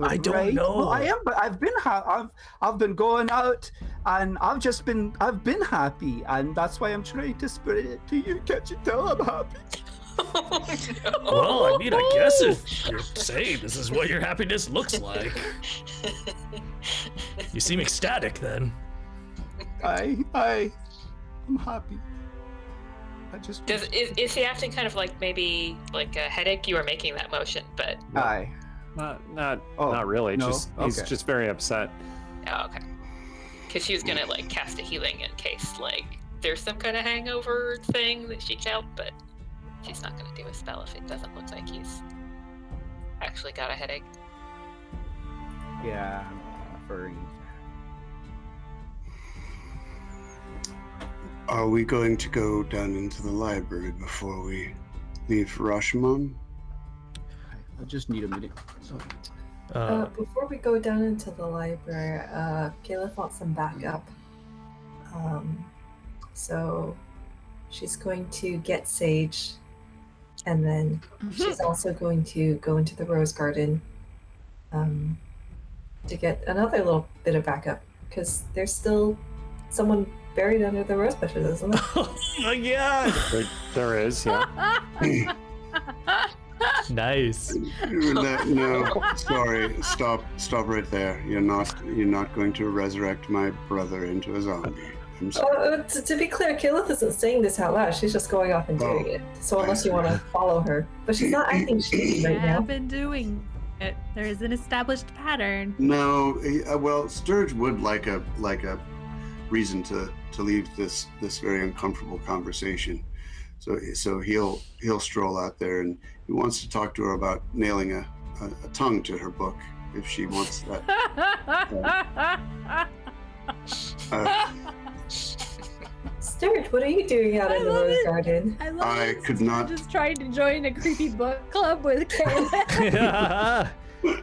I don't know. Well, I am, but I've been going out, and I've been happy, and that's why I'm trying to spread it to you. Can't you tell I'm happy? Oh, no. Well, I mean, I guess if you're saying this is what your happiness looks like, you seem ecstatic then. I'm happy. I just. Is he acting kind of like maybe like a headache? You were making that motion, but Aye. Not really. no? He's Okay. just very upset. oh, okay. Because she was gonna like cast a healing in case like there's some kind of hangover thing that she felt, but she's not gonna do a spell if it doesn't look like he's actually got a headache. Yeah. Furry. Are we going to go down into the library before we leave for Rashomon? I just need a minute. Before we go down into the library, Kayla wants some backup. So she's going to get Sage, and then she's also going to go into the Rose Garden to get another little bit of backup, because there's still someone buried under the rose bushes, isn't there? Oh my god! There is, yeah. Nice. No, sorry. Stop right there. You're not going to resurrect my brother into a zombie. I'm sorry. To be clear, Kayla isn't saying this out loud. She's just going off and doing it. So unless you want to follow her, but she's not acting shady right now. I've been doing it. There is an established pattern. No, well, Sturge would like a reason to leave this very uncomfortable conversation. So he'll stroll out there, and he wants to talk to her about nailing a tongue to her book if she wants that. Sturge, what are you doing out in the Rose Garden? I love I it. could not- Just trying to join a creepy book club with Kayla.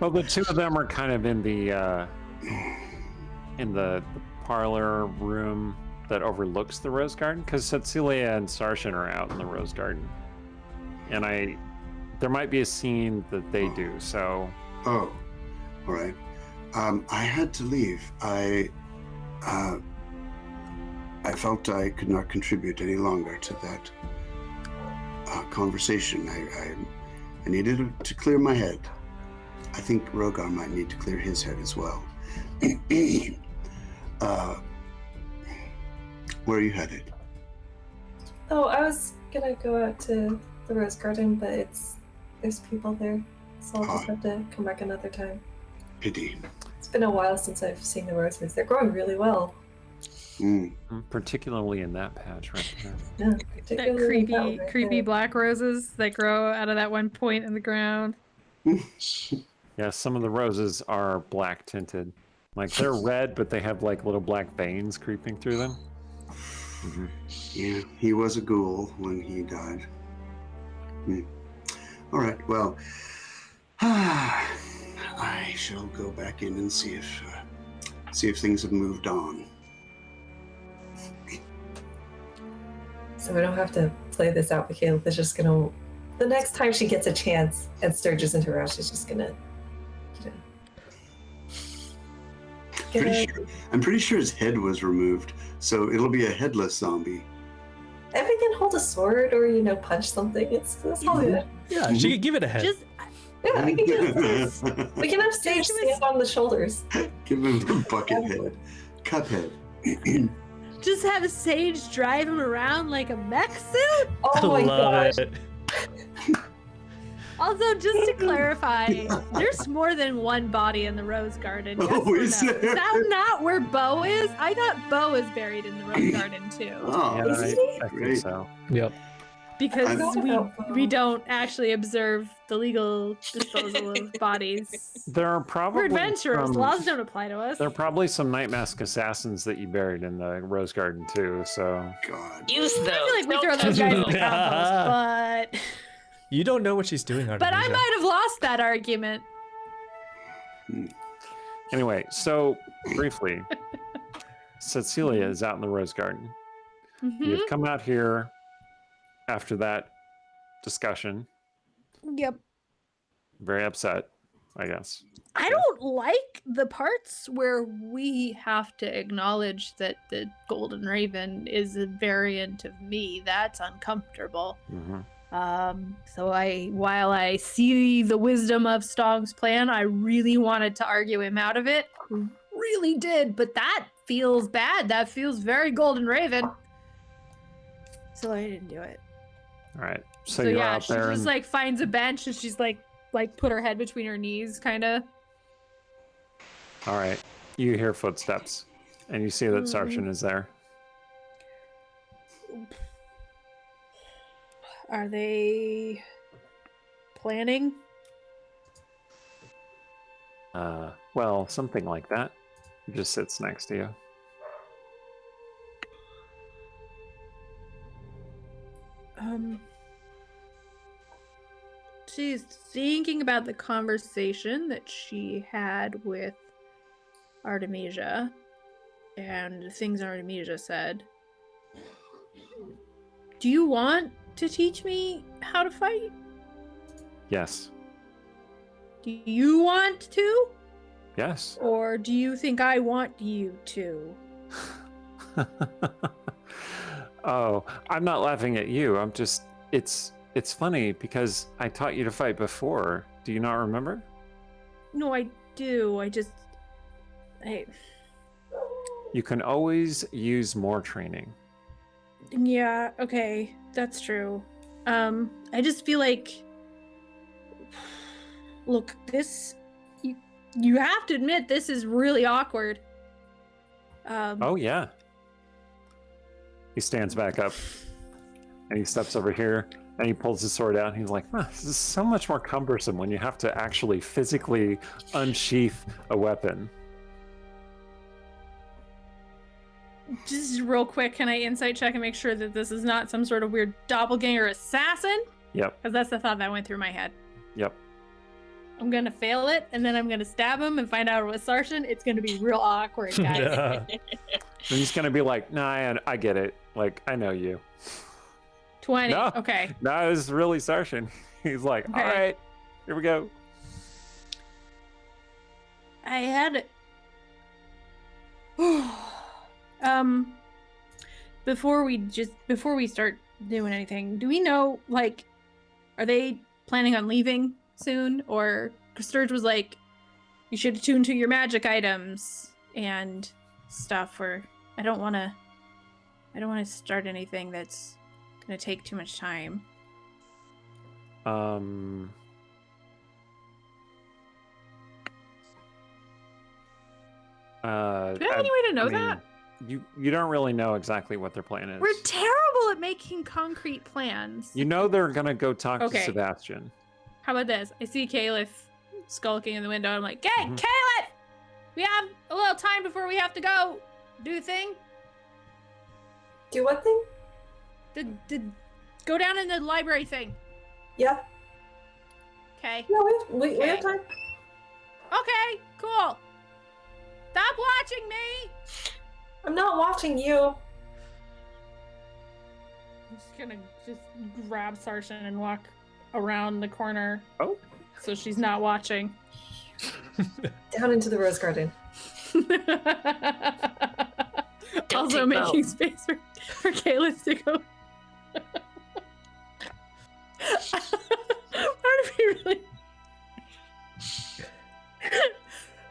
Well, the two of them are kind of in the parlor room that overlooks the Rose Garden, because Cecilia and Sarshan are out in the Rose Garden, and there might be a scene that they do. So. Oh, all right. I had to leave. I felt I could not contribute any longer to that conversation. I needed to clear my head. I think Rogar might need to clear his head as well. Where are you headed? Oh, I was gonna go out to the Rose Garden, but there's people there, so I'll just have to come back another time. Pity. It's been a while since I've seen the roses. They're growing really well. Particularly in that patch right there. Yeah, That particularly that one right creepy there. black roses that grow out of that one point in the ground. Yeah, some of the roses are black tinted. Like they're red, but they have like little black veins creeping through them. Yeah, he was a ghoul when he died. All right, well, I shall go back in and see if things have moved on. So we don't have to play this out with Caleb. It's just gonna. The next time she gets a chance and Sturge isn't around, she's just gonna. I'm pretty sure his head was removed, so it'll be a headless zombie. If we can hold a sword or punch something, it's all good. Yeah, she could give it a head. Just Yeah, we can have Sage stand on the shoulders. Give him the bucket head. Cuphead. Just have Sage drive him around like a mech suit? Oh my Love gosh. it. Also, just to clarify, there's more than one body in the Rose Garden. Yes Oh, or is no? there? Is that not where Bo is? I thought Bo is buried in the Rose Garden too. Oh, Yeah, Is I he? think Great. so. Yep. Because I- we don't actually observe the legal disposal of bodies. There are probably We're adventurers. some- Laws don't apply to us. There are probably some Night Mask assassins that you buried in the Rose Garden too. So God. Use those. I feel like we Don't throw touch those guys in those. the compost, but You don't know what she's doing, Artemisia. I might have lost that argument. anyway, so briefly, Cecilia is out in the Rose Garden. Mhm. You've come out here after that discussion, Yep. very upset, I guess. I don't like the parts where we have to acknowledge that the Golden Raven is a variant of me. That's uncomfortable. Hmm. So while I see the wisdom of Stong's plan, I really wanted to argue him out of it. Really did, but that feels bad. That feels very Golden Raven. So I didn't do it. All right, so, So you're yeah, out she there, just and like finds a bench and she's like put her head between her knees, kind of. all right, you hear footsteps, and you see that Sarshan is there. Are they planning? Well, something like that. He just sits next to you. She's thinking about the conversation that she had with Artemisia and the things Artemisia said. Do you want to teach me how to fight? Yes. Do you want to? Yes. Or do you think I want you to? Oh, I'm not laughing at you. I'm just it's funny because I taught you to fight before. Do you not remember? No, I do. You can always use more training. Yeah, okay. That's true. I just feel like look, this you have to admit this is really awkward. Oh yeah. He stands back up and he steps over here and he pulls his sword out and he's like, this is so much more cumbersome when you have to actually physically unsheath a weapon. Just real quick, can I insight check and make sure that this is not some sort of weird doppelganger assassin? Yep. Because that's the thought that went through my head. Yep. I'm gonna fail it, and then I'm gonna stab him and find out it was Sarshan. It's gonna be real awkward, guys. Yeah. And he's gonna be like, nah, I get it. Like, I know you. 20. No. Okay. No, this is really Sarshan. He's like, Okay. all right, here we go. I had before we start doing anything, do we know, like, are they planning on leaving soon? Or Sturge was like, you should attune to your magic items and stuff, or I don't want to start anything that's gonna take too much time. Do we have any way to know that? You don't really know exactly what their plan is. We're terrible at making concrete plans. You know they're gonna go talk Okay. to Sebastian. How about this? I see Caliph skulking in the window. I'm like, hey, Mhm. Caliph! We have a little time before we have to go do the thing. Do what thing? The go down in the library thing. Yeah. Okay. No, we have Okay. time. Okay, cool. Stop watching me! I'm not watching you. I'm just gonna just grab Sarshan and walk around the corner. Oh. So she's not watching. Down into the rose garden. Also take making Bo. space for Caliph to go. Part of me really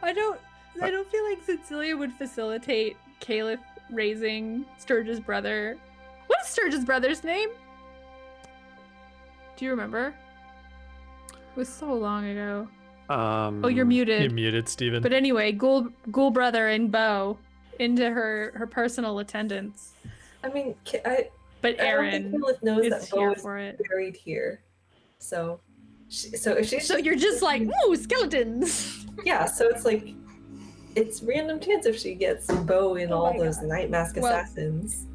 I don't feel like Cecilia would facilitate Caliph raising Sturge's brother. What is Sturge's brother's name? Do you remember? It was so long ago. Oh, you're muted. You're muted, Steven. But anyway, Ghoul brother and Bo into her personal attendance. I mean, But Aaron Caliph knows is that Bo here is for it. buried here. So if she's So you're just like, ooh, skeletons. yeah. So it's like, it's random chance if she gets Bo in Oh all my those God. night mask Well- assassins.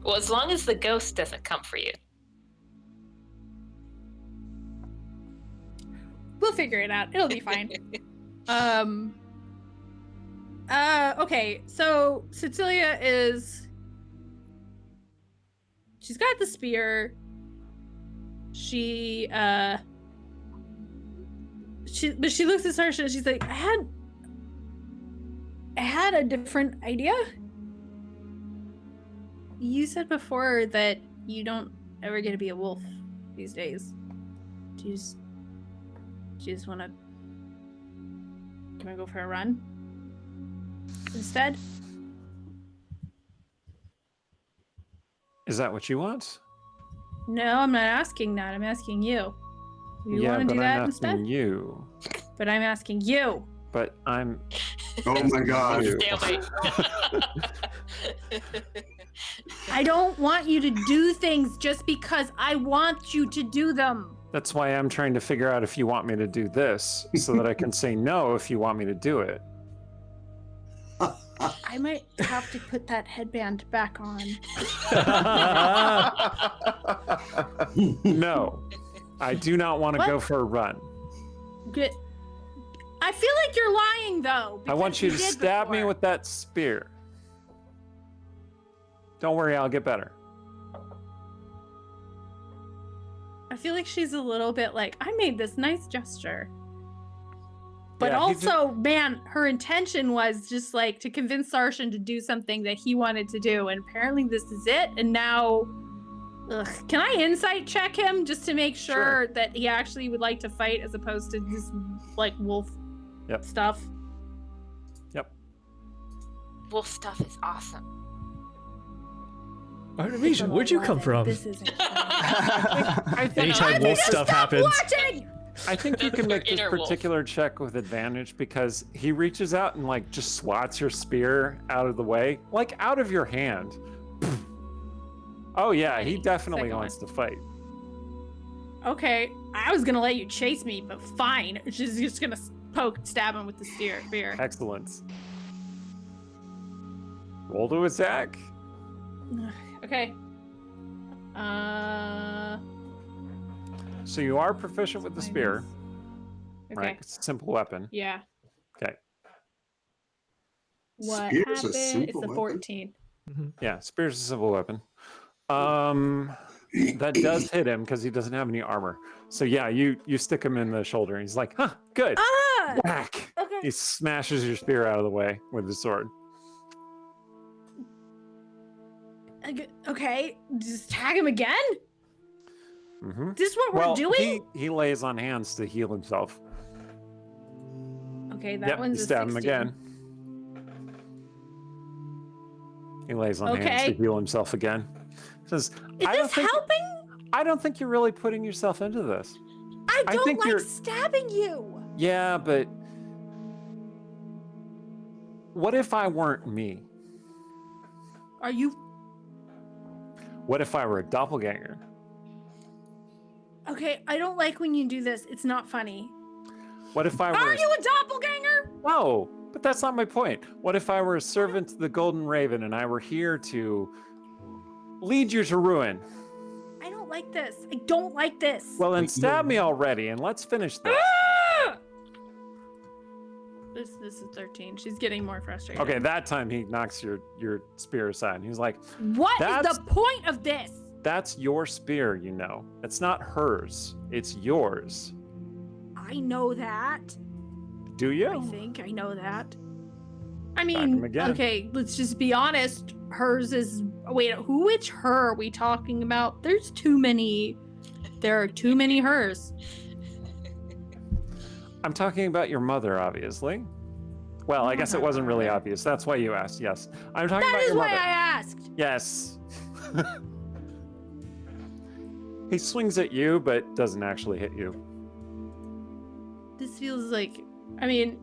Well, as long as the ghost doesn't come for you. We'll figure it out. It'll be fine. Okay, so Cecilia she's got the spear. She looks at Sarsha and she's like, I had a different idea. You said before that you don't ever get to be a wolf these days. Do you just want to... Can we go for a run instead? Is that what you want? No, I'm not asking that. I'm asking you. You yeah, want to but do that I'm instead? asking you. But I'm asking you. But I'm... Oh my god. You. Stalemate. I don't want you to do things just because I want you to do them. That's why I'm trying to figure out if you want me to do this, so that I can say no if you want me to do it. I might have to put that headband back on. No, I do not want to What? go for a run. Good. I feel like you're lying, though. I want you to because did stab me before. with that spear. Don't worry, I'll get better. I feel like she's a little bit like, I made this nice gesture. But Yeah, also, man, her intention was just like to convince Sarshan to do something that he wanted to do. And apparently this is it. And now, can I insight check him just to make sure that he actually would like to fight as opposed to this like wolf stuff? Yep. Wolf stuff is awesome. Artemisia, where'd you come from? This isn't Anytime wolf stuff happens. watching! I think you can make this Inner wolf. particular check with advantage because he reaches out and like just swats your spear out of the way, like out of your hand. Oh yeah, he definitely Second wants to fight. Okay, I was gonna let you chase me, but fine. She's just gonna stab him with the spear. Excellent. Roll to attack. Okay. So you are proficient with the spear, Okay. right? It's a simple weapon. Yeah. Okay. What Spear's a happened? It's simple a weapon. 14. Yeah, spear's a simple weapon. That does hit him because he doesn't have any armor. So yeah, you stick him in the shoulder. And he's like, huh, good. Ah! Whack. Okay. He smashes your spear out of the way with his sword. Okay, just tag him again? Mm-hmm. Is this what Well, we're doing? he lays on hands to heal himself. Okay, that Yep, one's you a stab 16. him again. He lays on hands Okay. to heal himself again. Says, Is this helping? I don't think you're really putting yourself into this. I I don't think like you're- stabbing you. Yeah, but what if I weren't me? Are you? What if I were a doppelganger? Okay, I don't like when you do this. It's not funny. What if I were... Are you a doppelganger? No, but that's not my point. What if I were a servant to the Golden Raven and I were here to lead you to ruin? I don't like this. I don't like this. Well, then stab me already and let's finish this. Ah! This is 13. She's getting more frustrated. Okay, that time he knocks your spear aside. He's like, What is That's- the point of this? that's your spear, you know. It's not hers. It's yours. I know that. Do you? I think I know that. I him mean, again. okay, let's just be honest. Hers is. Wait, which her are we talking about? There's too many. There are too many hers. I'm talking about your mother, obviously. Well, I guess it wasn't really obvious. That's why you asked. Yes, I'm talking That about is your why mother. I asked. Yes. He swings at you, but doesn't actually hit you. This feels like, I mean,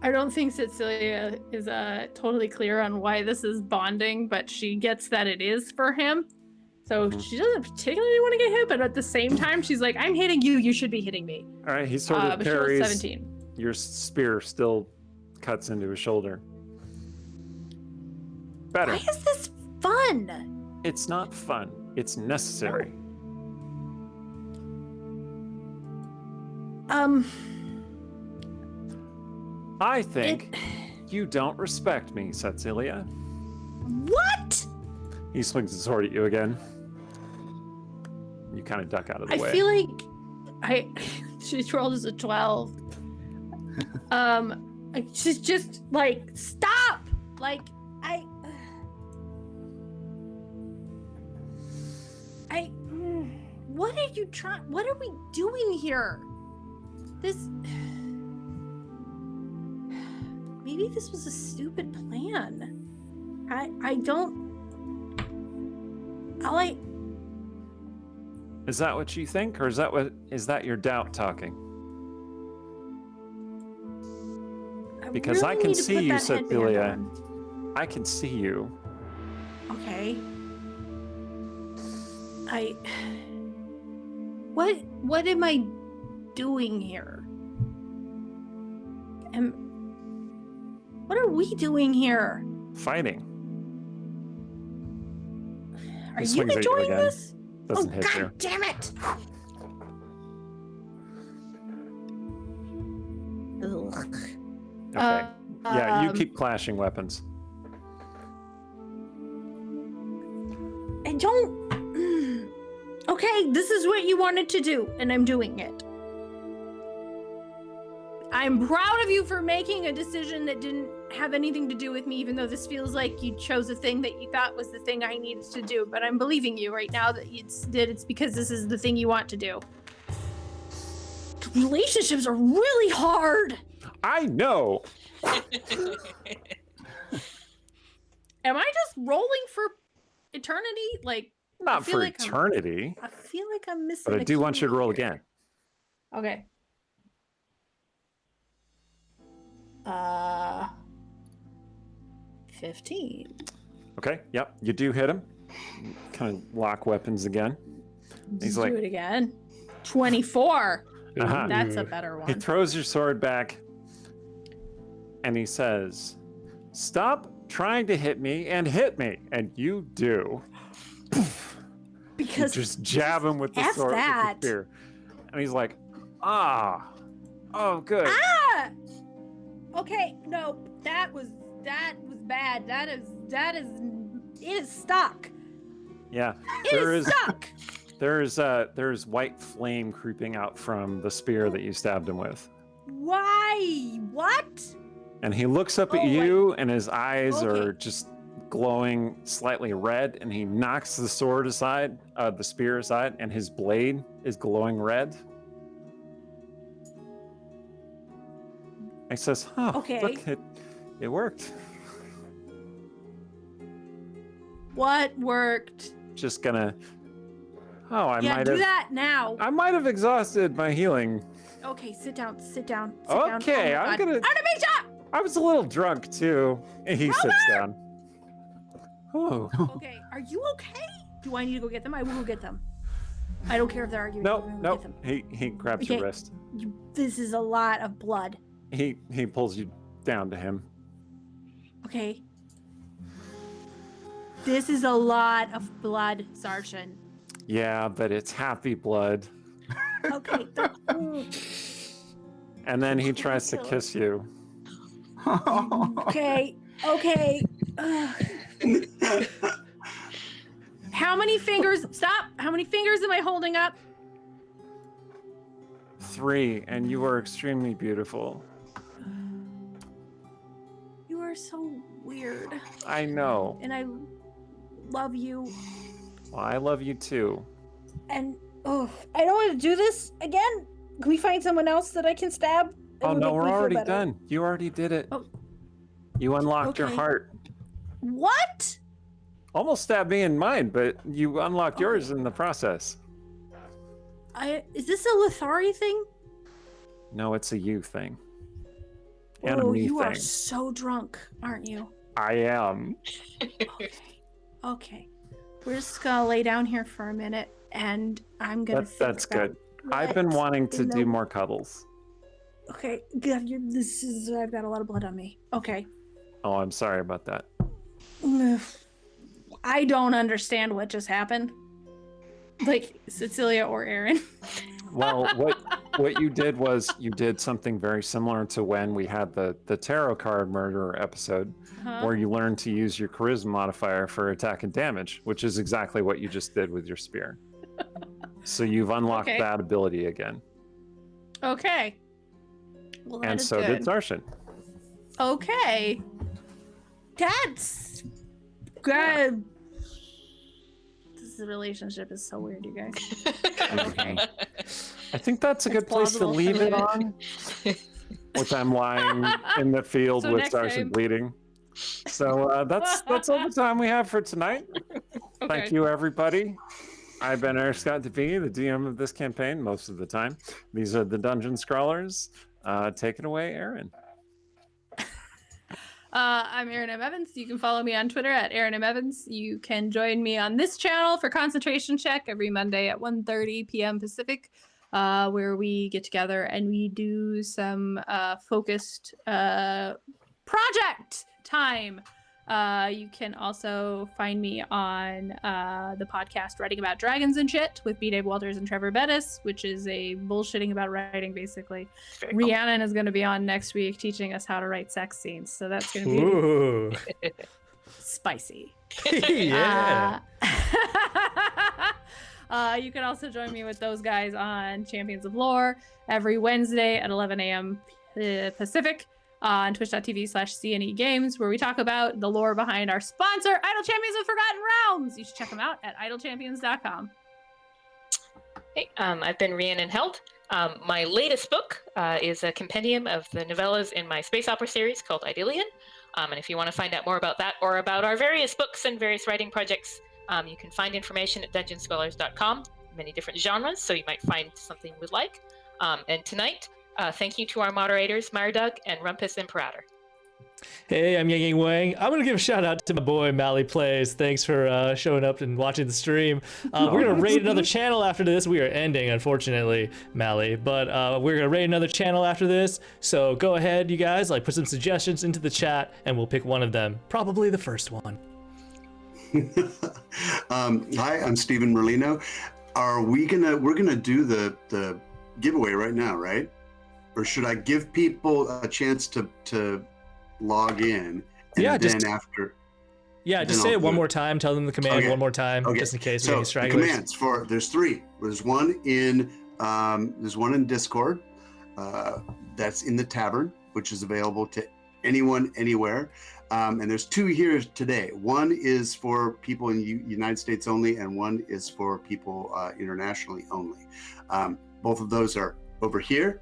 I don't think Cecilia is totally clear on why this is bonding, but she gets that it is for him. So she doesn't particularly want to get hit, but at the same time, she's like, I'm hitting you, you should be hitting me. All right, he sort of But she rolls parries. 17. Your spear still cuts into his shoulder. Better. Why is this fun? It's not fun. It's necessary. I think you don't respect me, Cecilia. What? He swings his sword at you again. You kind of duck out of the way. I feel like she rolled as a 12. She's just like, stop! Like, what are you trying? What are we doing here? Maybe this was a stupid plan. Is that what you think, or is that your doubt talking? Because really I can need to see put you, that headband Cecilia. on. I can see you. Okay. What am I doing here? What are we doing here? Fighting. Are He you swings at you enjoying again. this? Doesn't hit God you. damn it! Ugh. Okay. Yeah, you Um, keep clashing weapons. I don't. Okay, this is what you wanted to do, and I'm doing it. I'm proud of you for making a decision that didn't have anything to do with me, even though this feels like you chose a thing that you thought was the thing I needed to do. But I'm believing you right now that it's because this is the thing you want to do. Relationships are really hard. I know. Am I just rolling for eternity? Like, Not feel for like eternity, I feel like I'm missing. but I a do want key you to roll here. again. Okay. 15. Okay. Yep. You do hit him. Kind of lock weapons again. He's Just like, do it again. 24. Uh-huh. That's a better he one. throws your sword back, and he says, "Stop trying to hit me and hit me," and you do. Because You just jab him with the F sword that. with the spear, and he's like, oh, good. Ah! Okay, no, that was bad. It is stuck. Yeah, It is stuck. there's white flame creeping out from the spear that you stabbed him with. Why? What? And he looks up at Oh, you, and his eyes Okay. are just glowing slightly red, and he knocks the sword aside, the spear aside, and his blade is glowing red. He says, "Oh, Okay. look, it worked." What worked? Just gonna. Oh, I Yeah, might do have. that now. I might have exhausted my healing. Okay, sit down. Sit down. Okay, Oh my I'm God. gonna. Artemisia! I was a little drunk too. And he sits down. Oh. Okay, are you okay? Do I need to go get them? I will go get them. I don't care if they're arguing. Nope, I'm gonna go nope. get them. He grabs your Okay. wrist. This is a lot of blood. He pulls you down to him. Okay. This is a lot of blood, Sergeant. Yeah, but it's happy blood. Okay. And then he tries to kiss you. Okay. Ugh. How many fingers? Stop. How many fingers am I holding up? 3, and you are extremely beautiful. You are so weird, I know. and I love you. Well, I love you too. And Oh, I don't want to do this again. Can we find someone else that I can stab? It Oh would no, make we're me feel already better. done. You already did it. Oh. You unlocked your Okay. heart. What? Almost stabbed me in mine, but you unlocked yours in the process. Is this a Lithari thing? No, it's a you thing. And a Oh, me you thing. are so drunk, aren't you? I am. Okay. We're just gonna lay down here for a minute, and I'm gonna. That's good. I've been wanting to do more cuddles. Okay, God, I've got a lot of blood on me. Okay. Oh, I'm sorry about that. I don't understand what just happened. Like Cecilia or Aaron. Well, what you did was you did something very similar to when we had the tarot card murder episode, where you learned to use your charisma modifier for attack and damage, which is exactly what you just did with your spear. So you've unlocked Okay. that ability again. Okay. Well, that And is so good. did Zarshan. Okay. That's good. This relationship is so weird, you guys. Okay. I think that's a good place to plausible. leave it on. With I'm lying in the field So with next Zarshan time. bleeding. So that's all the time we have for tonight. Thank Okay. you, everybody. I've been Eric Scott DeVee, the DM of this campaign most of the time. These are the Dungeon Scrawlers. Take it away, Aaron. I'm Aaron M. Evans. You can follow me on Twitter at Aaron M. Evans. You can join me on this channel for Concentration Check every Monday at 1:30 p.m. Pacific, where we get together and we do some focused project time. You can also find me on the podcast Writing About Dragons and Shit with B. Dave Walters and Trevor Bettis, which is a bullshitting about writing, basically. Very cool. Rhiannon is going to be on next week teaching us how to write sex scenes. So that's going to be Ooh. spicy. Yeah. You can also join me with those guys on Champions of Lore every Wednesday at 11 a.m. Pacific on twitch.tv/CNE Games, where we talk about the lore behind our sponsor, Idle Champions of Forgotten Realms. You should check them out at idlechampions.com. Hey, I've been Rhiannon Held. My latest book is a compendium of the novellas in my space opera series called Idyllion. And if you want to find out more about that or about our various books and various writing projects, you can find information at dungeonscholars.com. Many different genres, so you might find something you would like. And tonight, thank you to our moderators, Mardug and Rumpus Imperator. Hey, I'm Yang Wang. I'm gonna give a shout out to my boy Mally Plays. Thanks for showing up and watching the stream. We're gonna raid another channel after this. We are ending, unfortunately, Mally, but we're gonna raid another channel after this. So go ahead, you guys, put some suggestions into the chat, and we'll pick one of them. Probably the first one. Hi, I'm Stephen Merlino. We're gonna do the giveaway right now, right? Or should I give people a chance to log in? And Yeah, then just after. Yeah, just Then say I'll it one do more it. time. Tell them the command Okay. one more time, Okay. just in case we So get any the stragglers. commands there's three. There's one in Discord. That's in the tavern, which is available to anyone, anywhere. And there's two here today. One is for people in United States only, and one is for people internationally only. Both of those are over here,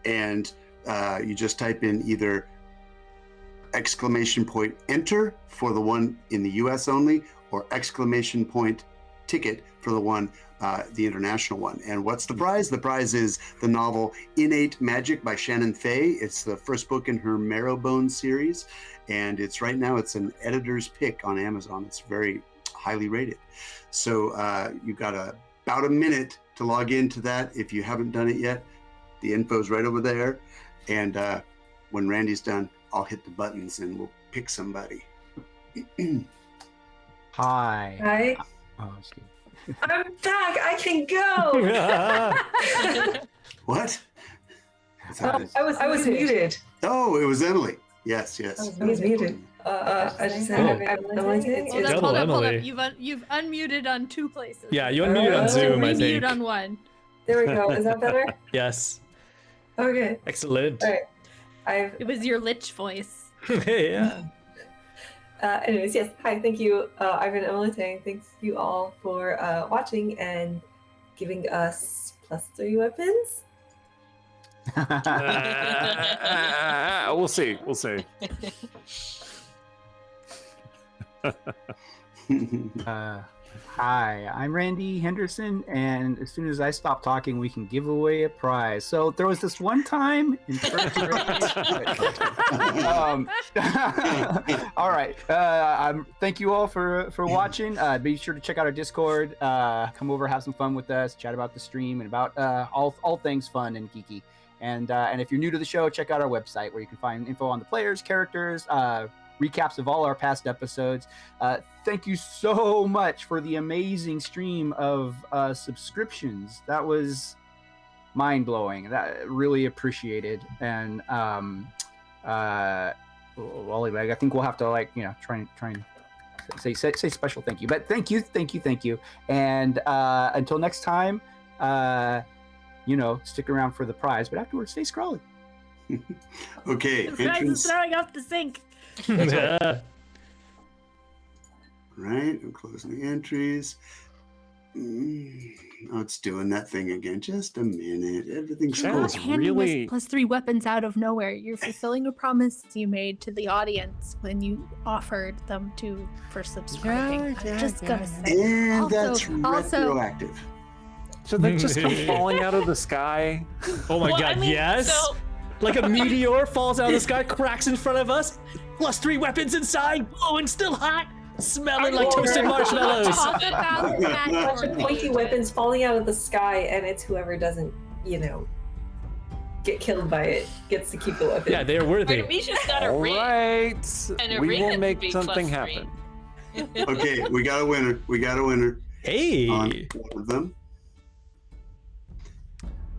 and you just type in either !enter for the one in the US only, or !ticket for the one, the international one. And what's the prize? The prize is the novel Innate Magic by Shannon Fay. It's the first book in her Marrowbone series, and it's right now it's an editor's pick on Amazon. It's very highly rated. So you've got about a minute to log into that if you haven't done it yet. The info's right over there, and when Randy's done, I'll hit the buttons and we'll pick somebody. Hi. Hi. Oh, excuse me. I'm back. I can go. What? Is that it? I was muted. Oh, it was Emily. Yes. I was muted. I just said I'm unmuted. Hold Double up. Emily. You've unmuted on two places. Yeah, you unmuted on Zoom, I think. Remute on one. There we go. Is that better? Yes. Okay. Excellent. All right. It was your lich voice. Yeah. Anyways, yes. Hi. Thank you. I've been Emily Tang. Thanks you all for watching, and giving us +3 weapons. We'll see. We'll see. Hi, I'm Randy Henderson, and as soon as I stop talking, we can give away a prize. So there was this one time in first grade. All right. Thank you all for watching. Be sure to check out our Discord. Come over, have some fun with us, chat about the stream and about all things fun and geeky. And if you're new to the show, check out our website where you can find info on the players, characters, recaps of all our past episodes. Thank you so much for the amazing stream of subscriptions. That was mind-blowing. That really appreciated. And well, I think we'll have to try and say special thank you. But thank you. And until next time, stick around for the prize. But afterwards, stay scrolling. Okay. This guy's Entrance. throwing off the sink. Yeah. Right. I'm closing the entries. Oh, it's doing that thing again. Just a minute. Everything's That cool. was Handing really- us +3 weapons out of nowhere. You're fulfilling a promise you made to the audience when you offered them for subscribing. I'm just gonna say. And that's Also- retroactive. So they just come falling out of the sky. Oh my Well, god, I mean, yes! so- Like a meteor falls out of the sky, cracks in front of us, +3 weapons inside, glowing, still hot, smelling like toasted marshmallows. Talk about that, Bunch of pointy David. weapons falling out of the sky, and it's whoever doesn't, get killed by it gets to keep the weapon. Yeah, they're worthy. Artemisia's got a All ring. right. And a We ring will that make would be something +3. happen. Okay, we got a winner. On Hey! one of them.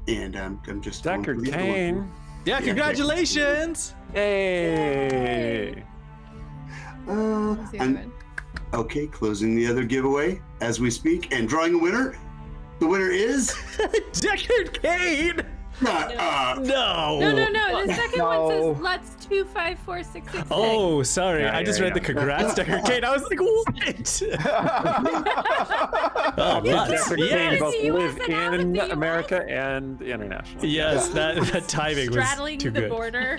And I'm just going Deckard for the other one. Kane. Yeah, congratulations! Hey. And okay, closing the other giveaway as we speak and drawing a winner. The winner is Deckard Kane! no. No! No. The second one No. says let's 254666. Oh, sorry. Yeah, I just yeah, read the yeah. congrats, Deckard Kane. I was like, what? Oh, Yeah, nuts. Deckard Kane Yes! both the US live and out of in the US. America and internationally. Yes, that timing was straddling too the good. border.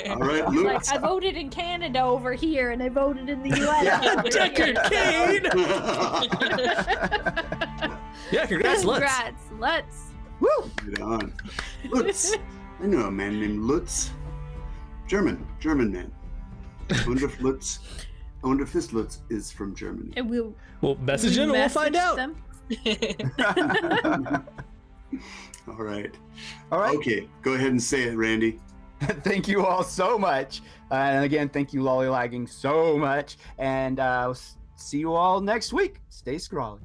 All right, Luke. Like, I voted in Canada over here, and I voted in the U.S. Yeah. over here. Deckard Kane! Yeah, congrats, Lutz. Congrats, let's. Woo! Right on. Lutz. I know a man named Lutz. German man. I wonder if this Lutz is from Germany. And we'll Well, message in and we'll find message out. them. All right. All right. Okay, go ahead and say it, Randy. Thank you all so much. And again, thank you, Lollylagging, so much. And see you all next week. Stay scrolling.